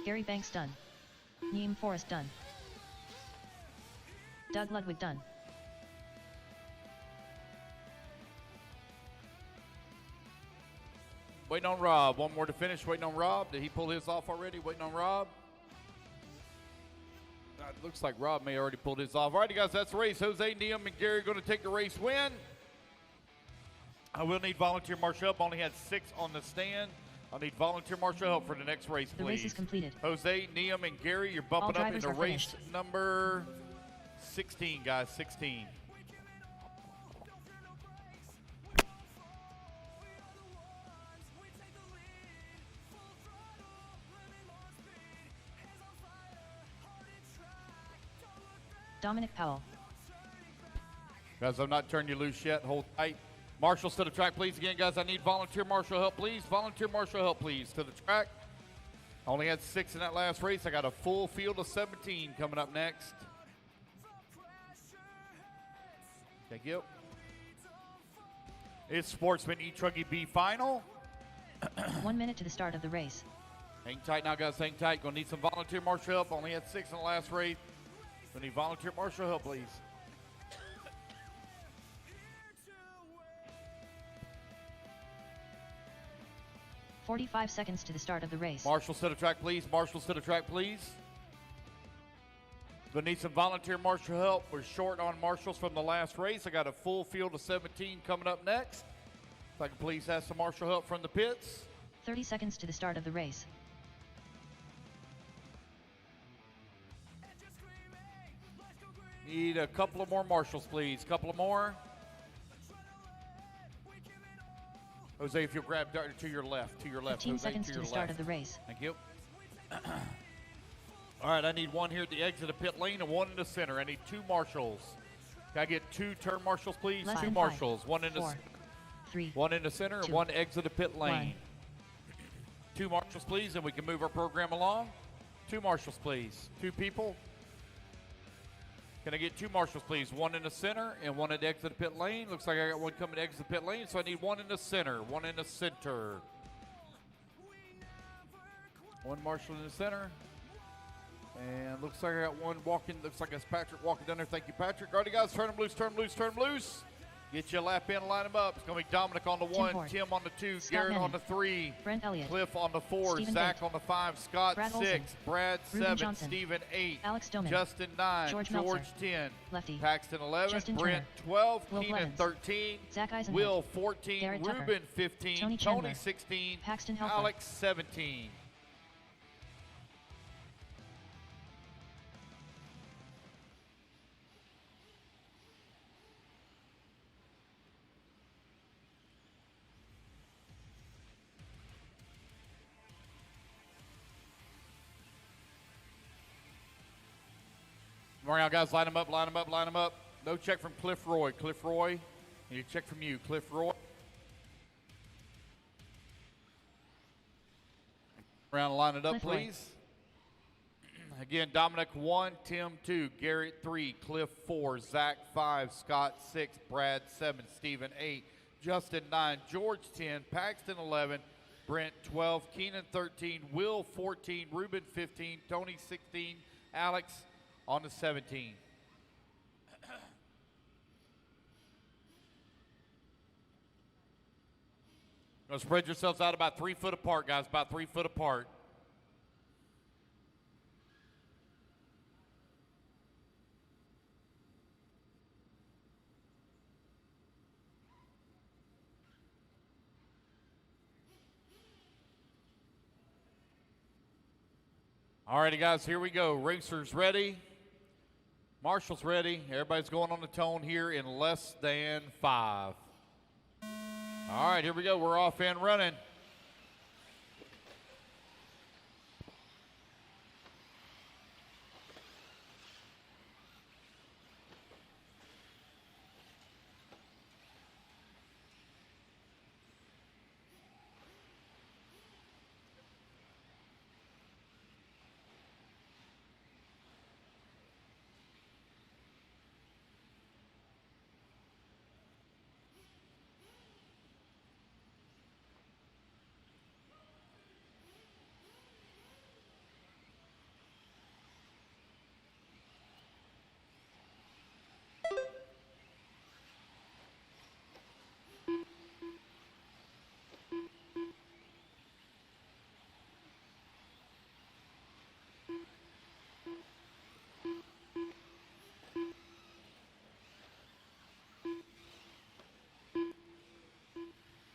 Gary Banks done. Neum Forrest done. Doug Ludwig done. Waiting on Rob. One more to finish. Waiting on Rob. Did he pull his off already? Waiting on Rob. It looks like Rob may already pulled his off. All right, guys, that's the race. Jose, Neum, and Gary are going to take the race win. I will need volunteer marshal help. Only had 6 on the stand. I'll need volunteer marshal help for the next race, please. The race is completed. Jose, Neum, and Gary, you're bumping up into race finished. number 16, guys. 16. Dominic Powell. Guys, I've not turned you loose yet. Hold tight. Marshals to the track, please. Again, guys, I need volunteer marshal help, please. Volunteer marshal help, please, to the track. Only had 6 in that last race. I got a full field of 17 coming up next. Thank you. It's Sportsman E-truggy B final. 1 minute to the start of the race. Hang tight now, guys. Hang tight. Gonna need some volunteer marshal help. Only had 6 in the last race. Gonna need volunteer marshal help, please. 45 seconds to the start of the race. Marshals to the track, please. Marshals to the track, please. Gonna need some volunteer marshal help. We're short on marshals from the last race. I got a full field of 17 coming up next. If I can please have some marshal help from the pits. 30 seconds to the start of the race. Need a couple of more marshals, please. Couple of more. Jose, if you'll grab to your left, to your left. 15 Jose, seconds to to your the start left. of the race. Thank you. All right, I need one here at the exit of pit lane and one in the center. I need 2 marshals. Can I get 2 turn marshals, please? Less 2 than marshals. 5, one in the 4, 3, one in the center 2, and one exit of pit lane. 1. 2 marshals, please, and we can move our program along. 2 marshals, please. 2 people. Can I get 2 marshals, please? One in the center and one at the exit of pit lane. Looks like I got one coming to exit pit lane, so I need one in the center. One in the center. One marshal in the center. And looks like I got one walking. Looks like it's Patrick walking down there. Thank you, Patrick. All right, guys, turn them loose, turn them loose, turn them loose. Get your lap in, line them up. It's going to be Dominic on the 1, Ford, Tim on the 2, Scott Garrett Nennan, on the 3, Brent Elliott, Cliff on the 4, Stephen Zach Bate, on the 5, Scott Brad 6, Olson, Brad Ruben 7, Johnson, Stephen 8, Alex Doman, Justin 9, George George Meltzer, 10, Lefty, Paxton 11, Justin Brent Turner, 12, Will Keenan Blevins, 13, Zach Eisenhower, Will 14, Garrett Tucker, Ruben 15, Tony Tony Chandler, 16, Paxton Helfer, Alex 17. All right, guys, line them up, line them up, line them up. No check from Cliff Roy. Cliff Roy, need a check from you. Cliff Roy. Around, line it up, Cliff Roy. please. Again, Dominic 1, Tim 2, Garrett 3, Cliff 4, Zach 5, Scott 6, Brad 7, Stephen 8, Justin 9, George 10, Paxton 11, Brent 12, Keenan 13, Will 14, Ruben 15, Tony 16, Alex on the 17. Gonna spread yourselves out about 3 foot apart, guys, about 3 foot apart. All righty, guys, here we go. Racers ready. Marshall's ready. Everybody's going on the tone here in less than 5. All right, here we go. We're off and running.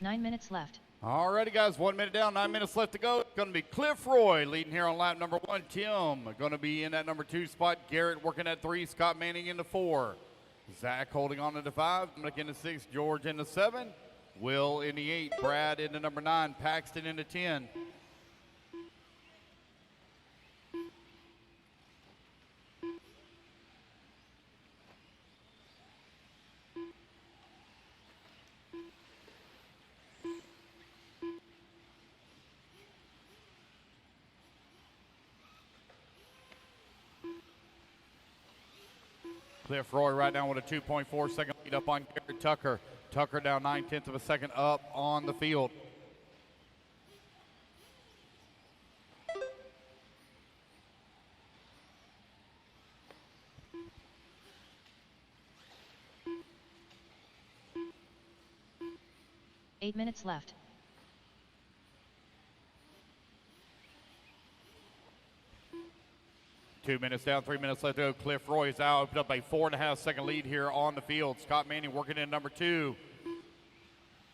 9 minutes left. Alrighty, guys, 1 minute down, 9 minutes left to go. It's going to be Cliff Roy leading here on lap number 1. Tim going to be in that number 2 spot. Garrett working at 3. Scott Manning into 4. Zach holding on to 5. Dominic into 6. George into 7. Will in the 8. Brad into number 9. Paxton into 10. Cliff Roy right now with a 2.4 second lead up on Garrett Tucker. Tucker down 9/10 of a second up on the field. Eight minutes left. Two minutes down, 3 minutes left to go. Cliff Roy is out, opened up a 4.5 second lead here on the field. Scott Manning working in number 2.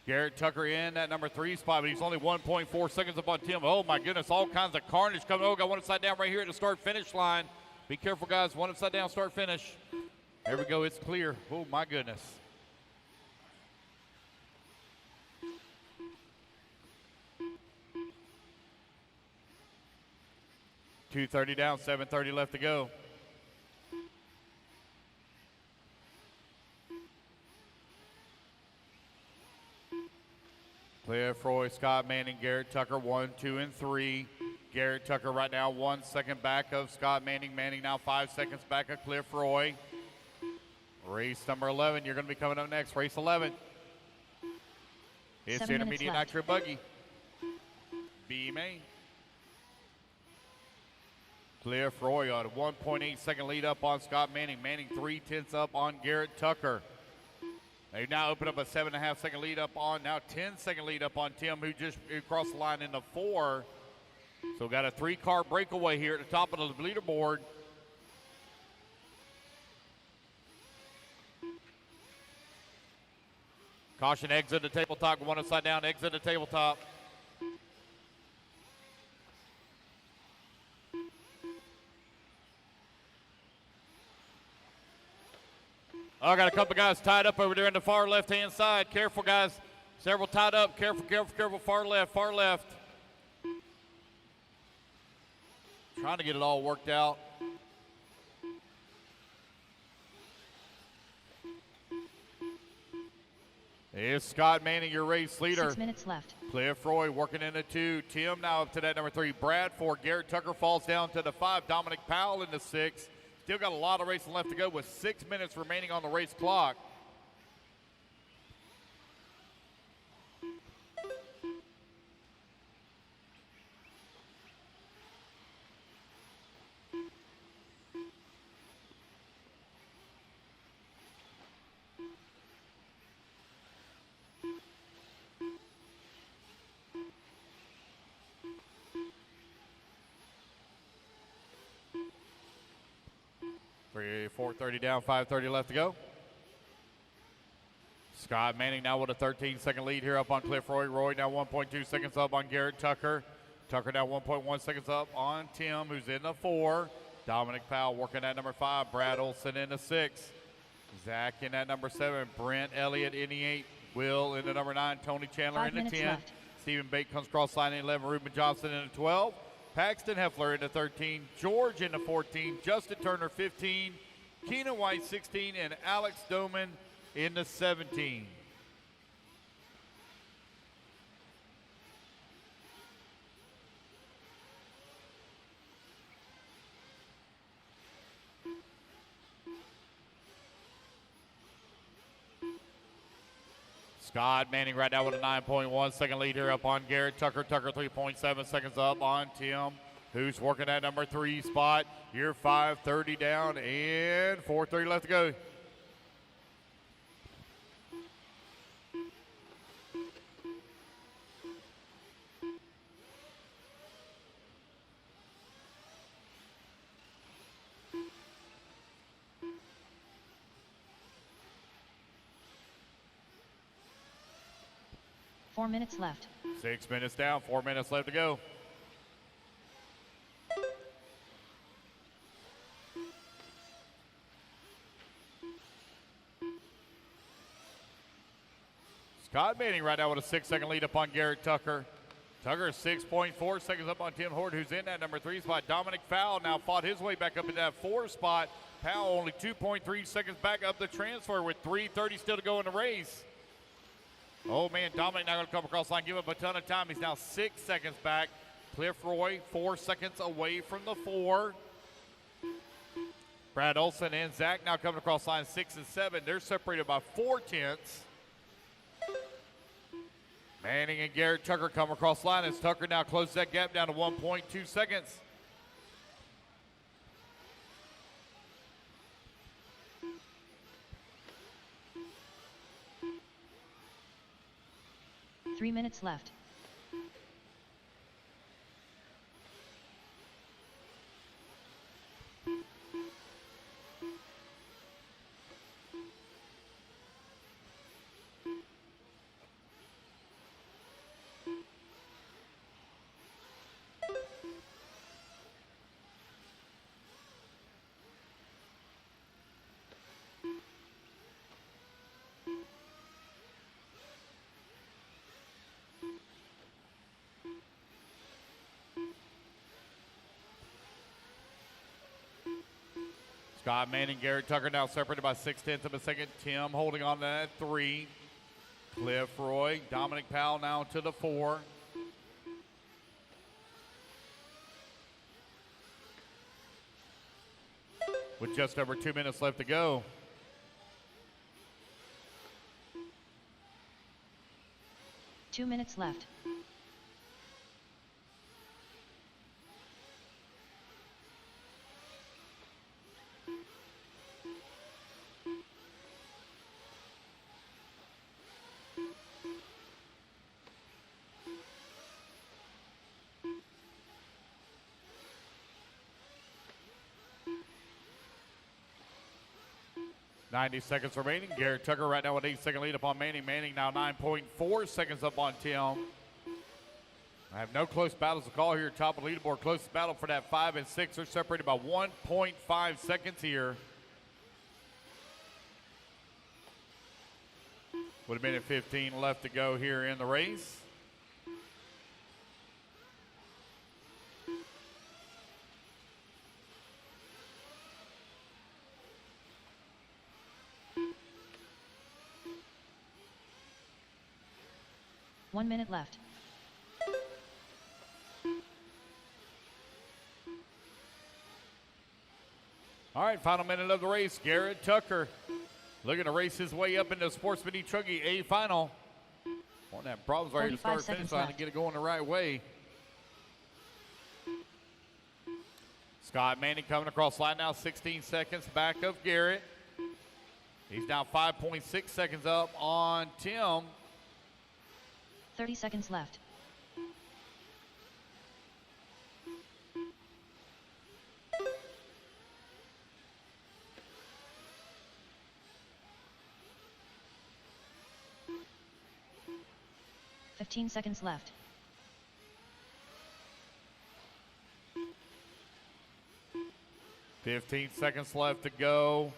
Garrett Tucker in at number 3 spot, but he's only 1.4 seconds up on Tim. Oh my goodness, all kinds of carnage coming. Oh, got one upside down right here at the start finish line. Be careful, guys. One upside down, start finish. There we go, it's clear. Oh my goodness. .230 down, 7:30 left to go. Cliff Roy, Scott Manning, Garrett Tucker, 1, 2, and 3. Garrett Tucker right now 1 second back of Scott Manning. Manning now 5 seconds back of Cliff Roy. Race number 11, you're going to be coming up next. Race 11. It's the intermediate Nitro buggy. B-Main. Cliff Roy on a 1.8 second lead up on Scott Manning. Manning 3/10 up on Garrett Tucker. They've now opened up a 7.5 second lead up on, now 10 second lead up on Tim, who just crossed the line into 4. So got a 3-car breakaway here at the top of the leaderboard. Caution, exit the tabletop, one upside down, exit the tabletop. Oh, I got a couple guys tied up over there in the far left-hand side. Careful, guys. Several tied up. Careful, careful, careful. Far left, far left. Trying to get it all worked out. Here's Scott Manning, your race leader. 6 minutes left. Cliff Roy working into 2. Tim now up to that number 3. Brad 4. Garrett Tucker falls down to the 5. Dominic Powell into 6. Still got a lot of racing left to go with 6 minutes remaining on the race clock. Three, 4:30 down, 5:30 left to go. Scott Manning now with a 13-second lead here up on Cliff Roy. Roy now 1.2 seconds up on Garrett Tucker. Tucker now 1.1 seconds up on Tim, who's in the 4. Dominic Powell working at number 5. Brad Olson in the 6. Zach in at number 7. Brent Elliott in the 8. Will in the number 9. Tony Chandler in the 10. Left. Stephen Bate comes cross line in 11. Ruben Johnson in the 12. Paxton Heffler in the 13. George in the 14. Justin Turner 15. Keenan White 16. And Alex Doman in the 17. Scott Manning right now with a 9.1 second lead here up on Garrett Tucker. Tucker 3.7 seconds up on Tim, who's working that number 3 spot. You're 5:30 down and 4:30 left to go. 4 minutes left. 6 minutes down, 4 minutes left to go. Scott Manning right now with a 6-second lead up on Garrett Tucker. Tucker 6.4 seconds up on Tim Horde, who's in that number 3 spot. Dominic Fowle now fought his way back up into that 4 spot. Powell only 2.3 seconds back up the transfer with 3:30 still to go in the race. Oh man, Dominic now going to come across the line, give up a ton of time. He's now 6 seconds back. Cliff Roy 4 seconds away from the 4. Brad Olson and Zach now coming across line 6 and 7. They're separated by 0.4. Manning and Garrett Tucker come across line as Tucker now closes that gap down to 1.2 seconds. Three minutes left. Scott Manning, Garrett Tucker now separated by 0.6 of a second. Tim holding on to that 3. Cliff Roy, Dominic Powell now to the 4. With just over 2 minutes left to go. Two minutes left. .90 seconds remaining. Garrett Tucker right now with 8-second lead upon Manning. Manning now 9.4 seconds up on Tim. I have no close battles to call here. Top of the leaderboard. Closest battle for that 5 and 6. They're separated by 1.5 seconds here. With a minute 15 left to go here in the race. One minute left. All right, final minute of the race. Garrett Tucker looking to race his way up into Sportsman E-truggy A final. Won't have problems right here to start finish line and get it going the right way. Scott Manning coming across line now, 16 seconds back of Garrett. He's now 5.6 seconds up on Tim. 30 seconds left. Fifteen seconds left. $15 seconds left to go.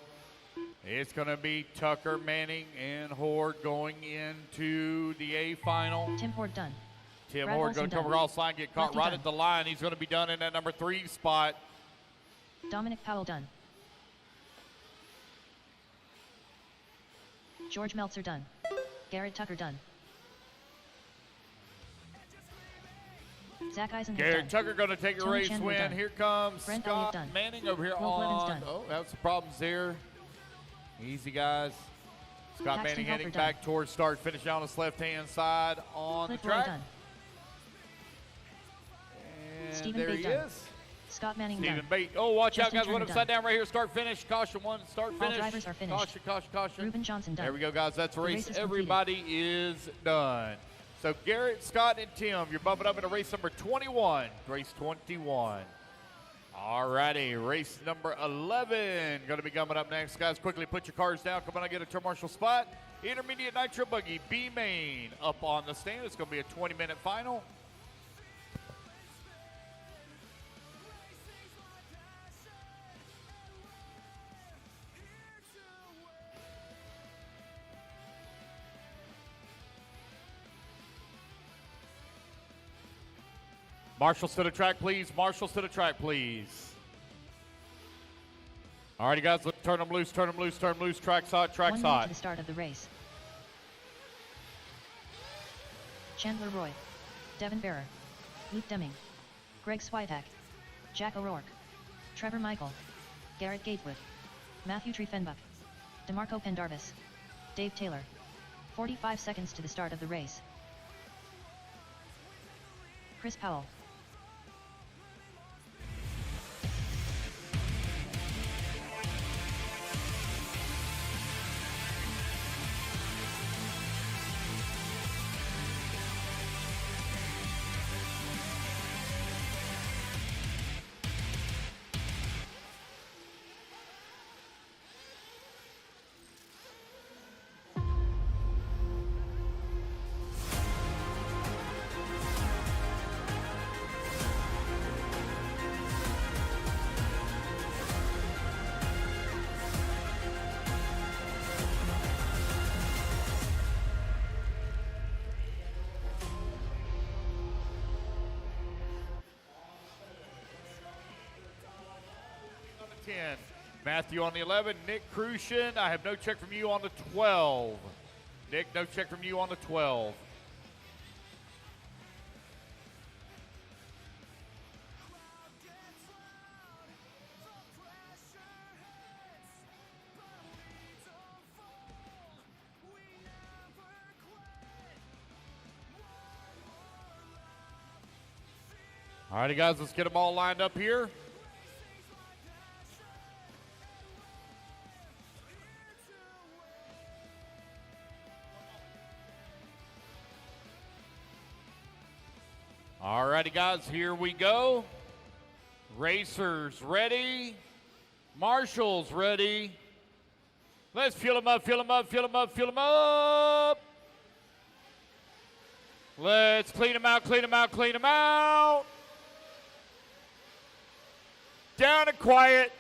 It's going to be Tucker, Manning, and Horde going into the A final. Tim Horde done. Tim Brad Horde going to Olson come done. across line, get caught Lefty right done. at the line. He's going to be done in that number 3 spot. Dominic Powell done. George Meltzer done. Garrett Tucker done. Zach Eisen Garrett done. Tucker going to take a Tony race Chandler win. done. Here comes Brent Elliott Scott done. Manning over here Will Blevins on. done. Oh, have some problems there. Easy, guys. Scott Paxton Manning heading Helper back done. towards start, finish down his left-hand side on Cliff the Roy track. done. And Stephen there Bate he done. is. Scott Manning Stephen done. Bate. Oh, watch Justin out, guys. One Turner upside done. down right here. Start, finish. Caution 1. Start, finish. drivers are finished. Caution, caution, caution. Ruben Johnson done. There we go, guys. That's the The race. race is completed. Everybody is done. So Garrett, Scott, and Tim, you're bumping up into race number 21. Race 21. All righty, race number 11 going to be coming up next. Guys, quickly put your cars down. Come on, I get a turn marshal spot. Intermediate Nitro Buggy B main up on the stand. It's going to be a 20-minute final. Marshals to the track, please. Marshals to the track, please. All righty, guys, let's turn them loose, turn them loose, turn them loose. Track's hot, track's 1 minute hot. to the start of the race. Chandler Roy, Devin Barrer, Luke Deming, Greg Swiatek, Jack O'Rourke, Trevor Michael, Garrett Gatewood, Matthew Trefenbuck, DeMarco Pendarvis, Dave Taylor. 45 seconds to the start of the race. Chris Powell. Matthew on the 11, Nick Crucian. I have no check from you on the 12. Nick, no check from you on the 12. All righty, guys, let's get them all lined up here. All righty, guys, here we go. Racers ready. Marshals ready. Let's fuel them up, fuel them up, fuel them up, fuel them up. Let's clean them out, clean them out, clean them out. Down and quiet.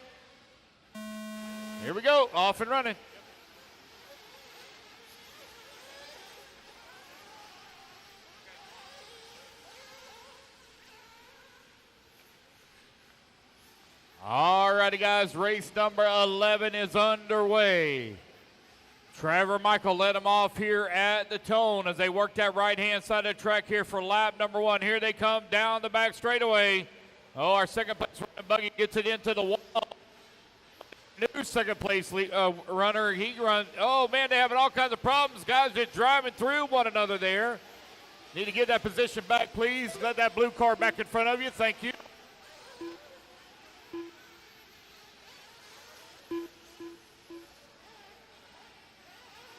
Here we go, off and running. All righty, guys, race number 11 is underway. Trevor Michael led them off here at the Tone as they work that right-hand side of the track here for lap number 1. Here they come down the back straightaway. Oh, our second place buggy gets it into the wall. New second place runner, he runs. Oh, man, they're having all kinds of problems. Guys just driving through one another there. Need to get that position back, please. Let that blue car back in front of you. Thank you.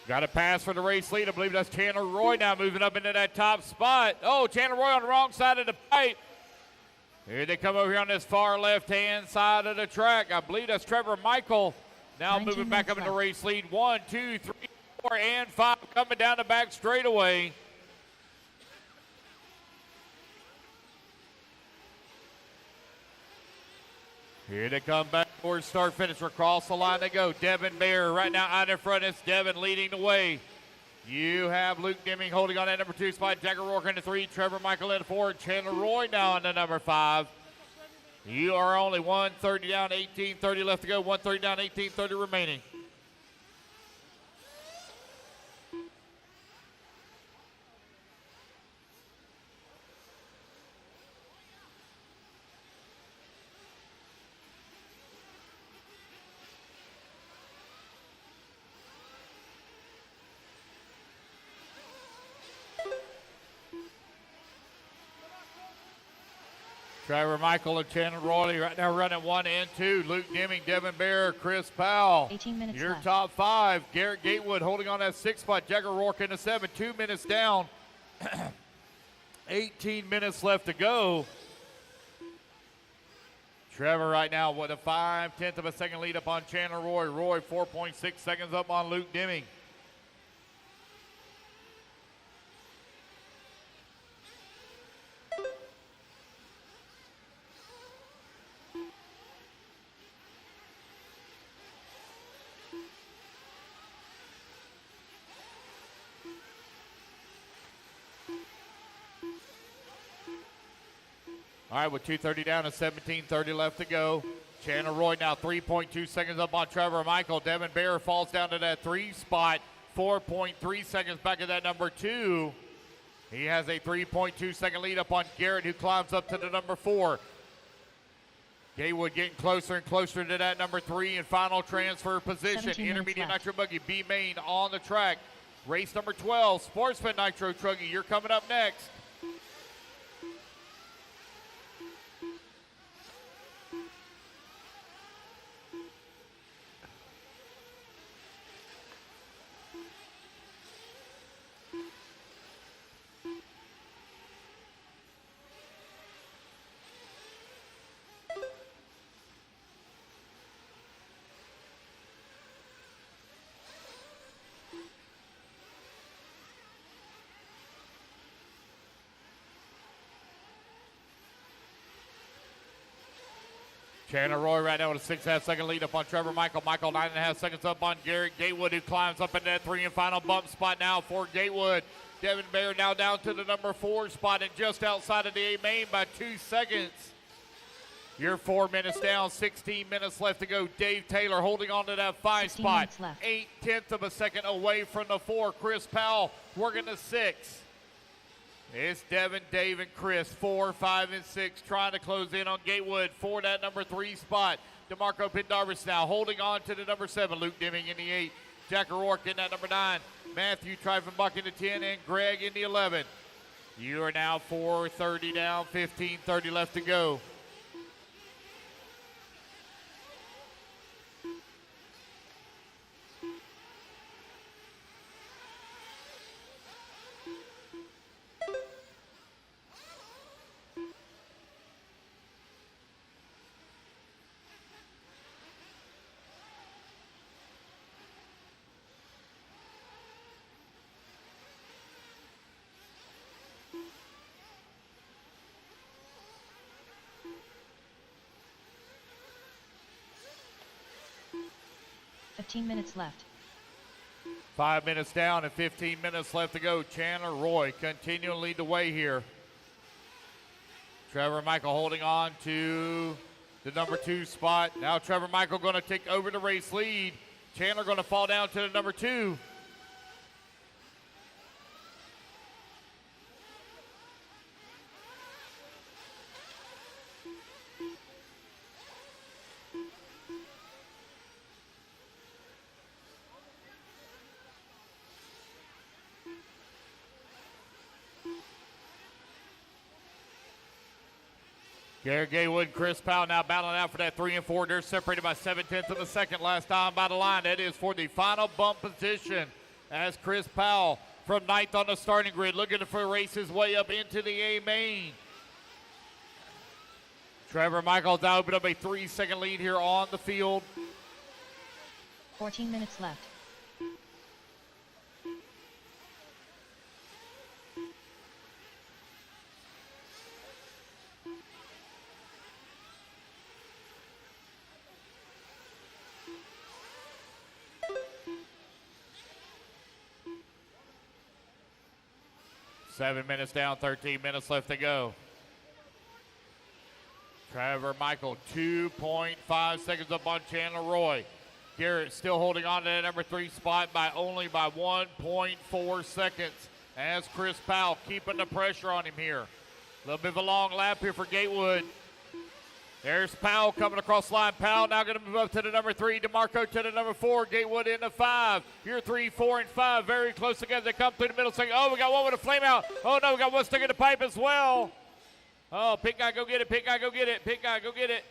Got a pass for the race lead. I believe that's Chandler Roy now moving up into that top spot. Oh, Chandler Roy on the wrong side of the pipe. Here they come over here on this far left-hand side of the track. I believe that's Trevor Michael now moving back up into the race lead. 1, 2, 3, 4, and 5 coming down the back straightaway. Here they come back towards start finish. Across the line they go. Devin Bear right now out in front. It's Devin leading the way. You have Luke Deming holding on at number 2 spot. Jack O'Rourke in the 3. Trevor Michael in the 4. Chandler Roy now on the number 5. You are only 130 down, 18:30 left to go. 130 down, 18:30 remaining. Trevor Michael and Chandler Roy right now running 1 and 2. Luke Deming, Devin Bear, Chris Powell. 18 minutes Your left. top 5. Garrett Gatewood holding on that 6 spot. Jack O'Rourke in the 7. 2 minutes down. 18 minutes left to go. Trevor right now with a 5/10 of a second lead up on Chandler Roy. Roy 4.6 seconds up on Luke Deming. All right, with 2:30 down and 17:30 left to go. Chandler Roy now 3.2 seconds up on Trevor Michael. Devin Bear falls down to that 3 spot. 4.3 seconds back at that number 2. He has a 3.2 second lead up on Garrett, who climbs up to the number 4. Gaywood getting closer and closer to that number 3 in final transfer position. Intermediate Nitro Buggy, B main on the track. Race number 12, Sportsman Nitro Truggy. You're coming up next. Chandler Roy right now with a 6.5 second lead up on Trevor Michael. Michael 9.5 seconds up on Garrett Gatewood, who climbs up into that 3 and final bump spot now for Gatewood. Devin Bear now down to the number 4 spot and just outside of the A main by 2 seconds. You're 4 minutes down, 16 minutes left to go. Dave Taylor holding on to that 5 spot. 0.8 of a second away from the 4. Chris Powell working the 6. It's Devin, Dave, and Chris, 4, 5, and 6, trying to close in on Gatewood for that number 3 spot. DeMarco Pendarvis now holding on to the number 7. Luke Deming in the 8. Jack O'Rourke in that number 9. Matthew Treifenbach in the 10, and Greg in the 11. You are now 4:30 down, 15:30 left to go. Minutes left. 5 minutes down and 15 minutes left to go. Chandler Roy continuing to lead the way here. Trevor Michael holding on to the number 2 spot. Now Trevor Michael going to take over the race lead. Chandler going to fall down to the number 2. Garrett Gaywood, Chris Powell now battling out for that 3 and 4. They're separated by 7/10 of a second last time by the line. That is for the final bump position as Chris Powell from 9th on the starting grid looking to race his way up into the A main. Trevor Michaels now opened up a 3-second lead here on the field. 14 minutes left. Seven minutes down, 13 minutes left to go. Trevor Michael, 2.5 seconds up on Chandler Roy. Garrett still holding on to that number 3 spot by 1.4 seconds as Chris Powell keeping the pressure on him here. A little bit of a long lap here for Gatewood. There's Powell coming across the line. Powell now going to move up to the number 3. DeMarco to the number 4. Gatewood into 5. You're 3, 4, and 5. Very close together. They come through the middle second. Oh, we got one with a flame out. Oh, no, we got one stuck in the pipe as well. Oh, pit guy, go get it. Pit guy, go get it. Pit guy, go get it.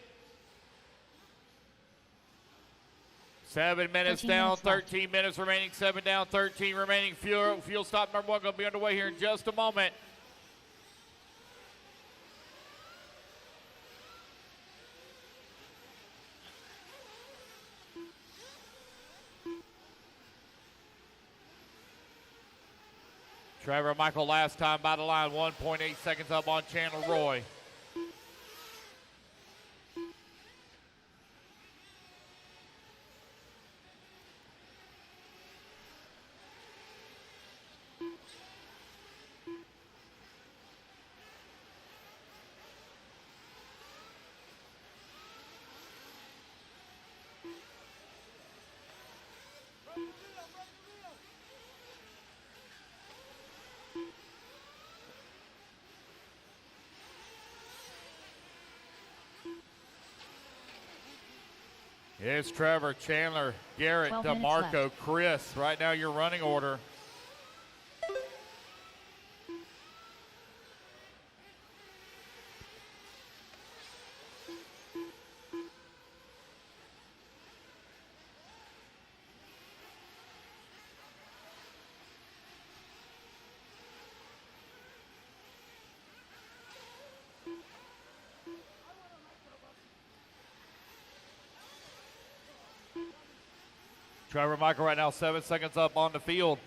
7 minutes down, 13 minutes remaining. 7 down, 13 remaining. Fuel stop number 1 going to be underway here in just a moment. Trevor Michael last time by the line, 1.8 seconds up on Chandler Roy. It's Trevor, Chandler, Garrett, 12 minutes DeMarco, left. Chris. Right now, your running order. Trevor Michael right now 7 seconds up on the field.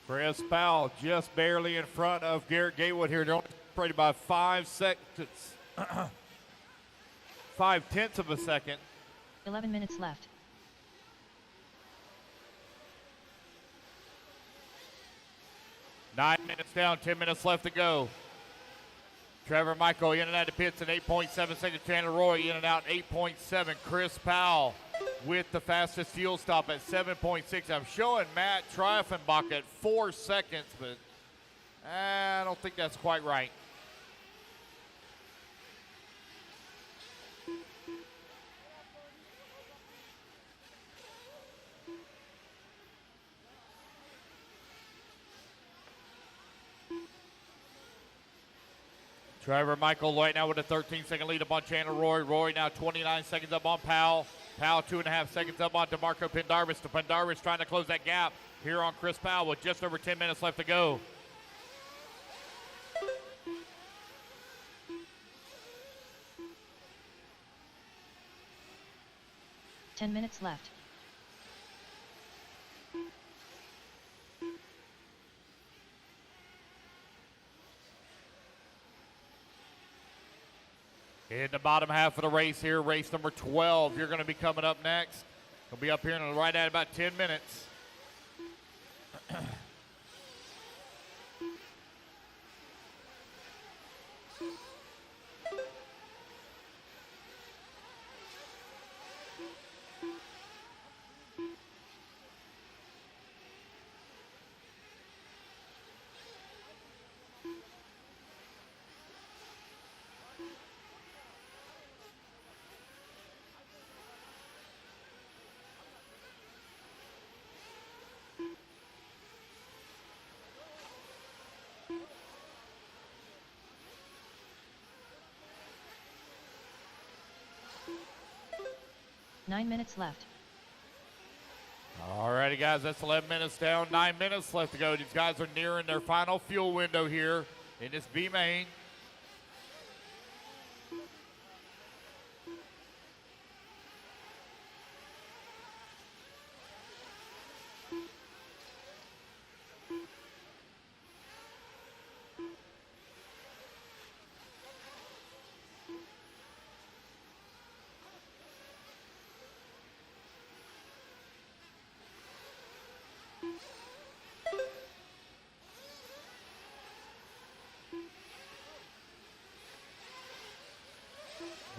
Chris Powell just barely in front of Garrett Gatewood here. They're only separated by 5 seconds. 5/10 of a second. 11 minutes left. Nine minutes down, 10 minutes left to go. Trevor Michael in and out of pits at 8.7 seconds. Chandler Roy in and out 8.7. Chris Powell with the fastest fuel stop at 7.6. I'm showing Matt Triefenbach at 4 seconds, but I don't think that's quite right. Trevor Michael right now with a 13-second lead up on Chandler Roy. Roy now 29 seconds up on Powell. Powell 2.5 seconds up on DeMarco Pendarvis. Pendarvis trying to close that gap here on Chris Powell with just over 10 minutes left to go. Ten minutes left. In the bottom half of the race here, race number 12. You're going to be coming up next. We'll be up here in right at about 10 minutes. Nine minutes left. All righty, guys, that's 11 minutes down, 9 minutes left to go. These guys are nearing their final fuel window here in this B main.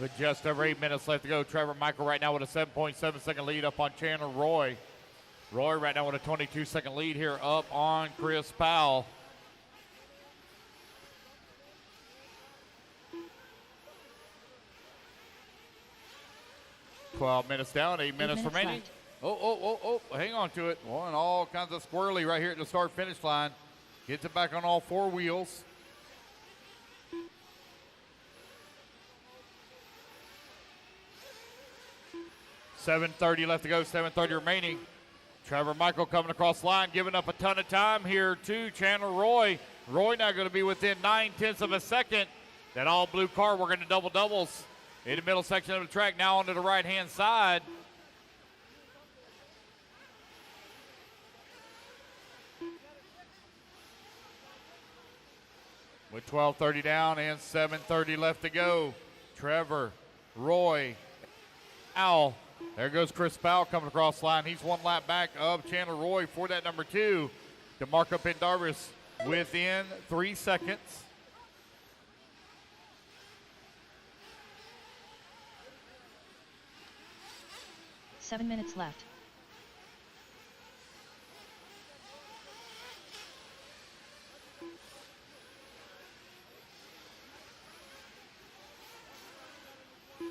With just over 8 minutes left to go, Trevor Michael right now with a 7.7 second lead up on Chandler Roy. Roy right now with a 22 second lead here up on Chris Powell. $12 minutes down, 8 minutes remaining. left. Oh, hang on to it. Well, and all kinds of squirrely right here at the start finish line. Gets it back on all four wheels. $7:30 left to go, 7:30 remaining. Trevor Michael coming across the line, giving up a ton of time here to Chandler Roy. Roy now going to be within 9/10 of a second. That all blue car working the double doubles in the middle section of the track, now onto the right-hand side. With 12:30 down and 7:30 left to go. Trevor, Roy, Al. There goes Chris Powell coming across the line. He's one lap back of Chandler Roy for that number 2. DeMarco Pendarvis within 3 seconds. 7 minutes left.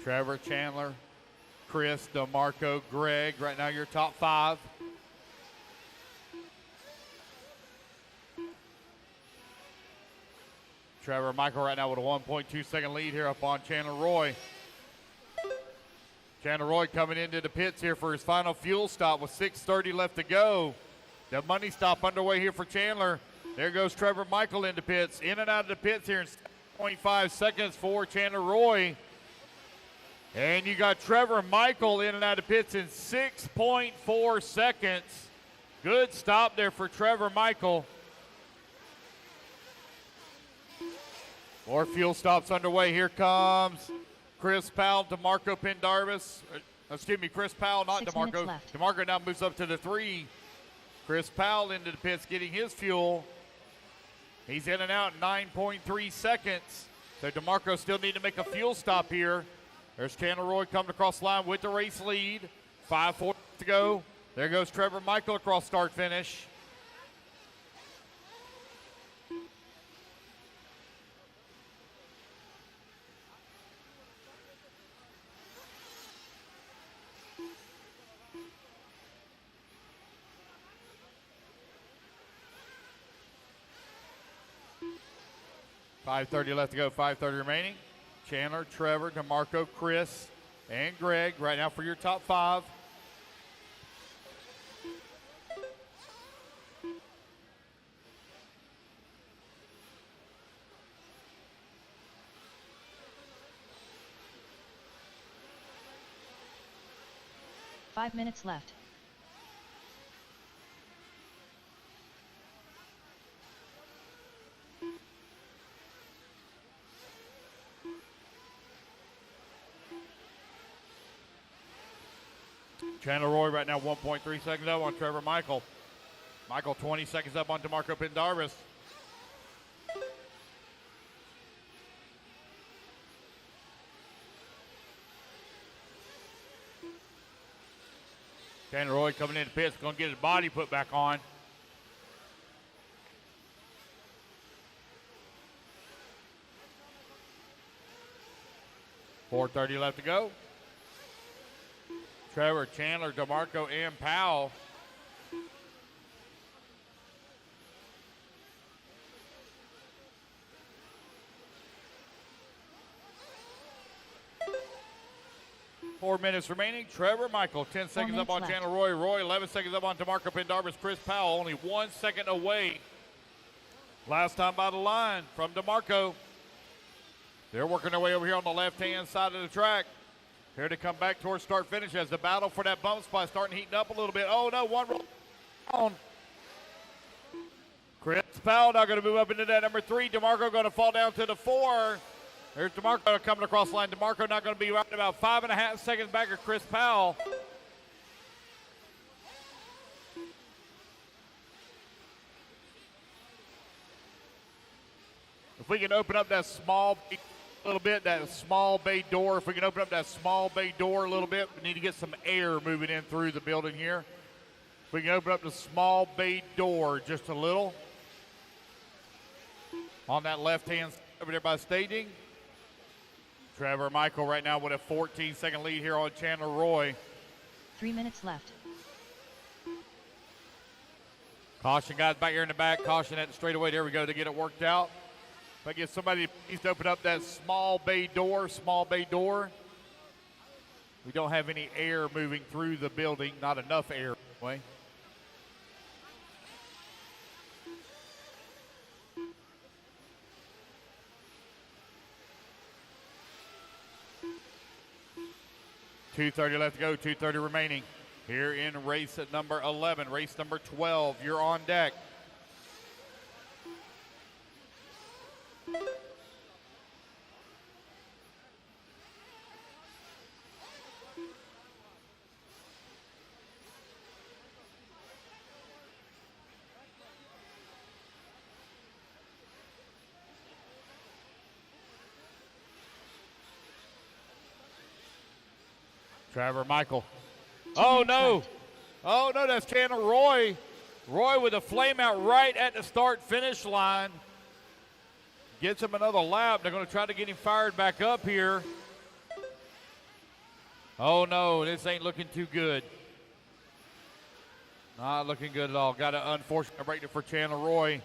Trevor, Chandler, Chris, DeMarco, Greg, right now your top 5. Trevor Michael right now with a 1.2 second lead here up on Chandler Roy. Chandler Roy coming into the pits here for his final fuel stop with 6:30 left to go. The money stop underway here for Chandler. There goes Trevor Michael into pits. In and out of the pits here in 7.5 seconds for Chandler Roy. And you got Trevor Michael in and out of pits in 6.4 seconds. Good stop there for Trevor Michael. More fuel stops underway. Here comes Chris Powell, DeMarco Pendarvis. Chris Powell, not 6 DeMarco. minutes left. DeMarco now moves up to the 3. Chris Powell into the pits getting his fuel. He's in and out in 9.3 seconds. So DeMarco still need to make a fuel stop here. There's Chandler Roy coming across the line with the race lead. 5:40 to go. There goes Trevor Michael across start finish. .530 left to go, 5:30 remaining. Chandler, Trevor, DeMarco, Chris, and Greg right now for your top 5. Five minutes left. Chandler Roy right now 1.3 seconds up on Trevor Michael. Michael 20 seconds up on DeMarco Pendarvis. Chandler Roy coming into pits, going to get his body put back on. .430 left to go. Trevor, Chandler, DeMarco, and Powell. Four minutes remaining. Trevor Michael, 10 seconds up on left. Chandler Roy. Roy, 11 seconds up on DeMarco Pendarvis. Chris Powell, only 1 second away. Last time by the line from DeMarco. They're working their way over here on the left-hand side of the track. Here to come back towards start finish as the battle for that bump spot starting heating up a little bit. Oh no, one roll on. Chris Powell now going to move up into that number 3. DeMarco going to fall down to the 4. There's DeMarco coming across the line. DeMarco not going to be right about 5.5 seconds back of Chris Powell. If we can open up that small a little bit, that small bay door. If we can open up that small bay door a little bit, we need to get some air moving in through the building here. If we can open up the small bay door just a little. On that left-hand side over there by staging. Trevor Michael right now with a 14-second lead here on Chandler Roy. 3 minutes left. Caution, guys, back here in the back. Caution at the straightaway. There we go to get it worked out. If I get somebody please to open up that small bay door. We don't have any air moving through the building. Not enough air anyway. .230 left to go, 2:30 remaining. Here in race at number 11, race number 12, you're on deck. Trevor Michael Oh, no. Oh, no, that's Chandler Roy. Roy with a flame out right at the start-finish line. Gets him another lap. They're going to try to get him fired back up here. Oh, no, this ain't looking too good. Not looking good at all. Got an unfortunate break for Chandler Roy.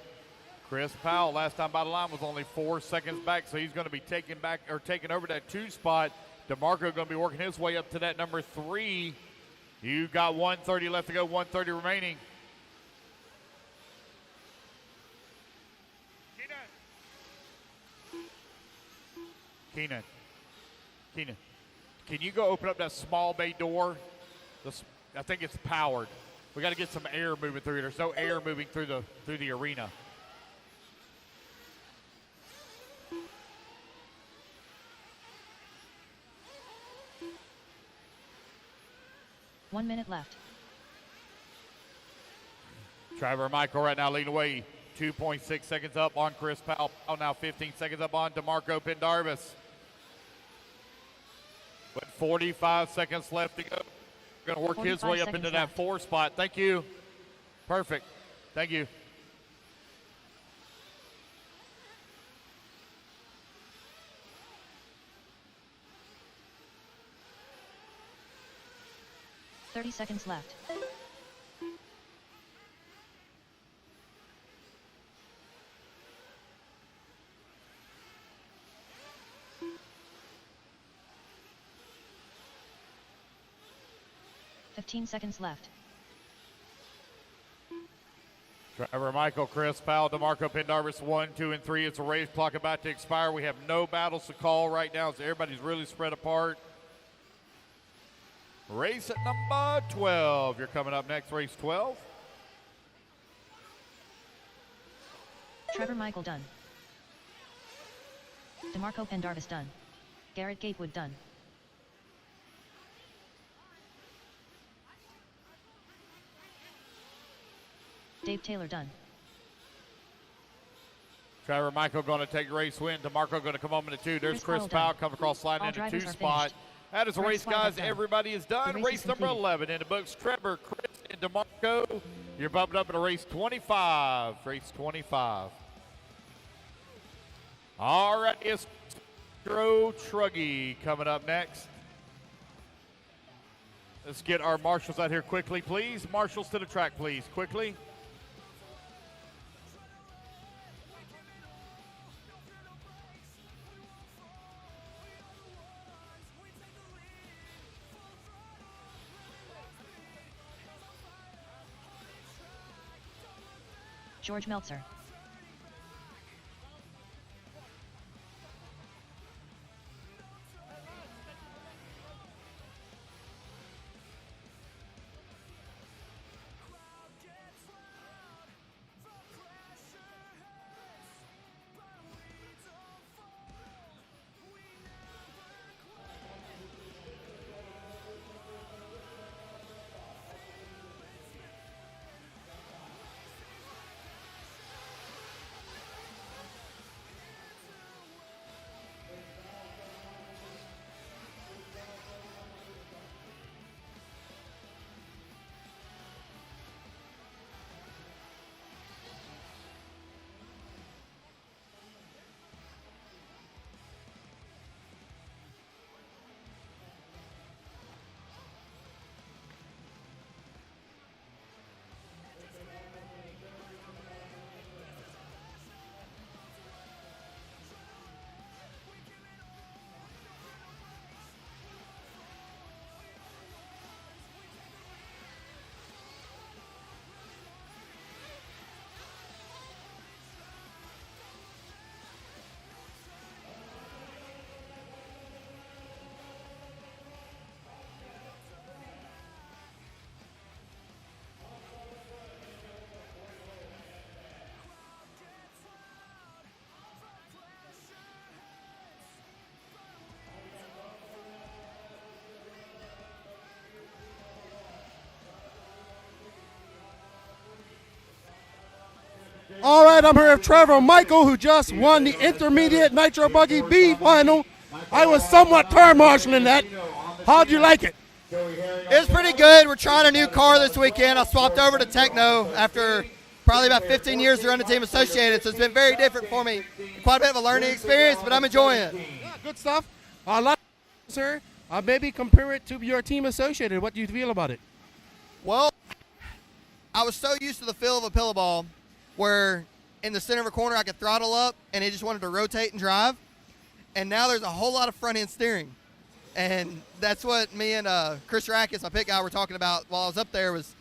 Chris Powell, last time by the line, was only 4 seconds back, so he's going to be taking over that 2 spot. DeMarco going to be working his way up to that number 3. You got 1:30 left to go, 1:30 remaining. Keenan, can you go open up that small bay door? I think it's powered. We got to get some air moving through it. There's no air moving through the arena. One minute left. Trevor Michael right now leading away. 2.6 seconds up on Chris Powell. Now 15 seconds up on DeMarco Pendarvis. But 45 seconds left to go. Going to work his way up into that 4 spot. Thank you. Perfect. Thank you. $30 seconds left. $15 seconds left. Trevor Michael, Chris Powell, DeMarco Pendarvis, 1, 2, and 3. It's a race clock about to expire. We have no battles to call right now, so everybody's really spread apart. Race at number 12. You're coming up next, race 12. Trevor Michael done. DeMarco Pendarvis done. Garrett Gatewood done. Dave Taylor done. Trevor Michael going to take race win. DeMarco going to come home in the 2. There's Chris Powell coming across sliding in the 2 spot. That is a race, guys. Everybody is done. Race number 11 in the books. Trevor, Chris, and DeMarco. You're bumping up into race 25. Race 25. All right, it's E-truggy coming up next. Let's get our marshals out here quickly, please. Marshals to the track, please, quickly. George Meltzer. All right, I'm here with Trevor Michael, who just won the Intermediate Nitro Buggy B final. I was somewhat turn marshaling that. How'd you like it? It was pretty good. We're trying a new car this weekend. I swapped over to Techno after probably about 15 years to run the team associated, so it's been very different for me. Quite a bit of a learning experience, but I'm enjoying it. Yeah, good stuff. A lot, sir. Maybe compare it to your team associated. What do you feel about it? Well, I was so used to the feel of a pillow ball where in the center of a corner I could throttle up and it just wanted to rotate and drive. And now there's a whole lot of front-end steering. And that's what me and Chris Rackus, my pit guy, were talking about while I was up there, was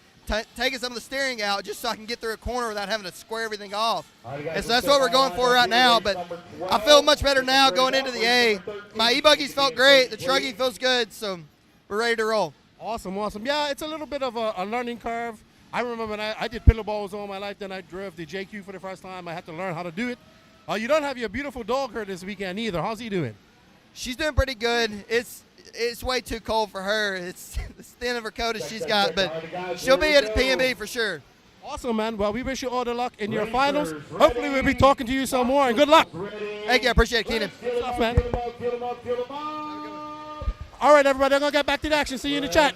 taking some of the steering out just so I can get through a corner without having to square everything off. And so that's what we're going for right now. But I feel much better now going into the A. My E-buggies felt great. The truggy feels good, so we're ready to roll. Awesome, awesome. Yeah, it's a little bit of a learning curve. I remember when I did pillow balls all my life, then I drove the JQ for the first time. I had to learn how to do it. You don't have your beautiful dog here this weekend either. How's he doing? She's doing pretty good. It's way too cold for her. It's the thin of her coat as she's got, but she'll be at P&B for sure. Awesome, man. Well, we wish you all the luck in your finals. Hopefully we'll be talking to you some more, and good luck. Thank you. I appreciate it, Keenan. Good stuff, man. All right, everybody. I'm going to get back to the action. See you in the chat.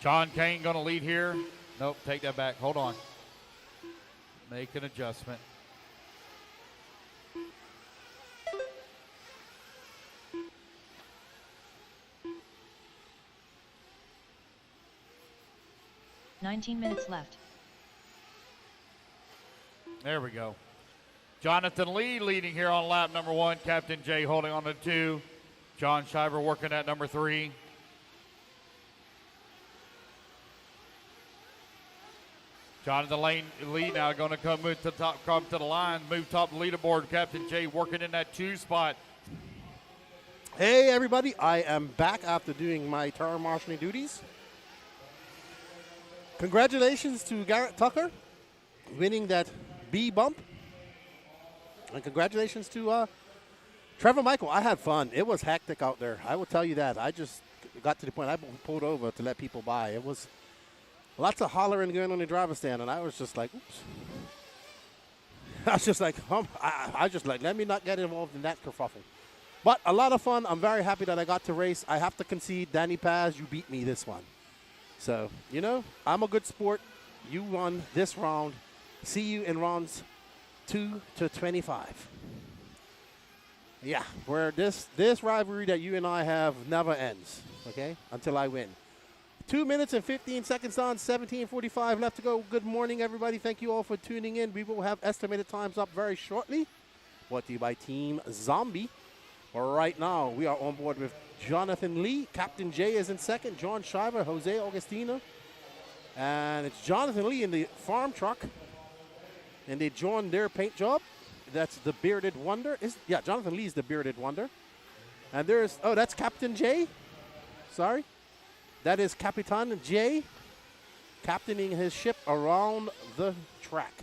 John Kane going to lead here. Nope, take that back. Hold on. Make an adjustment. $19 minutes left. There we go. Jonathan Lee leading here on lap number 1. Captain Jay holding on to 2. John Shiver working at number 3. Jonathan Lee now going to come to the line, move top of the leaderboard. Captain Jay working in that 2 spot. Hey, everybody. I am back after doing my turn marshalling duties. Congratulations to Garrett Tucker winning that B bump. And congratulations to Trevor Michael. I had fun. It was hectic out there. I will tell you that. I just got to the point I pulled over to let people by. It was lots of hollering going on the driver's stand, and I was just like, oops. I was just like, I just like, let me not get involved in that kerfuffle. But a lot of fun. I'm very happy that I got to race. I have to concede, Danny Paz, you beat me this one. So, you know, I'm a good sport. You won this round. See you in rounds 2 to 25. Yeah, where this rivalry that you and I have never ends, okay, until I win. 2 minutes and 15 seconds on, 17:45 left to go. Good morning, everybody. Thank you all for tuning in. We will have estimated times up very shortly. Brought to you by Team Zombie. Right now, we are on board with Jonathan Lee. Captain Jay is in second. John Shiver, Jose Augustino. And it's Jonathan Lee in the farm truck. And they joined their paint job. That's the Bearded Wonder. Yeah, Jonathan Lee's the Bearded Wonder. And there's, oh, that's Captain Jay. Sorry. That is Capitan Jay captaining his ship around the track.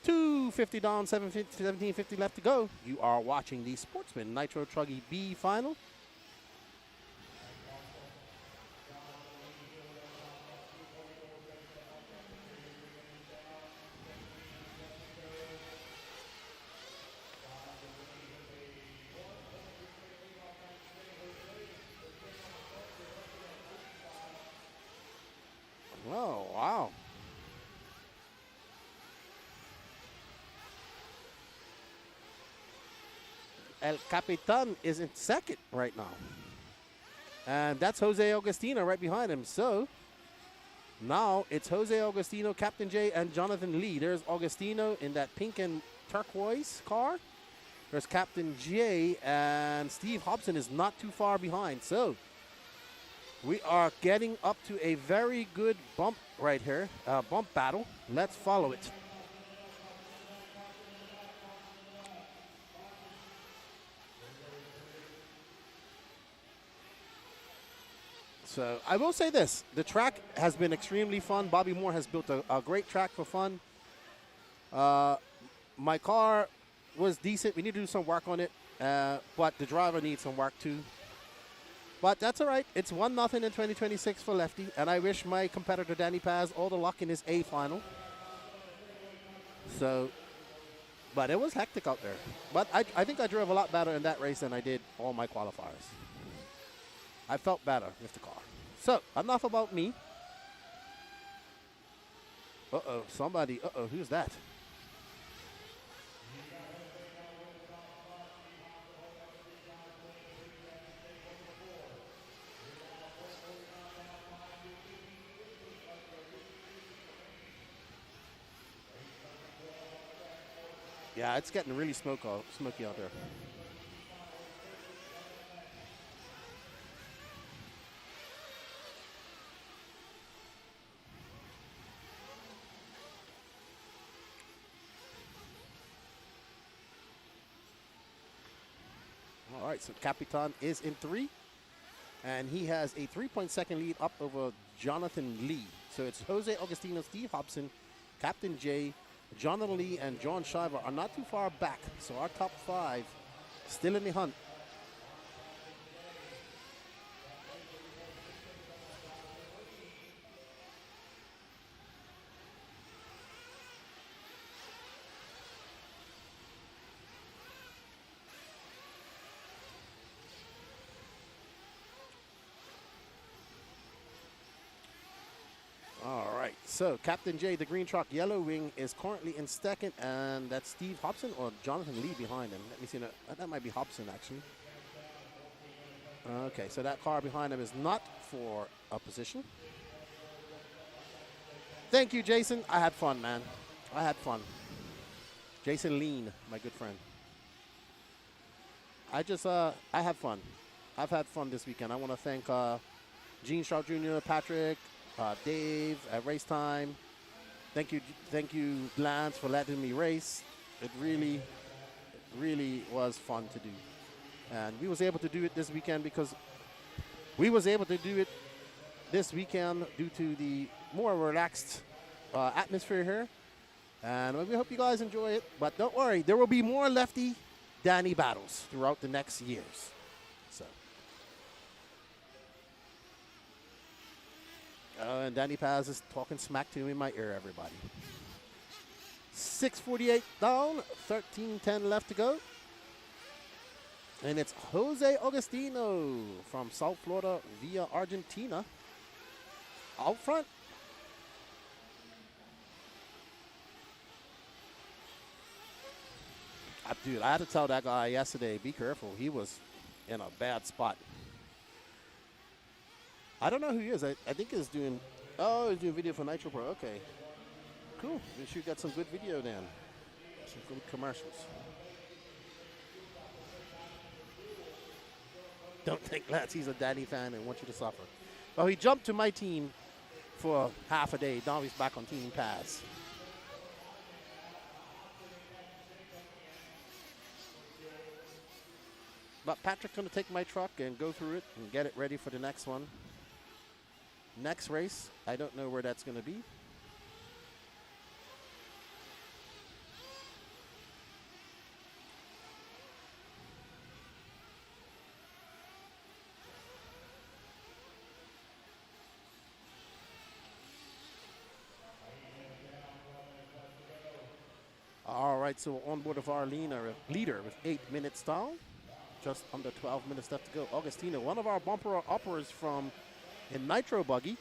2:50 down, 17:50 left to go. You are watching the Sportsman Nitro Truggy B final. Oh, wow. El Capitan is in second right now. And that's Jose Augustino right behind him. So now it's Jose Augustino, Captain J, and Jonathan Lee. There's Augustino in that pink and turquoise car. There's Captain J, and Steve Hobson is not too far behind. So we are getting up to a very good bump right here, bump battle. Let's follow it. So I will say this, the track has been extremely fun. Bobby Moore has built a great track for fun. My car was decent. We need to do some work on it, but the driver needs some work too. But that's all right. It's 1-0 in 2026 for Lefty, and I wish my competitor Danny Paz all the luck in his A final. So, but it was hectic out there. But I think I drove a lot better in that race than I did all my qualifiers. I felt better with the car. So, enough about me. Uh-oh, somebody, who's that? Yeah, it's getting really smoky out there. All right, so Capitan is in 3, and he has a 3.2 lead up over Jonathan Lee. So it's Jose Augustino, Steve Hobson, Captain J, Jonathan Lee, and John Shiver are not too far back. So our top 5 still in the hunt. All right, so Captain J, the green truck, yellow wing, is currently in second, and that's Steve Hobson or Jonathan Lee behind him. Let me see, that might be Hobson, actually. Okay, so that car behind him is not for a position. Thank you, Jason. I had fun, man. I had fun. Jason Lean, my good friend. I had fun. I've had fun this weekend. I want to thank Gene Sharp Jr., Patrick, Dave at Race Time. Thank you, Lance, for letting me race. It really was fun to do. And we was able to do it this weekend because we was able to do it this weekend due to the more relaxed atmosphere here. And we hope you guys enjoy it. But don't worry, there will be more Lefty Danny battles throughout the next years. So. And Danny Paz is talking smack to me in my ear, everybody. 6:48 down, 13:10 left to go. And it's Jose Augustino from South Florida via Argentina out front. Dude, I had to tell that guy yesterday, be careful. He was in a bad spot. I don't know who he is. I think he's doing video for Nitro Pro. Okay. Cool. We should get some good video then. Some good commercials. Don't think Lance, he's a Danny fan and wants you to suffer. Well, he jumped to my team for half a day. Now he's back on Team Paz. But Patrick's going to take my truck and go through it and get it ready for the next one. Next race, I don't know where that's going to be. All right, so on board of our leader with 8 minutes down. Just under 12 minutes left to go. Augustino, one of our bumper uppers from a Nitro buggy.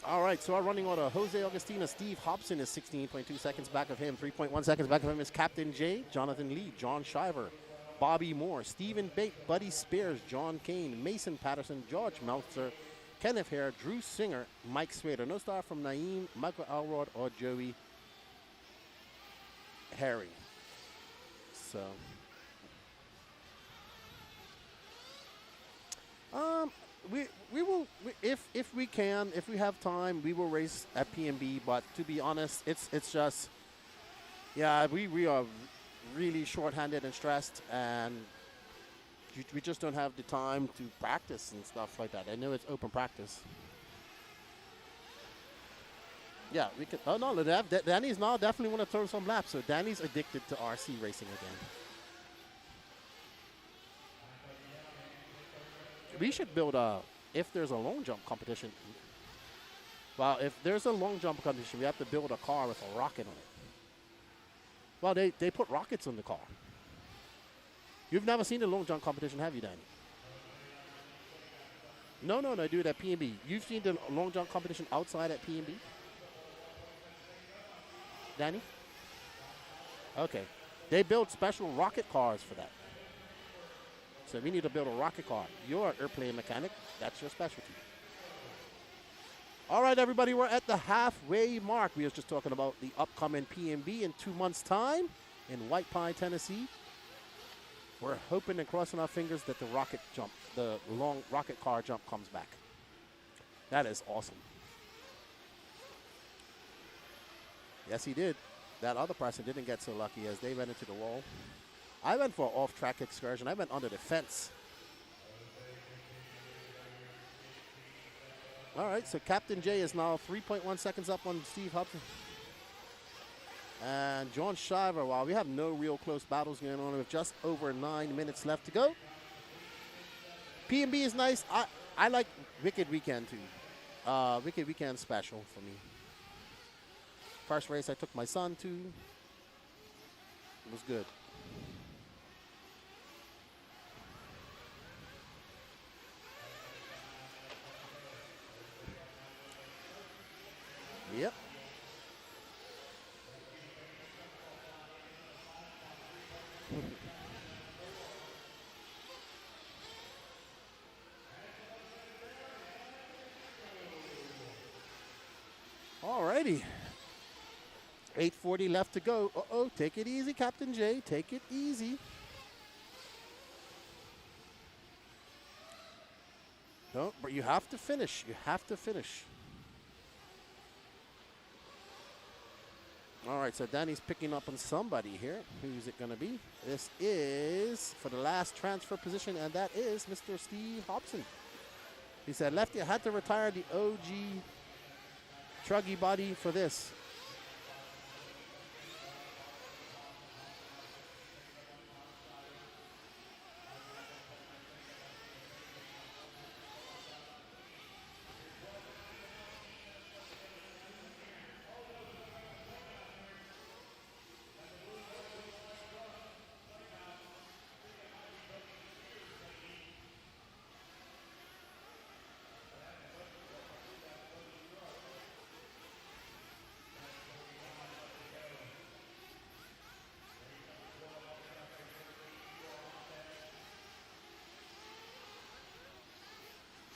All right, so our running order, Jose Augustino, Steve Hobson is 16.2 seconds back of him. 3.1 seconds back of him is Captain J, Jonathan Lee, John Shiver, Bobby Moore, Stephen Bate, Buddy Spears, John Kane, Mason Patterson, George Meltzer, Kenneth Hare, Drew Singer, Mike Swader. No star from Naeem, Michael Alrod, or Joey Harry. So, if we can, if we have time, we will race at PNB. But to be honest, it's just, yeah, we are really short-handed and stressed, and we just don't have the time to practice and stuff like that. I know it's open practice. Yeah, we can. Oh no, Danny's now definitely want to throw some laps. So Danny's addicted to RC racing again. We should build if there's a long jump competition. Well, if there's a long jump competition, we have to build a car with a rocket on it. Well, they put rockets on the car. You've never seen a long jump competition, have you, Danny? No, I do it at PNB. You've seen the long jump competition outside at PNB? Danny? Okay. They build special rocket cars for that. So we need to build a rocket car. You're an airplane mechanic. That's your specialty. All right, everybody, we're at the halfway mark. We were just talking about the upcoming PNB in 2 months' time in White Pine, Tennessee. We're hoping and crossing our fingers that the rocket jump, the long rocket car jump comes back. That is awesome. Yes, he did. That other person didn't get so lucky as they went into the wall. I went for an off-track excursion. I went under the fence. All right, so Captain J is now 3.1 seconds up on Steve Hobson. And John Shiver, while we have no real close battles going on with just over 9 minutes left to go. PNB is nice. I like Wicked Weekend too. Wicked Weekend special for me. First race I took my son to. It was good. Yep. Alrighty. 8:40 left to go. Uh-oh, take it easy, Captain J. Take it easy. No, but you have to finish. You have to finish. All right, so Danny's picking up on somebody here. Who's it going to be? This is for the last transfer position, and that is Mr. Steve Hobson. He said, Lefty, I had to retire the OG truggy body for this.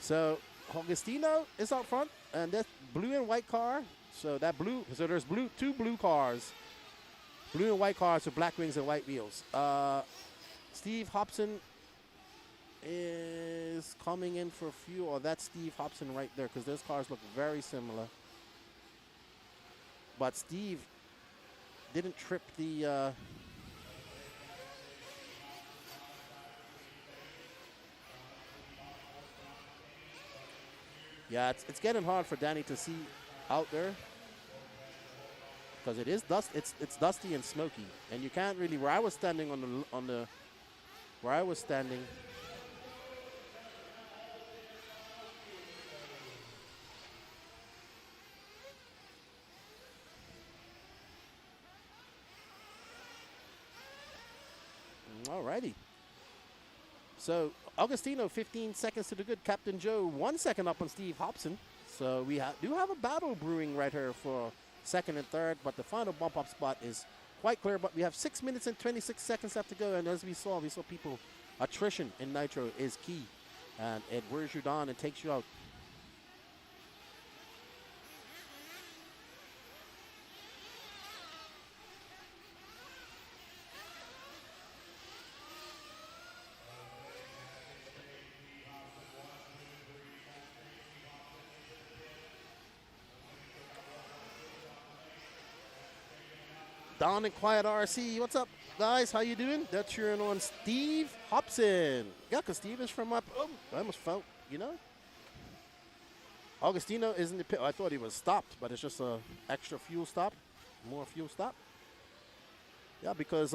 So Augustino is out front, and that's blue and white car. So that blue, so there's two blue cars, blue and white cars with black wings and white wheels. Steve Hobson is coming in for fuel. Oh, that's Steve Hobson right there, because those cars look very similar. But Steve didn't trip the. Yeah, it's getting hard for Danny to see out there because it is dust. It's dusty and smoky, and you can't really. Where I was standing where I was standing. Alrighty. So Augustino, 15 seconds to the good. Captain Joe, 1 second up on Steve Hobson. So we do have a battle brewing right here for second and third, but the final bump up spot is quite clear. But we have 6 minutes and 26 seconds left to go, and as we saw people, attrition in Nitro is key, and it wears you down and takes you out. Don and Quiet RC, what's up, guys? How you doing? They're cheering on Steve Hobson. Yeah, because Steve is from up. Oh, I almost felt, Augustino is in the pit. I thought he was stopped, but it's just a extra fuel stop, more fuel stop. Yeah, because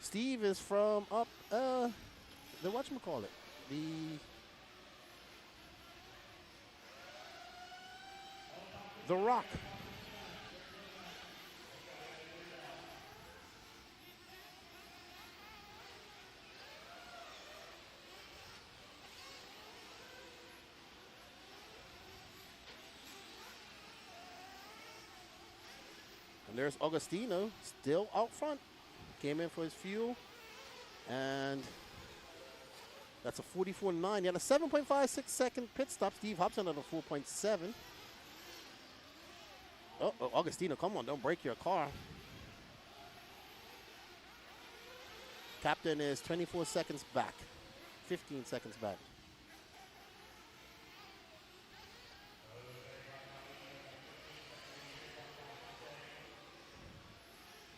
Steve is from up the whatchamacallit, the Rock. And there's Augustino still out front. Came in for his fuel. And that's a 44.9. He had a 7.56 second pit stop. Steve Hobson at a 4.7. Oh, Augustino, come on, don't break your car. Captain is 24 seconds back. 15 seconds back.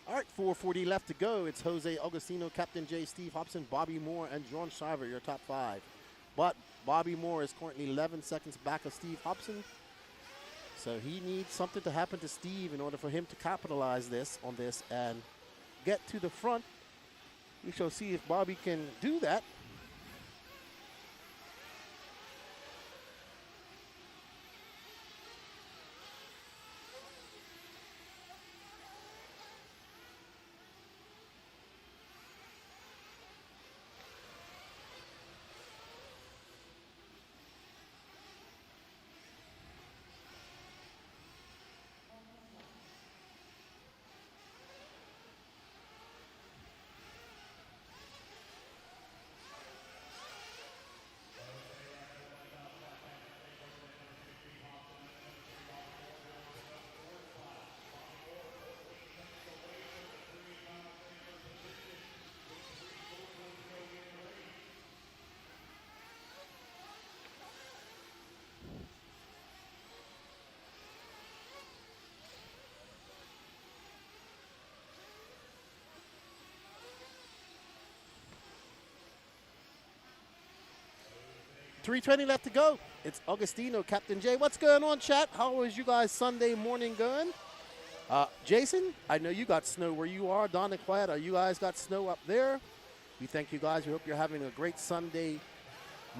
All right, 4:40 left to go. It's Jose Augustino, Captain J, Steve Hobson, Bobby Moore, and John Shiver, your top 5. But Bobby Moore is currently 11 seconds back of Steve Hobson. So he needs something to happen to Steve in order for him to capitalize on this and get to the front. We shall see if Bobby can do that. .320 left to go. It's Augustino, Captain J. What's going on, chat? How is you guys Sunday morning going? Jason, I know you got snow where you are. Don and Quiet, you guys got snow up there? We thank you guys. We hope you're having a great Sunday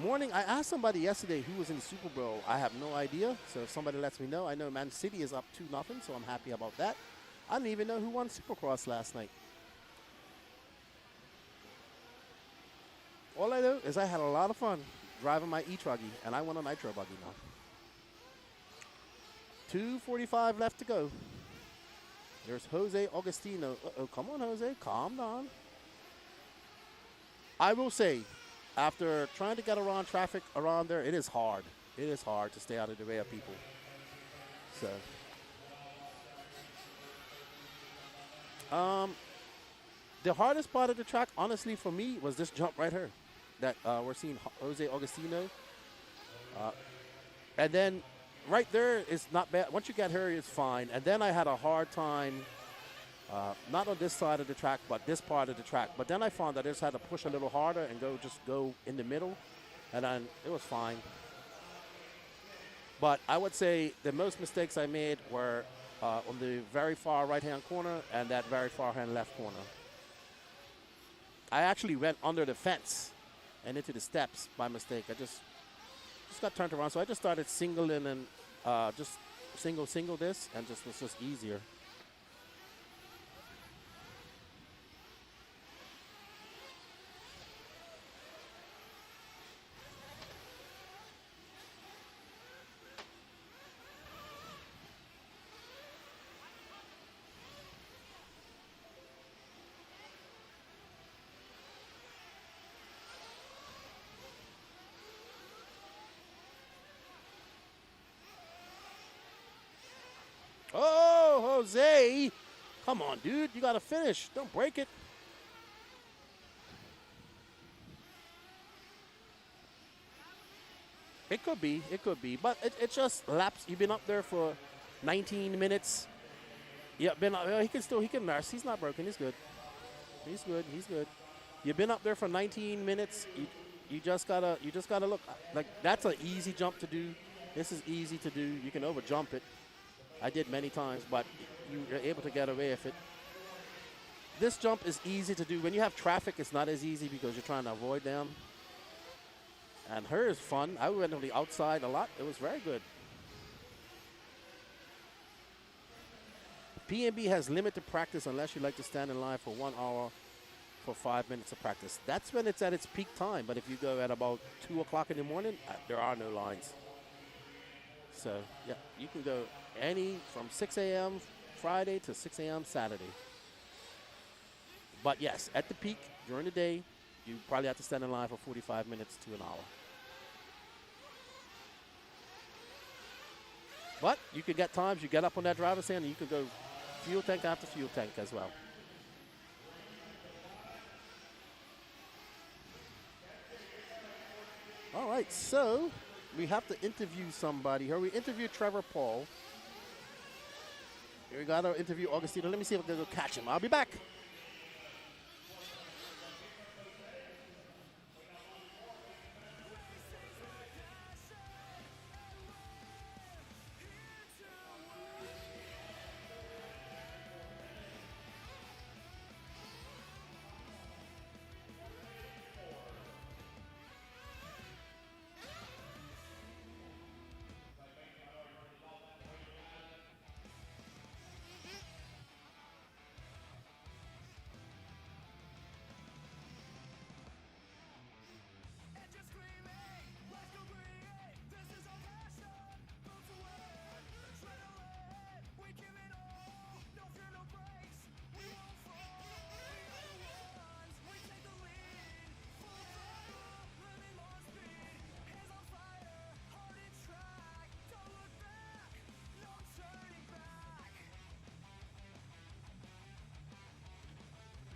morning. I asked somebody yesterday who was in the Super Bowl. I have no idea, so if somebody lets me know. I know Man City is up 2-0, so I'm happy about that. I don't even know who won Supercross last night. All I know is I had a lot of fun driving my E-truggy, and I want a Nitro buggy now. 2:45 left to go. There's Jose Augustino. Uh-oh, come on, Jose, calm down. I will say, after trying to get around traffic around there, it is hard. It is hard to stay out of the way of people. So, the hardest part of the track, honestly, for me, was this jump right here that we're seeing Jose Augustino. And then right there is not bad. Once you get here, it's fine. And then I had a hard time, not on this side of the track, but this part of the track. But then I found that I just had to push a little harder and go in the middle. And then it was fine. But I would say the most mistakes I made were on the very far right-hand corner and that very far-hand left corner. I actually went under the fence and into the steps by mistake. I just got turned around. So I just started singling and just single this, and was just easier. Jose. Come on, dude. You got to finish. Don't break it. It could be. It could be. But it just laps. You've been up there for 19 minutes. Yeah, he can nurse. He's not broken. He's good. He's good. He's good. You've been up there for 19 minutes. You just gotta look. Like, that's an easy jump to do. This is easy to do. You can over jump it. I did many times, but you're able to get away with it. This jump is easy to do. When you have traffic, it's not as easy because you're trying to avoid them. And her is fun. I went on the outside a lot. It was very good. PNB has limited practice unless you like to stand in line for 1 hour for 5 minutes of practice. That's when it's at its peak time. But if you go at about 2 o'clock in the morning, there are no lines. So, yeah, you can go from 6 a.m. Friday to 6 a.m. Saturday. But, yes, at the peak, during the day, you probably have to stand in line for 45 minutes to an hour. But you could get times, you get up on that driver's stand, and you could go fuel tank after fuel tank as well. All right, so we have to interview somebody here. We interviewed Trevor Paul. Here we got our interview Augustino. Let me see if I can go catch him. I'll be back.